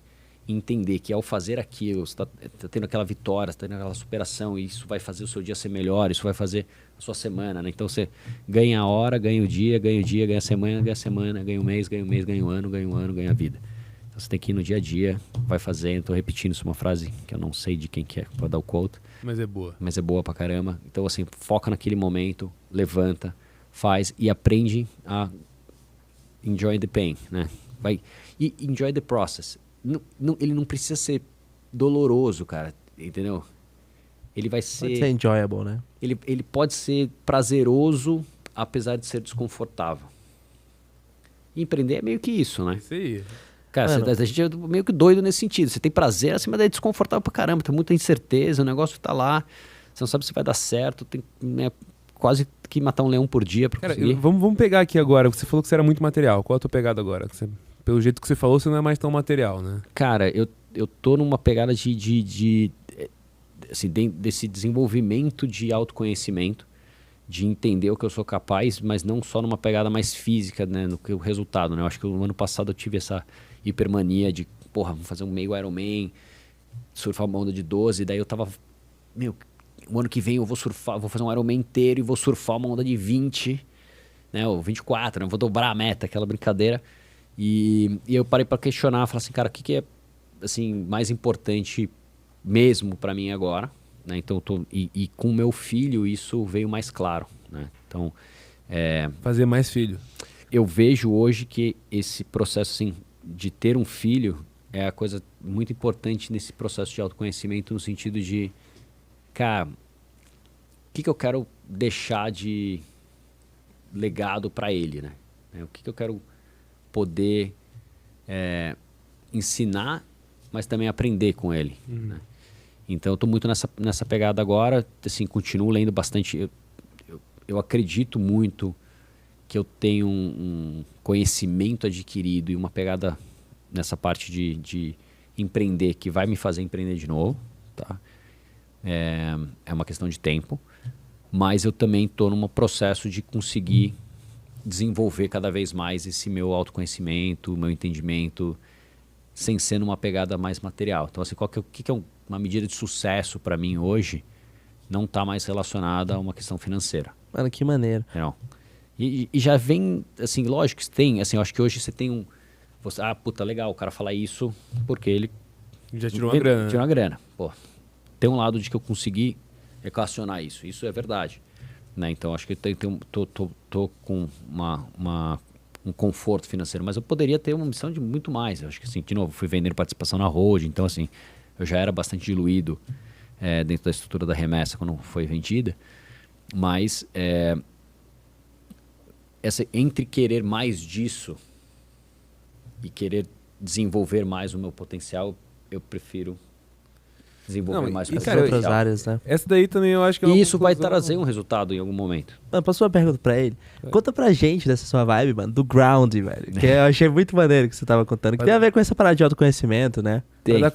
e entender que ao fazer aquilo, você tá tendo aquela vitória, você tá tendo aquela superação, e isso vai fazer o seu dia ser melhor, isso vai fazer a sua semana, né? Então você ganha a hora, ganha o dia, ganha a semana, ganha o mês, ganha o ano, ganha a vida. Então você tem que ir no dia a dia, vai fazendo. Tô repetindo isso, uma frase que eu não sei de quem que é, pra dar o quote. Mas é boa. Mas é boa pra caramba. Então assim, foca naquele momento, levanta, faz e aprende a enjoy the pain, né? E enjoy the process. Ele não precisa ser doloroso, cara, entendeu? Ele vai ser... Pode ser enjoyable, né? Ele pode ser prazeroso apesar de ser desconfortável. E empreender é meio que isso, né? Isso aí. Cara, Mano. a gente é meio que doido nesse sentido. Você tem prazer, assim, mas é desconfortável pra caramba. Tem muita incerteza, o negócio tá lá. Você não sabe se vai dar certo. Tem, né, quase que matar um leão por dia pra Cara, conseguir. vamos pegar aqui agora. Você falou que você era muito material. Qual a tua pegada agora? Pelo jeito que você falou, você não é mais tão material, né? Cara, eu tô numa pegada assim, desse desenvolvimento de autoconhecimento, de entender o que eu sou capaz, mas não só numa pegada mais física, né, no que o resultado, né? Eu acho que no ano passado eu tive essa hipermania de, porra, vamos fazer um meio Ironman, surfar uma onda de 12, daí eu tava, o ano que vem eu vou surfar, vou fazer um Ironman inteiro e vou surfar uma onda de 20, né, ou 24, né, vou dobrar a meta, aquela brincadeira. E eu parei para questionar, falar assim, cara, o que é assim mais importante mesmo para mim agora, né? Então e com o meu filho isso veio mais claro, né? Então Fazer mais filho. eu vejo hoje que esse processo assim de ter um filho é a coisa muito importante nesse processo de autoconhecimento, no sentido de, cara, o que eu quero deixar de legado para ele, né? O que eu quero poder ensinar, mas também aprender com ele, né? Então eu estou muito nessa pegada agora, assim, continuo lendo bastante. Eu acredito muito que eu tenho um conhecimento adquirido e uma pegada nessa parte de empreender que vai me fazer empreender de novo, tá? É uma questão de tempo, mas eu também estou num processo de conseguir desenvolver cada vez mais esse meu autoconhecimento, meu entendimento, sem ser numa pegada mais material. Então, assim, o que é uma medida de sucesso para mim hoje não está mais relacionada a uma questão financeira. Mano, que maneiro. Não. E já vem, assim, lógico que tem, assim, eu acho que hoje você tem puta, legal, o cara falar isso porque ele Já tirou uma grana. tirou uma grana. Pô, tem um lado de que eu consegui equacionar isso. Isso é verdade, né? Então, acho que tô com um conforto financeiro, mas eu poderia ter uma missão de muito mais. Eu acho que, assim, de novo, fui vendendo participação na Road, então, assim, eu já era bastante diluído dentro da estrutura da remessa quando foi vendida, mas entre querer mais disso e querer desenvolver mais o meu potencial, eu prefiro desenvolver mais o e, meu cara, outras potencial. áreas, né? Essa daí também eu acho que é uma E isso vai conclusão. trazer um resultado em algum momento. Mano, posso fazer uma pergunta pra ele? Conta pra gente dessa sua vibe, mano, do ground, velho. Que eu achei muito maneiro que você tava contando. Que tem a ver com essa parada de autoconhecimento, né?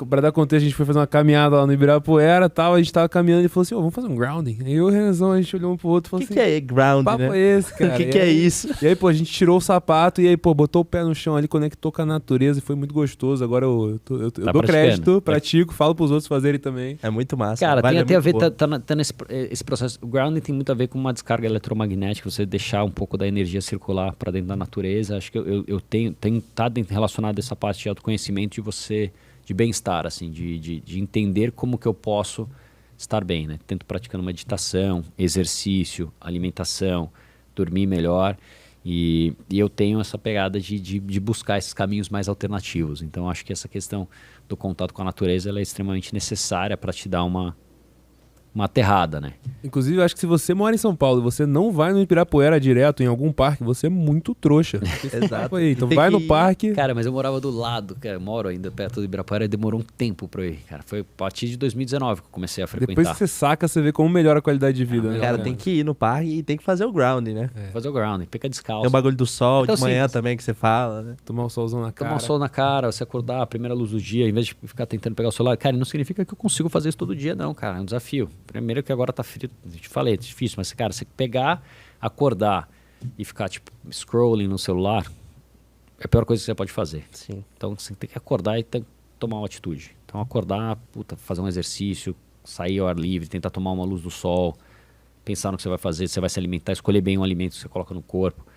Pra dar contexto, a gente foi fazer uma caminhada lá no Ibirapuera e tal, a gente tava caminhando e falou assim, vamos fazer um grounding. Aí eu e o Renzão, a gente olhou um pro outro e O falou que assim, é ground, papo né? é esse, cara? O que é isso? E aí, pô, a gente tirou o sapato e aí, pô, botou o pé no chão ali, conectou com a natureza e foi muito gostoso. Agora eu dou praticando. crédito, pratico, falo pros outros fazerem também. É muito massa. Cara, Vale, tem a ver, muito boa. tá esse processo. O grounding tem muito a ver com uma descarga eletromagnética, você deixar um pouco da energia circular para dentro da natureza. Acho que eu tenho tá relacionado a essa parte de autoconhecimento de bem-estar, assim, de entender como que eu posso estar bem, né? Tanto praticando meditação, exercício, alimentação, dormir melhor. E eu tenho essa pegada de buscar esses caminhos mais alternativos. Então, acho que essa questão do contato com a natureza ela é extremamente necessária para te dar uma aterrada, né? Inclusive, eu acho que se você mora em São Paulo e você não vai no Ibirapuera direto em algum parque, você é muito trouxa. Exato. Aí, então Tem vai que no ir. parque. Cara, mas eu morava do lado, cara. Eu moro ainda perto do Ibirapuera e demorou um tempo pra eu ir, cara. Foi a partir de 2019 que eu comecei a frequentar. Depois que você saca, você vê como melhora a qualidade de vida, né? Cara, tem que ir no parque e tem que fazer o ground, né? Fazer o grounding, fica descalço. Tem o bagulho do sol Então, de manhã simples. também que você fala, né? Tomar um solzão na cara. Tomar um sol na cara, você acordar, a primeira luz do dia, em vez de ficar tentando pegar o celular. Cara, não significa que eu consigo fazer isso todo dia, não, cara. É um desafio. Primeiro que agora tá frio, eu te falei, é difícil, mas, cara, você pegar, acordar e ficar, tipo, scrolling no celular é a pior coisa que você pode fazer. Sim. Então você tem que acordar e tomar uma atitude. Então acordar, fazer um exercício, sair ao ar livre, tentar tomar uma luz do sol, pensar no que você vai fazer, você vai se alimentar, escolher bem o alimento que você coloca no corpo.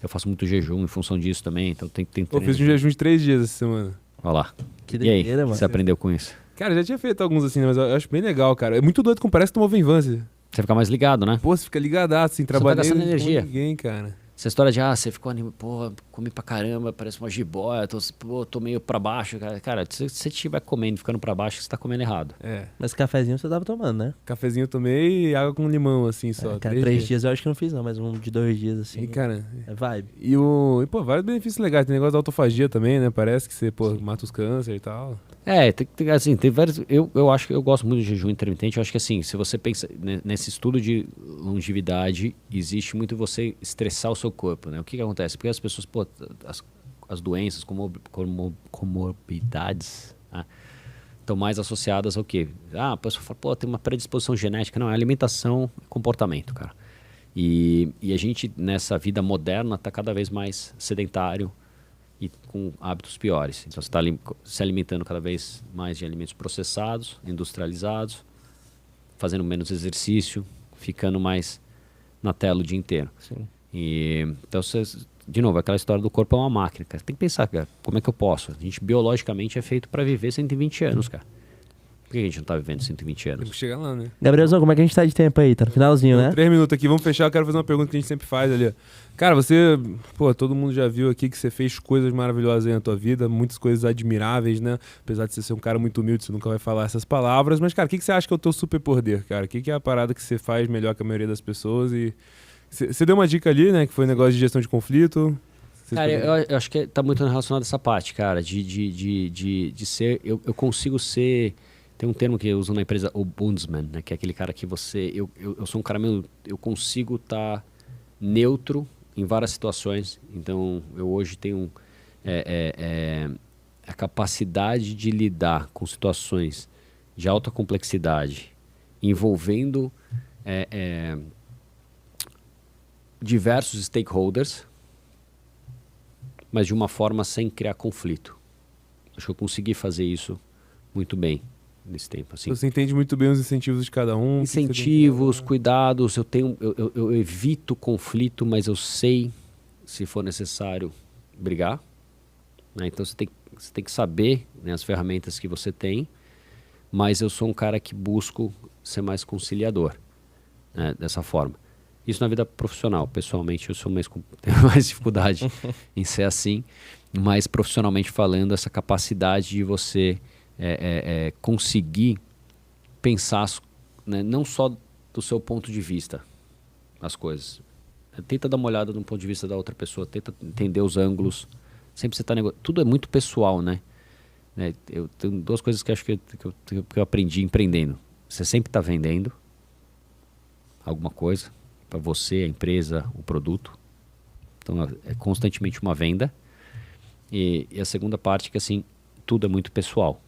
Eu faço muito jejum em função disso também, então tem Eu fiz um jejum de 3 dias essa semana. Olha lá. Que E aí, doideira, o que mano. você aprendeu com isso? Cara, já tinha feito alguns assim, mas eu acho bem legal, cara. É muito doido como parece que tomou Venvance. Você fica mais ligado, né? Pô, você fica ligadaço, assim, tá trabalhando gastando com energia. ninguém, cara. Essa história de, você ficou animado, pô, comi pra caramba, parece uma jiboia, tô meio pra baixo. Cara, se você estiver comendo, ficando pra baixo, você tá comendo errado. Mas cafezinho você tava tomando, né? Cafezinho eu tomei e água com limão, assim, só. Cara, 3 dias eu acho que não fiz não, mas um de 2 dias, assim. E, cara... É vibe. E, pô, vários benefícios legais. Tem negócio da autofagia também, né? Parece que você, pô, mata os cânceres e tal. Assim, tem vários... Eu acho que eu gosto muito de jejum intermitente. Eu acho que, assim, se você pensa nesse estudo de longevidade, existe muito você estressar o seu corpo, né? O que acontece? Porque as pessoas, pô, as doenças, comorbidades, né? Estão mais associadas ao quê? A pessoa fala, pô, tem uma predisposição genética. Não, é alimentação e comportamento, cara. E a gente, nessa vida moderna, está cada vez mais sedentário e com hábitos piores. Então, você está se alimentando cada vez mais de alimentos processados, industrializados, fazendo menos exercício, ficando mais na tela o dia inteiro. Sim. Então, de novo, aquela história do corpo é uma máquina, cara. Tem que pensar, cara, como é que eu posso? A gente, biologicamente, é feito para viver 120 anos, cara. Por que a gente não tá vivendo 120 anos? Tem que chegar lá, né? Gabrielzão, como é que a gente tá de tempo aí? Tá no finalzinho, né? 3 minutos aqui, vamos fechar. Eu quero fazer uma pergunta que a gente sempre faz ali. Cara, você... Pô, todo mundo já viu aqui que você fez coisas maravilhosas aí na tua vida, muitas coisas admiráveis, né? Apesar de você ser um cara muito humilde, você nunca vai falar essas palavras. Mas, cara, o que você acha que é o teu superpoder, cara? O que é a parada que você faz melhor que a maioria das pessoas? E você deu uma dica ali, né? Que foi um negócio de gestão de conflito. Cara, eu acho que tá muito relacionado a essa parte, cara, de ser... Eu consigo ser... Tem um termo que eu uso na empresa, o Bundsman, né? Que é aquele cara que você... Eu sou um cara meio... Eu consigo estar neutro em várias situações. Então, eu hoje tenho a capacidade de lidar com situações de alta complexidade, envolvendo diversos stakeholders, mas de uma forma sem criar conflito. Acho que eu consegui fazer isso muito bem nesse tempo. Assim. Você entende muito bem os incentivos de cada um. Incentivos, cuidados, eu evito conflito, mas eu sei, se for necessário, brigar. Né? Então você tem que saber, né, as ferramentas que você tem, mas eu sou um cara que busco ser mais conciliador, né, dessa forma. Isso na vida profissional. Pessoalmente, eu tenho mais dificuldade em ser assim, mas profissionalmente falando, essa capacidade de você conseguir pensar, né, não só do seu ponto de vista as coisas. Tenta dar uma olhada no ponto de vista da outra pessoa, tenta entender os ângulos. Sempre você está tudo é muito pessoal, né? Eu tenho 2 coisas que acho que eu aprendi empreendendo. Você sempre está vendendo alguma coisa para você, a empresa, o produto. Então é constantemente uma venda. E a segunda parte é que assim, tudo é muito pessoal.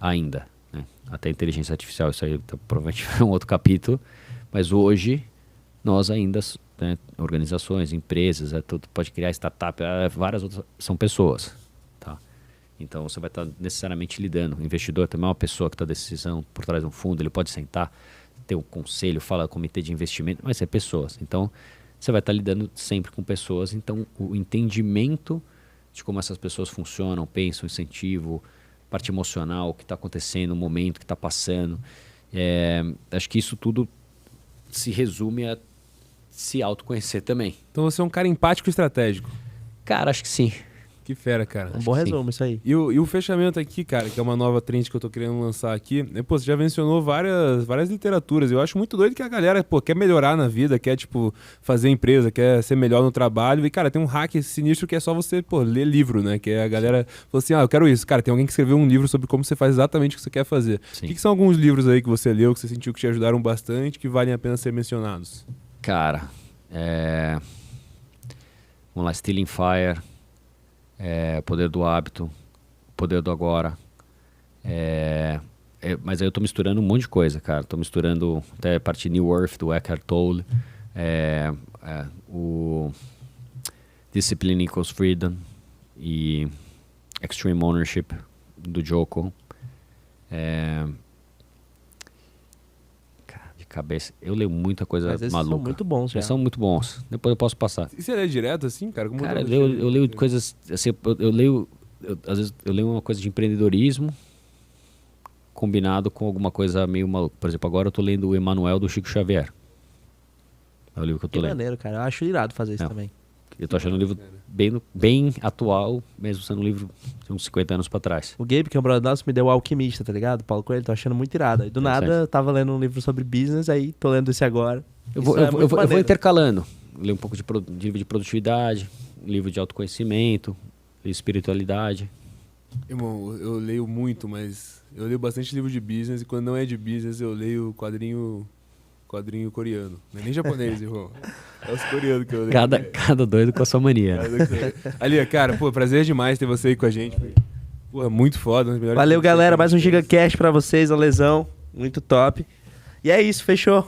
Ainda. Né? Até a inteligência artificial, isso aí provavelmente é um outro capítulo. Mas hoje, nós ainda, né, organizações, empresas, tudo, pode criar startup, várias outras, são pessoas. Tá? Então você vai estar necessariamente lidando. O investidor também é uma pessoa que está decisão por trás de um fundo, ele pode sentar, ter um conselho, fala comitê de investimento, mas é pessoas. Então você vai estar lidando sempre com pessoas. Então o entendimento de como essas pessoas funcionam, pensam, incentivo, parte emocional, o que está acontecendo, o momento que está passando. Acho que isso tudo se resume a se autoconhecer também. Então você é um cara empático e estratégico. Cara, acho que sim. Que fera, cara. Um bom resumo, isso aí. E o fechamento aqui, cara, que é uma nova trend que eu tô querendo lançar aqui. Pô, você já mencionou várias literaturas. Eu acho muito doido que a galera, pô, quer melhorar na vida, quer, tipo, fazer empresa, quer ser melhor no trabalho. E, cara, tem um hack sinistro que é só você, pô, ler livro, né? Que é a galera falou assim, eu quero isso. Cara, tem alguém que escreveu um livro sobre como você faz exatamente o que você quer fazer. Sim. O que são alguns livros aí que você leu, que você sentiu que te ajudaram bastante, que valem a pena ser mencionados? Cara, vamos lá, Stealing Fire, Poder do Hábito, Poder do Agora. Mas aí eu tô misturando um monte de coisa, cara. Tô misturando até a parte New Earth, do Eckhart Tolle, o Discipline Equals Freedom e Extreme Ownership, do Joko. De cabeça. Eu leio muita coisa Mas esses maluca. são muito bons, Eles são muito bons. Depois eu posso passar. E você lê direto assim, cara? Como Cara, eu leio coisas... Assim, às vezes eu leio uma coisa de empreendedorismo combinado com alguma coisa meio maluca. Por exemplo, agora eu tô lendo o Emanuel do Chico Xavier. É o livro que eu tô Que lendo. maneiro, cara. Eu acho irado fazer isso É. também. Eu tô achando um livro bem atual, mesmo sendo um livro de uns 50 anos pra trás. O Gabe, que é um brother nosso, me deu o Alquimista, tá ligado? Paulo Coelho, tô achando muito irado. Aí do nada, eu tava lendo um livro sobre business, aí tô lendo esse agora. Eu Isso vou, é eu vou- muito eu vou maneiro. intercalando. Ler um pouco de livro de produtividade, livro de autoconhecimento, de espiritualidade. Irmão, eu leio muito, mas eu leio bastante livro de business e quando não é de business eu leio quadrinho coreano. Não é nem japonês, irmão. É os coreanos que eu leio. Cada doido com a sua mania. Ali, cara, pô, prazer demais ter você aí com a gente. Pô, muito foda. um dos melhores Valeu, conteúdos galera. que a Mais um gente fez. GigaCast pra vocês, a lesão. Muito top. E é isso, fechou.